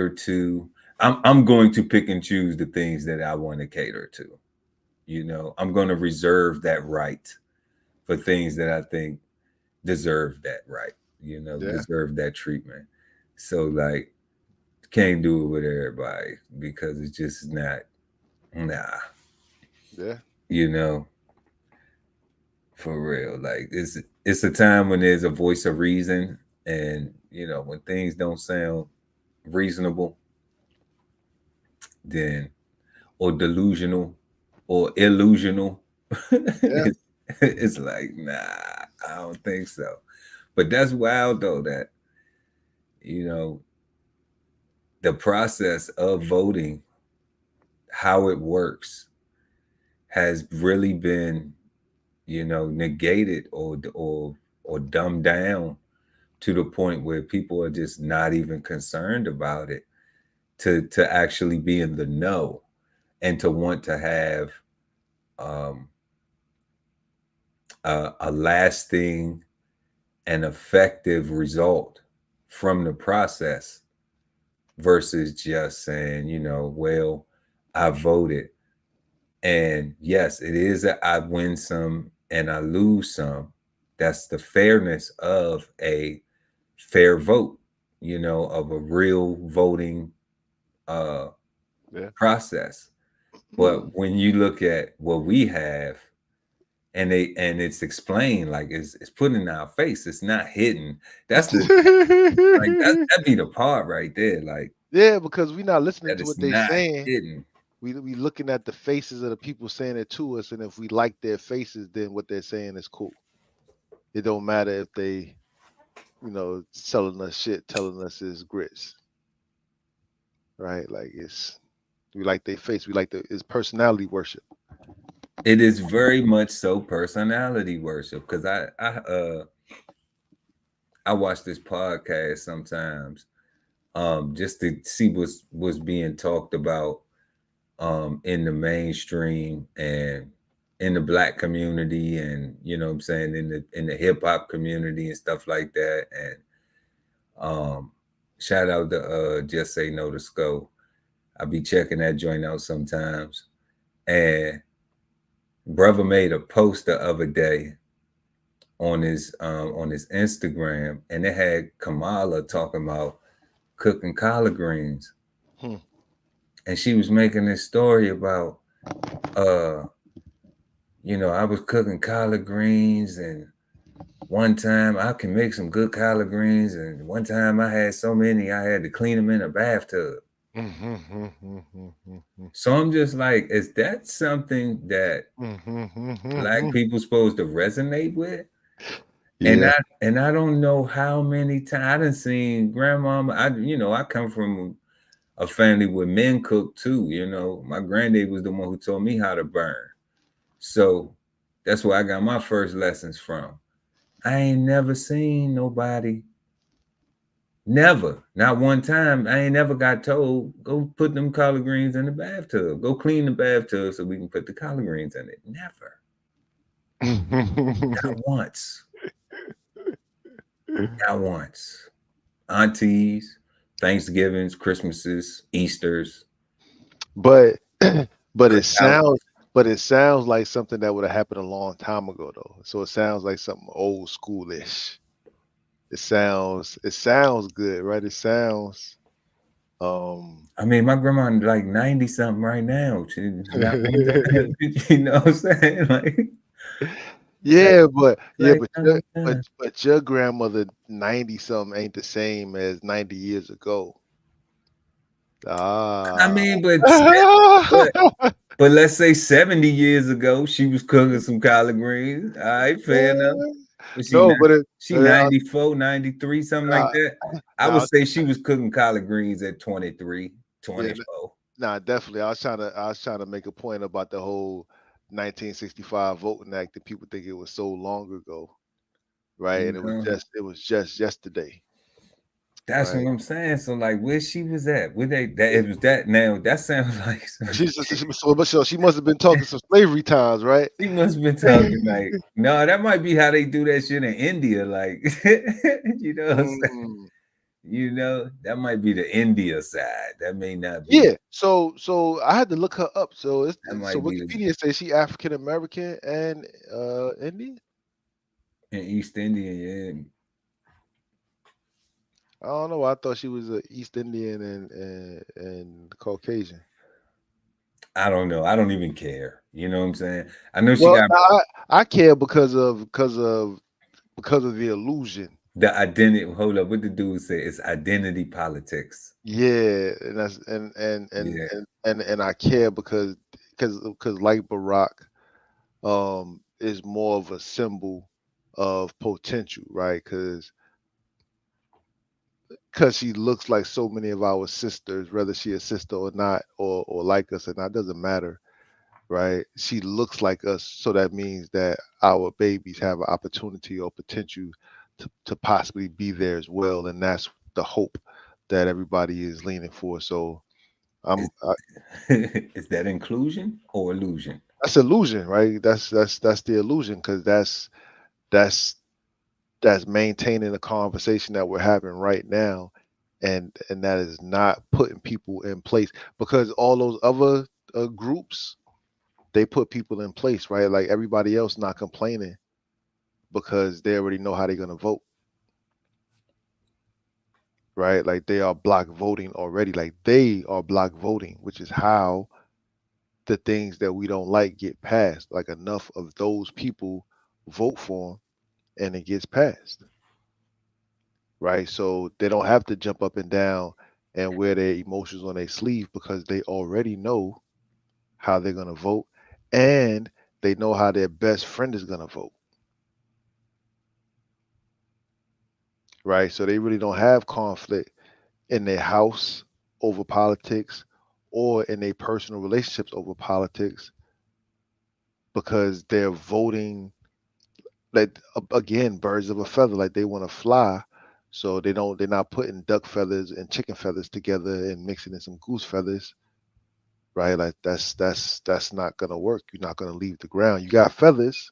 to. I'm going to pick and choose the things that I want to cater to. I'm going to reserve that right for things that I think deserve that right. Yeah. Deserve that treatment. So like, can't do it with everybody because it's just not. Nah, Yeah. you know, for real. Like it's a time when there's a voice of reason, and when things don't sound reasonable, then or delusional or illusional, Yeah. it's like, nah, I don't think so. But that's wild though, that you know the process of voting, how it works, has really been negated or dumbed down to the point where people are just not even concerned about it, to actually be in the know and to want to have um, a lasting and effective result from the process versus just saying, well, I voted. And yes, it is that I win some and I lose some. That's the fairness of a fair vote, of a real voting uh, Yeah. process. But when you look at what we have, and it's explained, like it's put in our face, it's not hidden. That's the like that be the part right there, like Yeah, because we're not listening that to it's what they not saying. hidden. We looking at the faces of the people saying it to us, and if we like their faces, then what they're saying is cool. It don't matter if they, selling us shit, telling us it's grits, right? Like we like their face. We like it's personality worship. It is very much so personality worship, because I watch this podcast sometimes, just to see what's being talked about in the mainstream and in the black community, and what I'm saying, in the hip hop community and stuff like that. And shout out to Just Say No to Sco. I be checking that joint out sometimes. And brother made a post the other day on his Instagram, and it had Kamala talking about cooking collard greens. Hmm. And she was making this story about uh I was cooking collard greens, and one time I can make some good collard greens, and one time I had so many I had to clean them in a bathtub. So I'm just like, is that something that black people supposed to resonate with? And Yeah. I don't know how many times I done seen grandmama. I come from a family where men cook too. My granddad was the one who taught me how to burn. So that's where I got my first lessons from. I ain't never seen nobody, never, not one time. I ain't never got told, go put them collard greens in the bathtub. Go clean the bathtub so we can put the collard greens in it. Never. Not once. Not once. Aunties, Thanksgivings, Christmases, Easters. but but it Cookouts. sounds like something that would have happened a long time ago though. So it sounds like something old schoolish. It sounds good, right? It sounds I mean, my grandma like 90 something right now. She's not one time. You know what I'm saying? Like, yeah, but like all the time. but your grandmother 90 something ain't the same as 90 years ago. I mean, but let's say 70 years ago, she was cooking some collard greens. All right, fair enough. Was she no, but she 94, 93, something like that? I would nah, say she was cooking collard greens at 23, yeah, 24. nah, definitely. I was trying to make a point about the whole 1965 Voting Act that people think it was so long ago, right? And You know? it was just yesterday, That's what right? I'm saying. So, like, where she was at? Where it was that now. That sounds like She must have been talking some slavery times, right? she must have been talking like, no, that might be how they do that shit in India. Like, you know what I'm saying? Mm. You know, that might be the India side. That may not be. Yeah, so I had to look her up. So That so might be Wikipedia says she African American and Indian. in East India. Yeah. I don't know. I thought she was a East Indian and Caucasian. I don't know. I don't even care. You know what I'm saying? I know she Well, got I care because of the illusion. the identity. Hold up, what the dude say? It's identity politics. Yeah, and that's Yeah. and I care because like Barack is more of a symbol of potential, right? Because she looks like so many of our sisters, whether she a sister or not, or like us or not, doesn't matter, right? She looks like us, so that means that our babies have an opportunity or potential to possibly be there as well, and that's the hope that everybody is leaning for. So Is, is that inclusion or illusion? that's illusion, right? That's the illusion, because that's that's maintaining the conversation that we're having right now, and that is not putting people in place, because all those other groups, they put people in place, right? Like everybody else not complaining because they already know how they're going to vote, right? Like they are block voting already. Like they are block voting, which is how the things that we don't like get passed. Like enough of those people vote for them and it gets passed, right? So they don't have to jump up and down and wear their emotions on their sleeve, because they already know how they're going to vote, and they know how their best friend is going to vote, right? So they really don't have conflict in their house over politics or in their personal relationships over politics, because they're voting like, again, birds of a feather, like they want to fly. So they're not putting duck feathers and chicken feathers together and mixing in some goose feathers, right? Like that's not gonna work. You're not gonna leave the ground. You got feathers,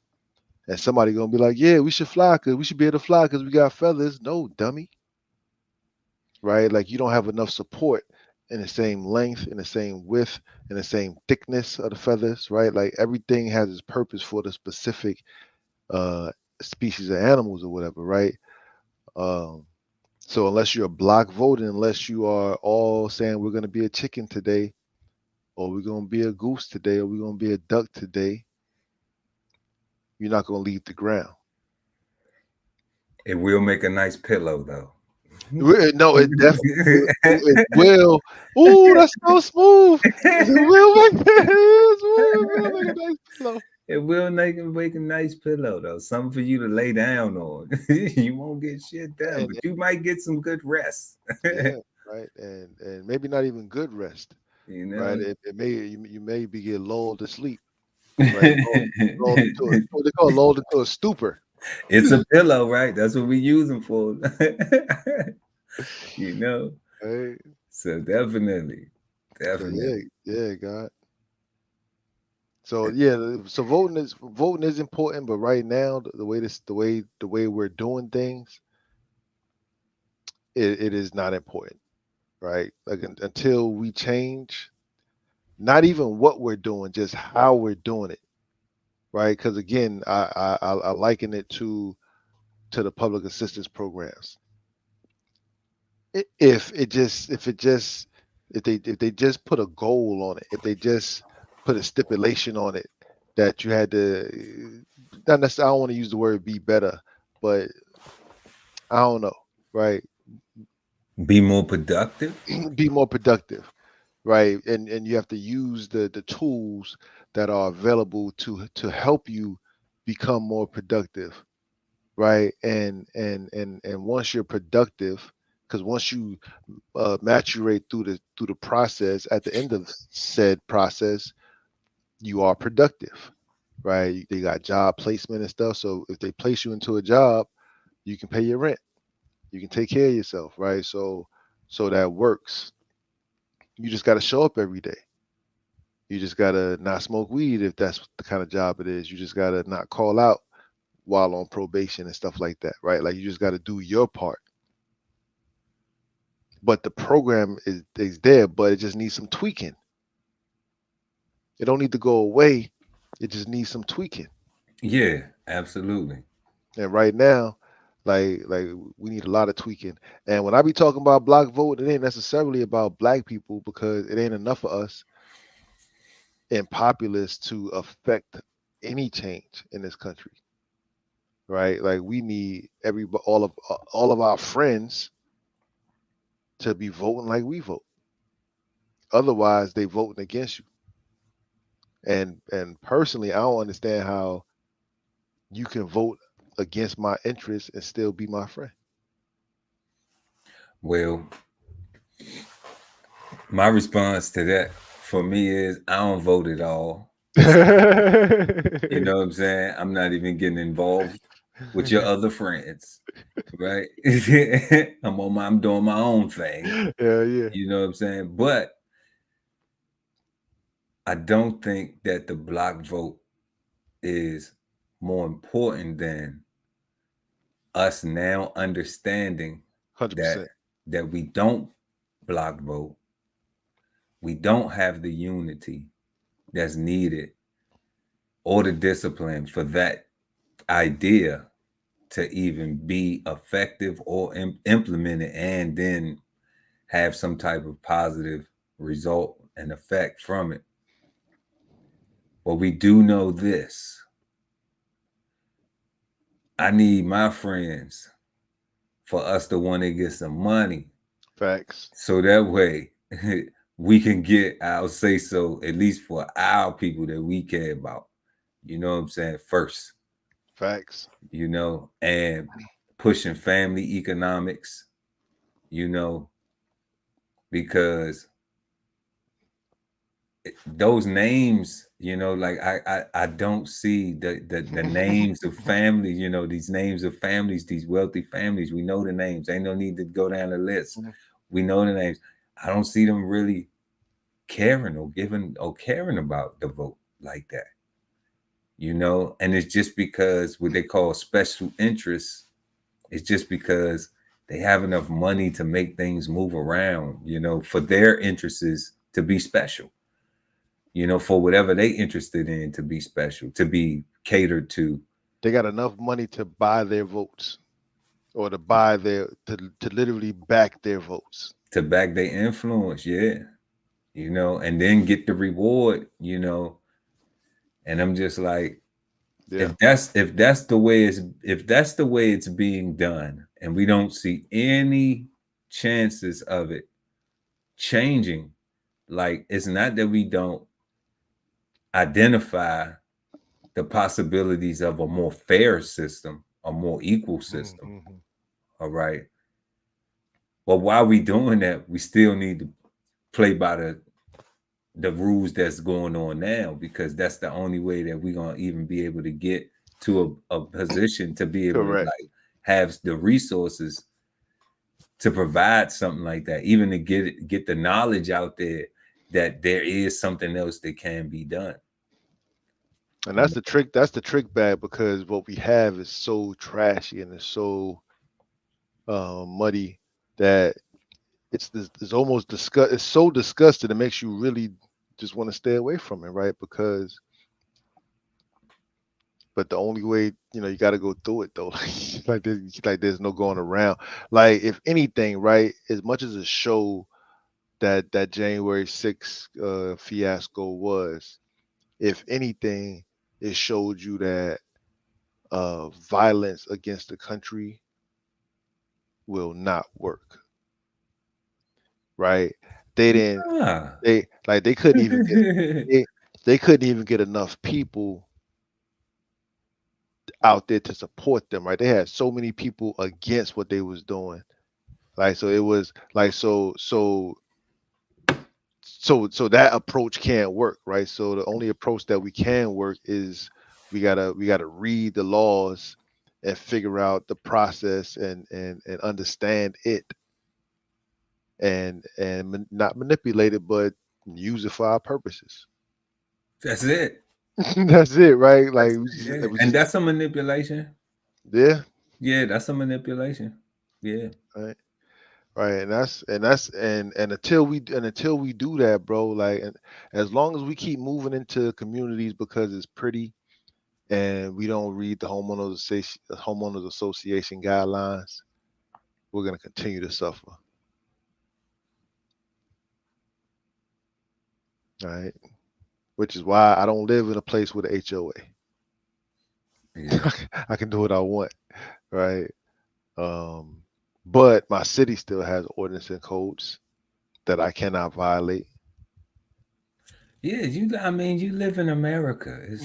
and somebody gonna be like, yeah, we should fly because we should be able to fly because we got feathers. No, dummy, right? Like you don't have enough support in the same length, in the same width, in the same thickness of the feathers, right? Like everything has its purpose for the specific uh species of animals or whatever, right? Um, so unless you're block voting, unless you are all saying we're gonna be a chicken today, or we're gonna be a goose today, or we're gonna be a duck today, you're not gonna leave the ground. It will make a nice pillow though. No, it definitely it will. Ooh, that's so smooth. It will make it will make a nice pillow. It will make a nice pillow though. Something for you to lay down on. You won't get shit done, And but you might get some good rest. yeah, right. And maybe not even good rest, You right? know. It may you may be get lulled to sleep, right? Lulled into what they call lulled into a stupor. It's a pillow, right? That's what we use them for. You know. Right? So definitely, So yeah, definitely. yeah, God. So yeah, so voting is important, but right now the way we're doing things, it is not important, right? Like until we change, not even what we're doing, just how we're doing it, right? Because again, I liken it to the public assistance programs. If they just put a goal on it, if they just put a stipulation on it that you had to, not necessarily, I don't want to use the word be better, but I don't know, right? Be more productive. Be more productive. right? And you have to use the tools that are available to help you become more productive, right? And once you're productive, because once you maturate through the process, at the end of said process, you are productive, right? They got job placement and stuff. So if they place you into a job, you can pay your rent, you can take care of yourself, right? So that works. You just got to show up every day. You just got to not smoke weed if that's the kind of job it is. You just got to not call out while on probation and stuff like that, right? Like you just got to do your part. But the program is there, but it just needs some tweaking. It don't need to go away. It just needs some tweaking. Yeah, absolutely. And right now, like we need a lot of tweaking. And when I be talking about block vote, it ain't necessarily about black people because it ain't enough of us and populace to affect any change in this country, right? Like we need all of our friends to be voting like we vote. Otherwise, they voting against you. And personally, I don't understand how you can vote against my interests and still be my friend. Well, my response to that for me is I don't vote at all. You know what I'm saying? I'm not even getting involved with your other friends, right? I'm doing my own thing. Yeah, yeah. You know what I'm saying? But I don't think that the block vote is more important than us now understanding that 100%. we don't block vote, we don't have the unity that's needed or the discipline for that idea to even be effective or implemented and then have some type of positive result and effect from it. But we do know this: I need my friends for us to want to get some money Facts. so that way we can get, I'll say so, at least for our people that we care about, you know what I'm saying, first, Facts. and pushing family economics, you know, because those names, like I don't see the names of family, these names of families, these wealthy families. We know the names. Ain't no need to go down the list. We know the names. I don't see them really caring or giving or caring about the vote like that, and it's just because what they call special interests. It's just because they have enough money to make things move around, for their interests to be special, for whatever they interested in to be special, to be catered to. They got enough money to buy their votes or to buy their to literally back their votes. To back their influence, yeah. And then get the reward, and I'm just like, Yeah. if that's the way it's being done, and we don't see any chances of it changing, like it's not that we don't identify the possibilities of a more fair system, a more equal system. Mm-hmm. All right. But while we doing that, we still need to play by the rules that's going on now, because that's the only way that we're gonna even be able to get to a position to be able to Correct. like have the resources to provide something like that, even to get the knowledge out there that there is something else that can be done. And that's the trick. That's the trick bag because what we have is so trashy and it's so muddy that it's almost disgust. It's so disgusting. It makes you really just want to stay away from it, right? Because, but the only way, you got to go through it though. There's no going around. Like if anything, right? As much as a show that January 6th fiasco was, if anything, it showed you that violence against the country will not work, right? They didn't. Ah. They couldn't even get they couldn't even get enough people out there to support them, right? They had so many people against what they was doing. Like so it was like so that approach can't work, right? So the only approach that we can work is we gotta read the laws and figure out the process and understand it and not manipulate it, but use it for our purposes. That's it. That's it, right? Like Yeah. we And just that's a manipulation. yeah, Yeah, that's a manipulation. Yeah. right. Right, and until we do that, bro, like and as long as we keep moving into communities because it's pretty and we don't read the homeowners association guidelines, we're gonna continue to suffer. Right. Which is why I don't live in a place with an HOA. Yeah. I can do what I want, right? But my city still has ordinance and codes that I cannot violate. Yeah, I mean, you live in America. You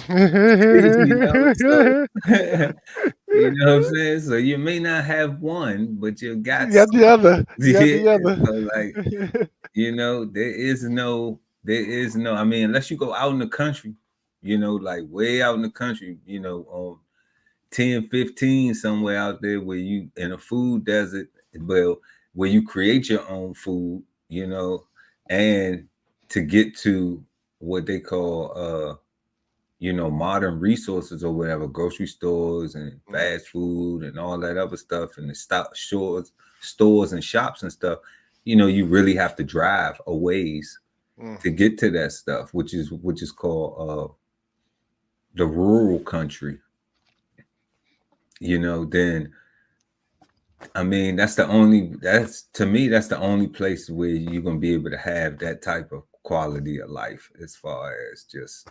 know, so you know what I'm saying? So you may not have one, but you got You got the some. other. You got Yeah. the other. So like, there is no, I mean, unless you go out in the country, like way out in the country, 10, 15 somewhere out there where you in a food desert, well, where you create your own food, and to get to what they call modern resources or whatever, grocery stores and fast food and all that other stuff and the stores and shops and stuff, you really have to drive a ways to get to that stuff, which is called the rural country. Then I mean, that's to me, that's the only place where you're gonna be able to have that type of quality of life, as far as just,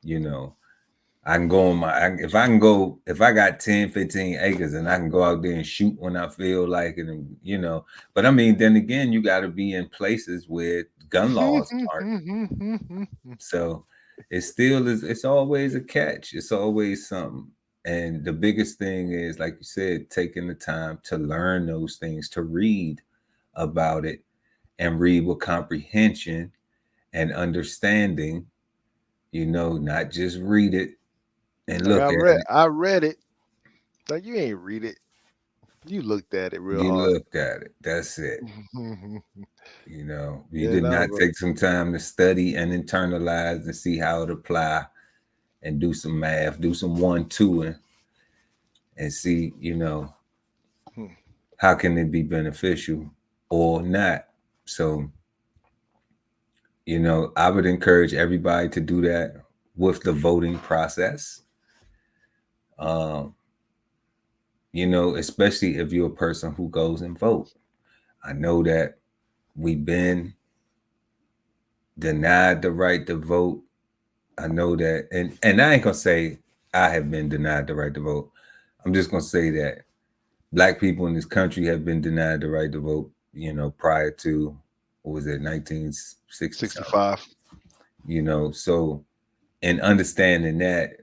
I can go on if I got 10, 15 acres and I can go out there and shoot when I feel like it, and but I mean, then again, you got to be in places where gun laws aren't. So it's always a catch. It's always something. And the biggest thing is, like you said, taking the time to learn those things, to read about it and read with comprehension and understanding, not just read it and Like look at it. I read it. Like you ain't read it. You looked at it real You hard. looked at it. That's it. You Yeah, did no, not bro. take some time to study and internalize and see how it apply and do some math, do some 1, 2, and see, Hmm. how can it be beneficial or not. So, I would encourage everybody to do that with the voting process. Um, especially if you're a person who goes and vote. I know that we've been denied the right to vote. I know that, and I ain't gonna say I have been denied the right to vote. I'm just gonna say that Black people in this country have been denied the right to vote, prior to, what was it, 1960 something. 65. So in understanding that,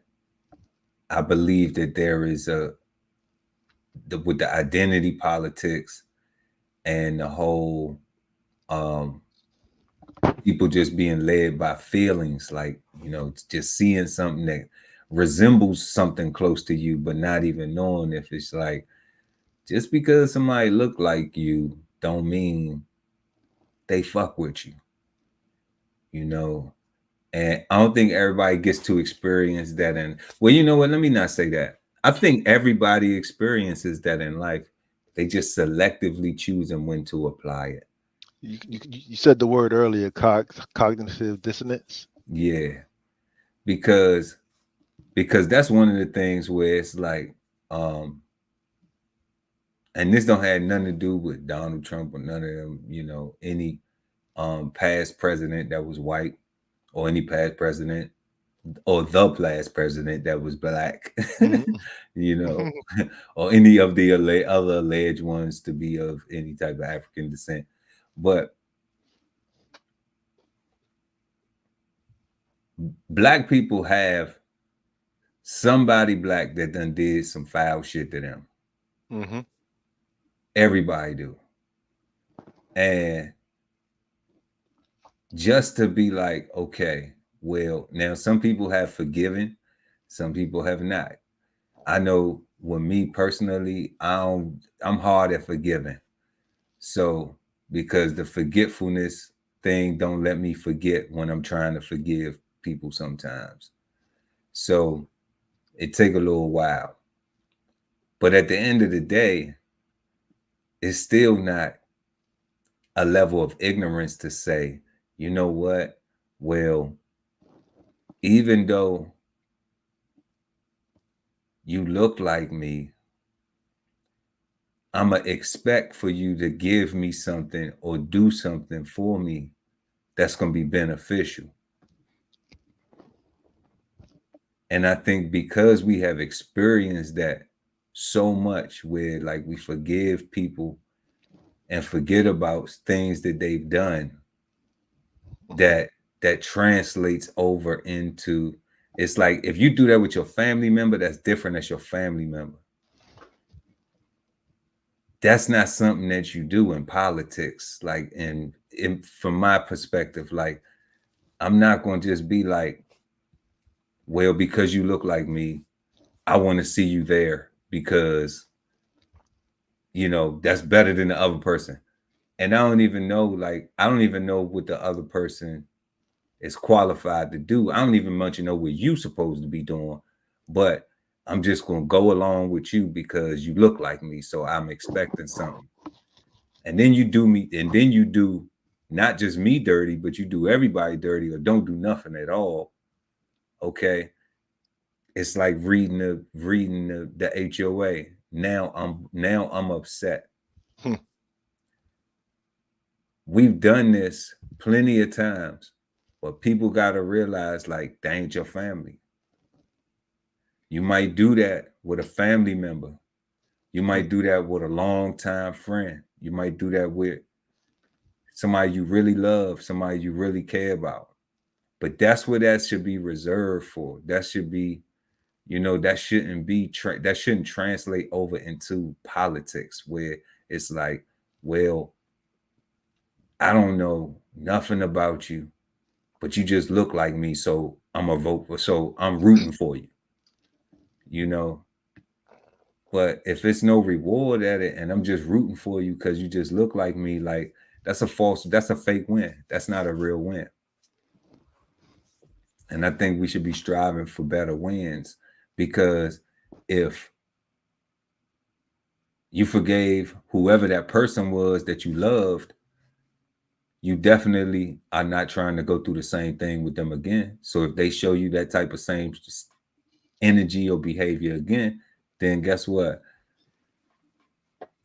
I believe that there is with the identity politics and the whole people just being led by feelings, like, just seeing something that resembles something close to you, but not even knowing if it's like, just because somebody look like you don't mean they fuck with you, and I don't think everybody gets to experience that. And well, you know what, let me not say that. I think everybody experiences that in life. They just selectively choosing when to apply it. You said the word earlier, cognitive dissonance. Yeah, because that's one of the things where it's like, and this don't have nothing to do with Donald Trump or none of them, any past president that was white, or any past president, or the last president that was Black, or any of the other alleged ones to be of any type of African descent. But Black people have somebody black that done did some foul shit to them. Mm-hmm. Everybody do. And just to be like, okay, well, now some people have forgiven, some people have not. I know with me personally, I'm hard at forgiving. So because the forgetfulness thing don't let me forget when I'm trying to forgive people sometimes. So it take a little while. But at the end of the day, it's still not a level of ignorance to say, you know what? Well, even though you look like me, I'm going to expect for you to give me something or do something for me that's going to be beneficial. And I think because we have experienced that so much where like we forgive people and forget about things that they've done, that translates over into, it's like if you do that with your family member, that's different as your family member. That's not something that you do in politics. Like, from my perspective, like, I'm not going to just be like, well, because you look like me, I want to see you there because, that's better than the other person. And I don't even know, like, I don't even know what the other person is qualified to do. I don't even much know what you supposed to be doing, but I'm just going to go along with you because you look like me. So I'm expecting something. And then you do me, and then you do not just me dirty, but you do everybody dirty or don't do nothing at all. Okay. It's like reading the HOA. Now I'm upset. Hmm. We've done this plenty of times, but people gotta realize like they ain't your family. You might do that with a family member. You Hmm. might do that with a longtime friend. You might do that with somebody you really love, somebody you really care about. But that's what that should be reserved for. That should be, that shouldn't be that shouldn't translate over into politics where it's like, well, I don't know nothing about you, but you just look like me, so I'm a vote for, so I'm rooting for you, you know. But if it's no reward at it and I'm just rooting for you because you just look like me, like that's a fake win. That's not a real win. And I think we should be striving for better wins because if you forgave whoever that person was that you loved, you definitely are not trying to go through the same thing with them again. So if they show you that type of same energy or behavior again, then guess what?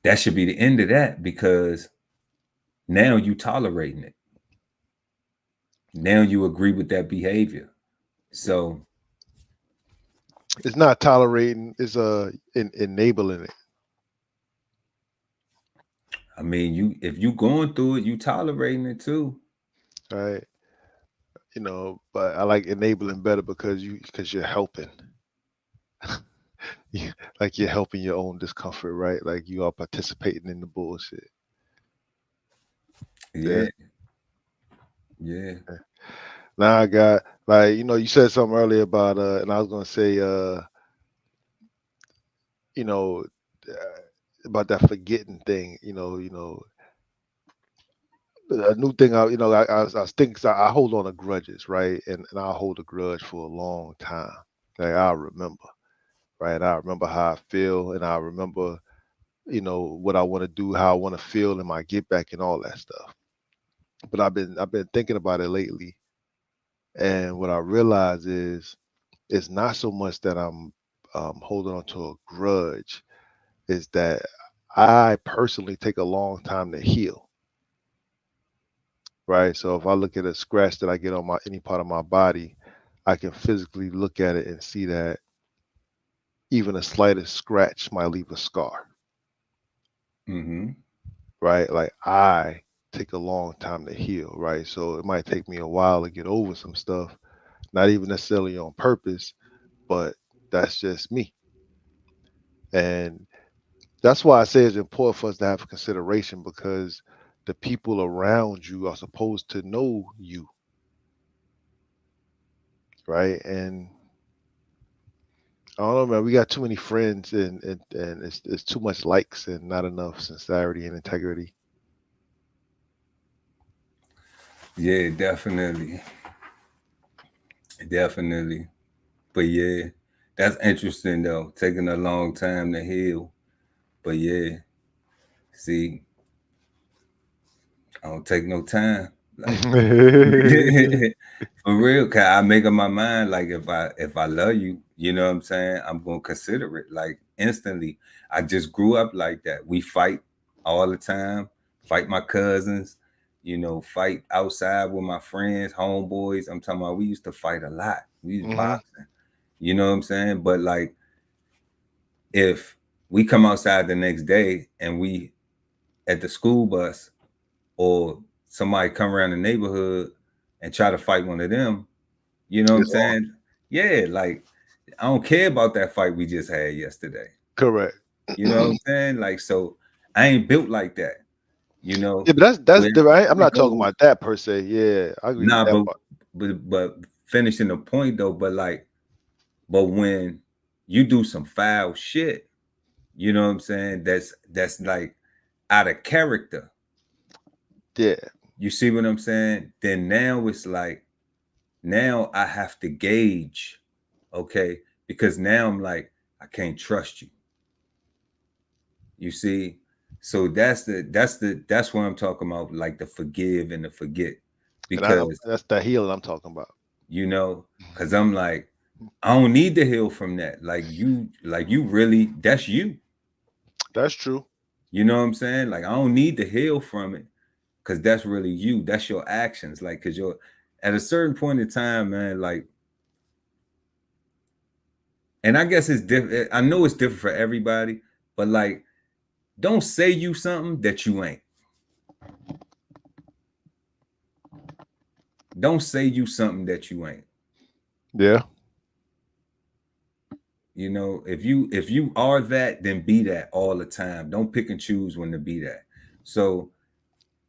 That should be the end of that because now you tolerating it. Now you agree with that behavior. So It's not tolerating, it's enabling it. I mean, if you going through it, you tolerating it too. Right. But I like enabling better because you're helping. Like you're helping your own discomfort, right? Like you are participating in the bullshit. Yeah. Yeah, yeah. Now I got, like, you said something earlier about and I was gonna say you know about that forgetting thing. A new thing. I was thinking, 'cause I hold on to grudges, right? And I hold a grudge for a long time. Like I remember, right? I remember how I feel, and I remember, what I want to do, how I want to feel, and my get back, and all that stuff. But I've been thinking about it lately, and what I realize is it's not so much that I'm holding on to a grudge, is that I personally take a long time to heal, right? So if I look at a scratch that I get on my any part of my body, I can physically look at it and see that even the slightest scratch might leave a scar, Mm-hmm. right? Like I take a long time to heal, right? So it might take me a while to get over some stuff not even necessarily on purpose, but that's just me. And that's why I say it's important for us to have consideration, because the people around you are supposed to know you, right? And I don't know, man. We got too many friends, and it's too much likes and not enough sincerity and integrity. Yeah, definitely. Definitely. But yeah, that's interesting though. Taking a long time to heal. But yeah, see, I don't take no time. Like for real, cause I make up my mind. Like if I love you, you know what I'm saying, I'm gonna consider it like instantly. I just grew up like that. We fight all the time, fight my cousins, fight outside with my friends, homeboys. I'm talking about we used to fight a lot. We was Hmm. boxing. You know what I'm saying? But like if we come outside the next day and we at the school bus or somebody come around the neighborhood and try to fight one of them, you know what I'm It's on. saying? Yeah, like I don't care about that fight we just had yesterday. Correct. You know what I'm saying? Like, so I ain't built like that, you know. Yeah, but that's Where different. I'm I not talking go, about that per se. Yeah, I agree with nah, that but part. but finishing the point though, but when you do some foul shit, you know what I'm saying? That's like out of character. Yeah, You see what I'm saying? Then now it's like now I have to gauge, okay? Because now I'm like, I can't trust you. You see? So that's what I'm talking about, like the forgive and the forget. and Because, that's the healing I'm talking about. because I'm like, I don't need to heal from that. Like you really, that's you. That's true. You know what I'm saying? Like I don't need to heal from it because that's really you. That's your actions. Like, cause you're at a certain point in time, man, like, and I guess it's different. I know it's different for everybody, but like, don't say you something that you ain't. Don't say you something that you ain't. Yeah, If you are that, then be that all the time. Don't pick and choose when to be that. So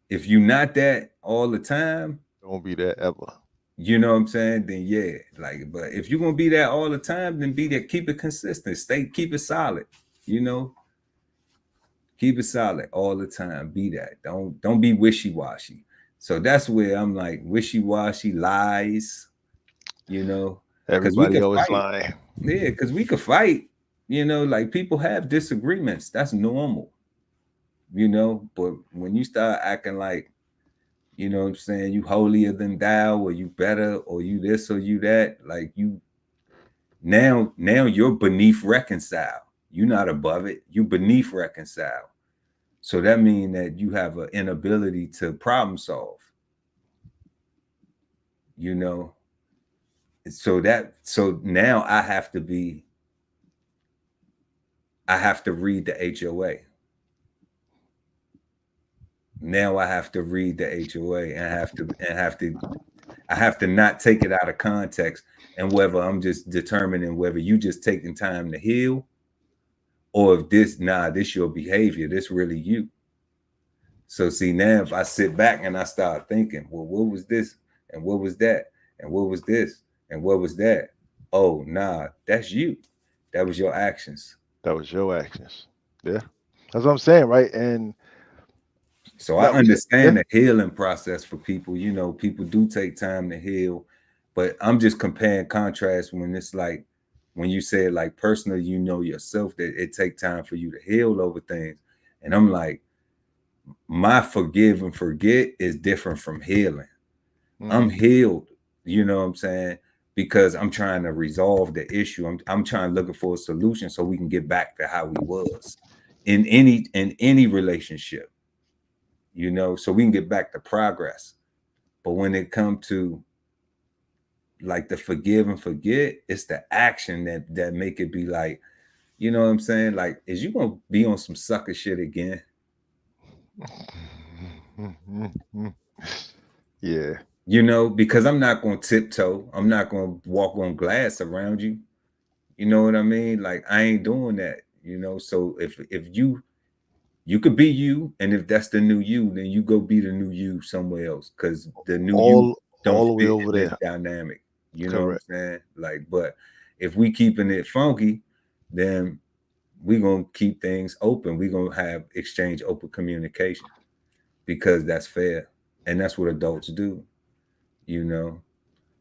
if you're not that all the time, don't be that ever. you know what I'm saying? Then yeah, like, but if you're gonna be that all the time, then be that. Keep it consistent. Keep it solid. You know, keep it solid all the time. Be that. Don't be wishy washy. So that's where I'm like wishy washy lies. You know, because we Everybody could always fight. lying. Yeah, because we could fight. Like people have disagreements. That's normal. But when you start acting like, you know what I'm saying, you holier than thou, or you better, or you this or you that, like you now you're beneath reconcile. You're not above it. You beneath reconcile. So that means that you have an inability to problem solve, you know. So now I have to read the HOA. Now I have to read the HOA and I have to not take it out of context, and whether I'm just determining whether you just taking time to heal, or if this your behavior, this really you. So see, now if I sit back and I start thinking, well, what was this and what was that and what was this and what was that? Oh, nah, that's you. That was your actions. That was your actions. Yeah, that's what I'm saying, right? And So I no, yeah, understand the healing process for people. People do take time to heal, but I'm just comparing contrast when it's like when you say it like personally, yourself that it take time for you to heal over things. And I'm like, my forgive and forget is different from healing. I'm hmm, healed, you know what I'm saying? Because I'm trying to resolve the issue. I'm trying looking for a solution so we can get back to how we was in any relationship, so we can get back to progress. But when it comes to like the forgive and forget, it's the action that make it be like, you know what I'm saying? Like, is you gonna be on some sucker shit again? yeah, You know, because I'm not going to tiptoe. I'm not going to walk on glass around you. You know what I mean? Like I ain't doing that. You know, so if you could be you, and if that's the new you, then you go be the new you somewhere else, because the new you don't all the way fit over in this there. dynamic. You know what I'm Correct. saying? Like, but if we keeping it funky, then we gonna keep things open. We gonna have exchange, open communication, because that's fair, and that's what adults do. You know,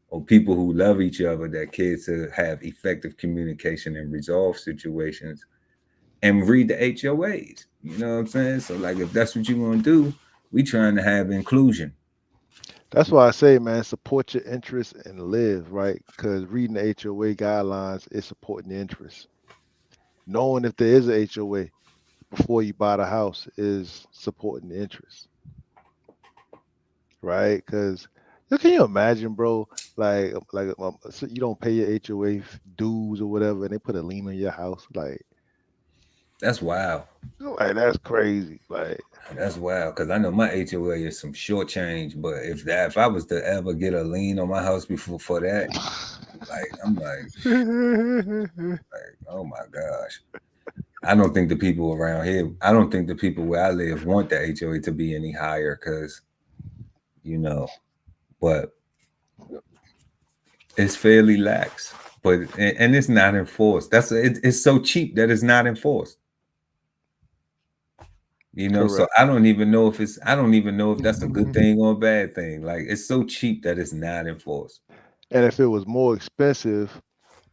or people who love each other, that kids to have effective communication and resolve situations and read the HOAs. You know what I'm saying? So like if that's what you want to do, we trying to have inclusion. That's why I say, man, support your interests and live, right? Because reading the HOA guidelines is supporting the interests. Knowing if there is a HOA before you buy the house is supporting the interest, right? Because can you imagine, bro? So you don't pay your HOA dues or whatever, and they put a lien on your house. That's wild. Like that's crazy. Like That's wild, because I know my HOA is some short change, but if I was to ever get a lien on my house before for that, like I'm like, oh my gosh. I don't think the people around here, I don't think the people where I live want the HOA to be any higher, because you know, but it's fairly lax. But and it's not enforced. It's so cheap that it's not enforced. You know, so correct. I don't even know if that's a good thing or a bad thing. Like it's so cheap that it's not enforced. And if it was more expensive,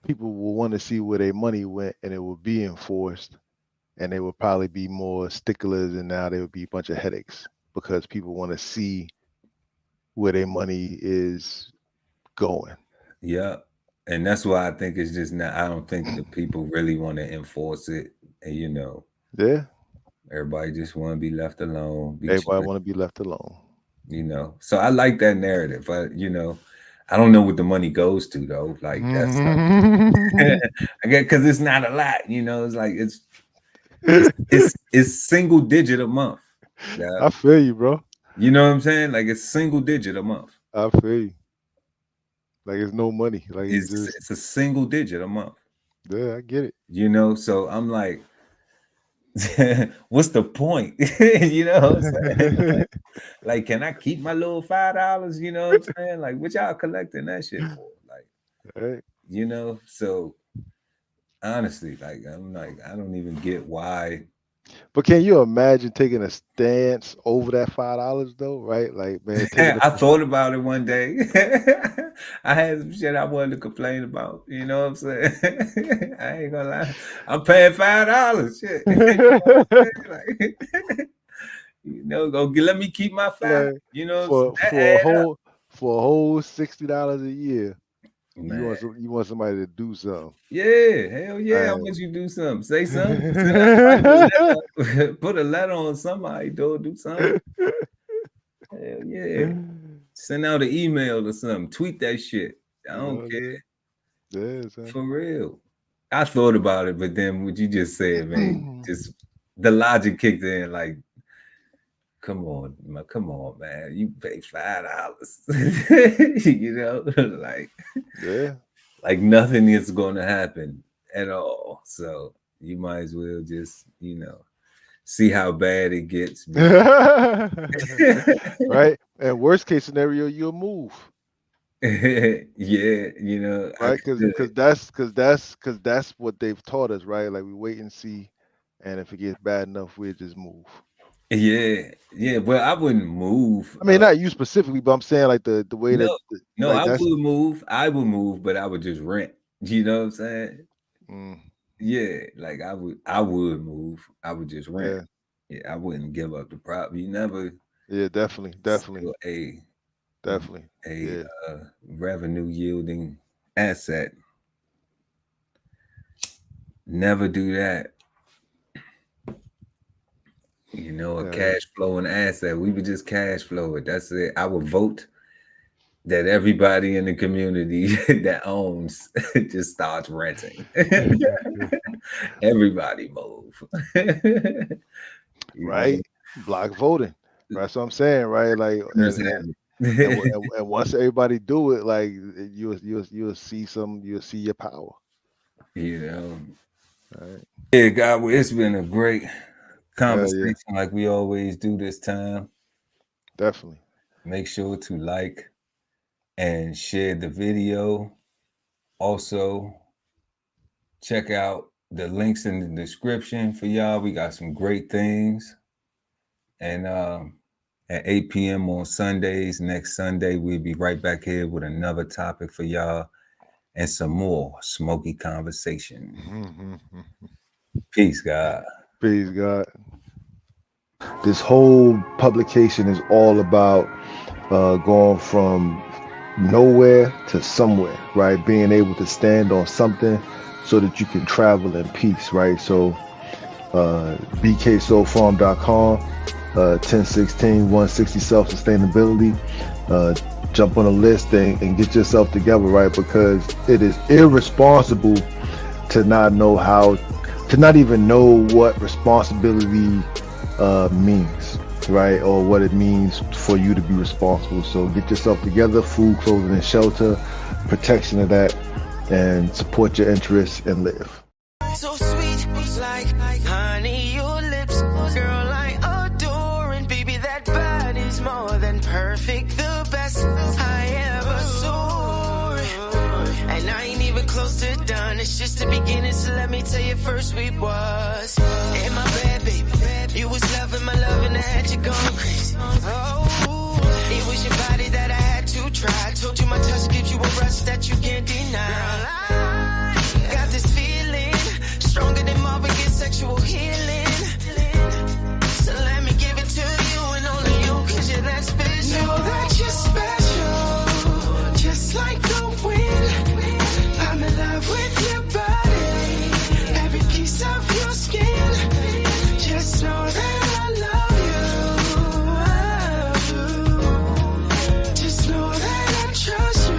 people will want to see where their money went, and it would be enforced, and they would probably be more sticklers, and now there would be a bunch of headaches because people want to see where their money is going. Yeah. And that's why I think it's just not, I don't think the people really want to enforce it. And you know, Yeah, everybody just want to be left alone, be everybody chilling, want to be left alone. you know. So I like that narrative. But you know, I don't know what the money goes to though. Like that's I guess because it's not a lot, you know. It's like it's single digit a month. Yeah. I feel you, bro. You know what I'm saying? Like it's single digit a month. I feel you. Like it's no money. Like it's just, It's a single digit a month. yeah, I get it. You know, so I'm like, what's the point? You know what I'm saying? Like, can I keep my little $5? You know what I'm saying? Like, what y'all collecting that shit for? Like, Right. you know, so honestly, like I'm like, I don't even get why. But can you imagine taking a stance over that $5 though? Right? Like, man, taking I thought about it one day. I had some shit I wanted to complain about. You know what I'm saying? I ain't gonna lie. I'm paying $5. Shit. the Like, you know, let me keep my five. like You know, for that for a add up, whole $60 a year. man. You want somebody to do something. Yeah, hell yeah. How Like, much you do something? Say something. Write a letter. Put a letter on somebody, do something. Hell yeah. Send out an email or something. Tweet that shit. I you know don't what I'm care. saying? Yeah, For real. I thought about it, but then what you just said, man, just the logic kicked in. Like, come on, man. You pay $5. You know, yeah. like nothing is gonna happen at all. So you might as well just, you know, see how bad it gets before. Right? And worst case scenario, you'll move. Yeah, you know, I Right? could. Because that's what they've taught us, right? Like we wait and see, and if it gets bad enough, we'll just move. Yeah, yeah. Well, I wouldn't move. I mean, not you specifically, but I'm saying like the way that No, no, like I that's would move. I would move, but I would just rent. You know what I'm saying? mm, Yeah, like I would move. I would just rent. yeah, Yeah, I wouldn't give up the prop. You never yeah, definitely, steal definitely, a yeah, revenue yielding asset. Never do that. You know, a yeah. cash flowing asset. We would just cash flow it. That's it. I would vote that everybody in the community that owns just starts renting. Everybody move. You know, Right? Block voting. Right. So I'm saying, right? Like, winners have it. And once everybody do it, like you'll see you'll see your power. Right. Yeah, God, well, it's been a great conversation, like we always do this time. Definitely. Make sure to like and share the video. Also, check out the links in the description for y'all. We got some great things. And at 8 p.m. on Sundays, next Sunday, we'll be right back here with another topic for y'all and some more smoky conversation. Peace, God. Peace, God. This whole publication is all about going from nowhere to somewhere, right? Being able to stand on something so that you can travel in peace, right? So bksoulfarm.com, 1016 160 self-sustainability. Jump on a list and get yourself together, right? Because it is irresponsible to not know how, to not even know what responsibility means, right? Or what it means for you to be responsible. So get yourself together, food, clothing, and shelter, protection of that, and support your interests and live. So sweet, like honey, your lips, girl, I adore, and baby, that body's more than perfect, the best I ever saw. And I ain't even close to done, it's just the beginning, so let me tell you first we was in my bed, baby. You was loving my love and I had you going crazy. Oh, it was your body that I had to try. I told you my touch gives you a rush that you can't deny. Girl, I got this feeling stronger than Marvin gets sexual healing. So let me give it to you and only you, cause you're that special. Know that you're special, just like the wind. I'm in love with your body, every piece of your skin. Just know that I love you. Just know that I trust you.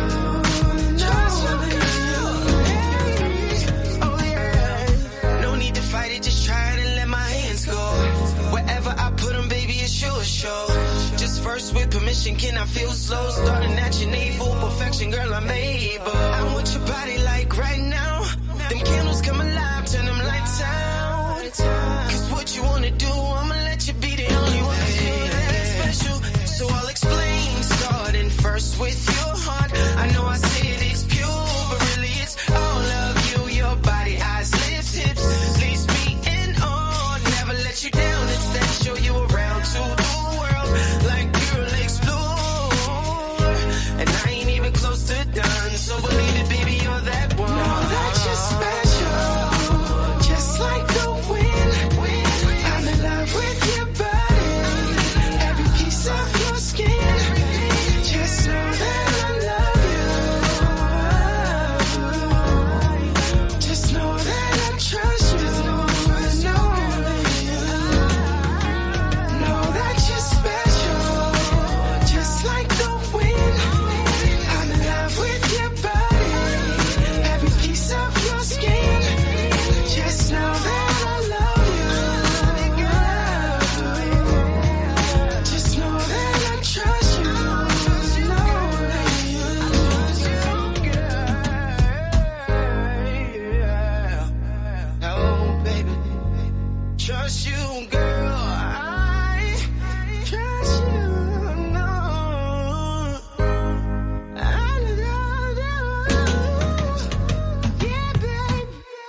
Oh yeah. No need to fight it, just try it and let my hands go. Wherever I put them, baby, it's your show. Just first with permission, can I feel slow? Starting at your navel, perfection, girl, I'm able. I want your body like right now. Them candles come alive, turn them lights out. Cause what you wanna do, I'ma let you be the only one. That's special, so I'll explain. Starting first with your heart. I know I say it's pure, but really it's all of you. Your body, eyes, lips, hips, leaves me in awe. Never let you down, it's that show you around to the world. Like girl, explore. And I ain't even close to done, so believe it, baby, you're that one. Know that you're special, just like the wind. I'm in love with your body, every piece of your skin. Just know that I love you. Just know that I trust you. Know that you're special, just like the wind. I'm in love with your body, every piece of your skin. Just know that I love you. Just know that I trust you. Oh, baby, trust you, girl.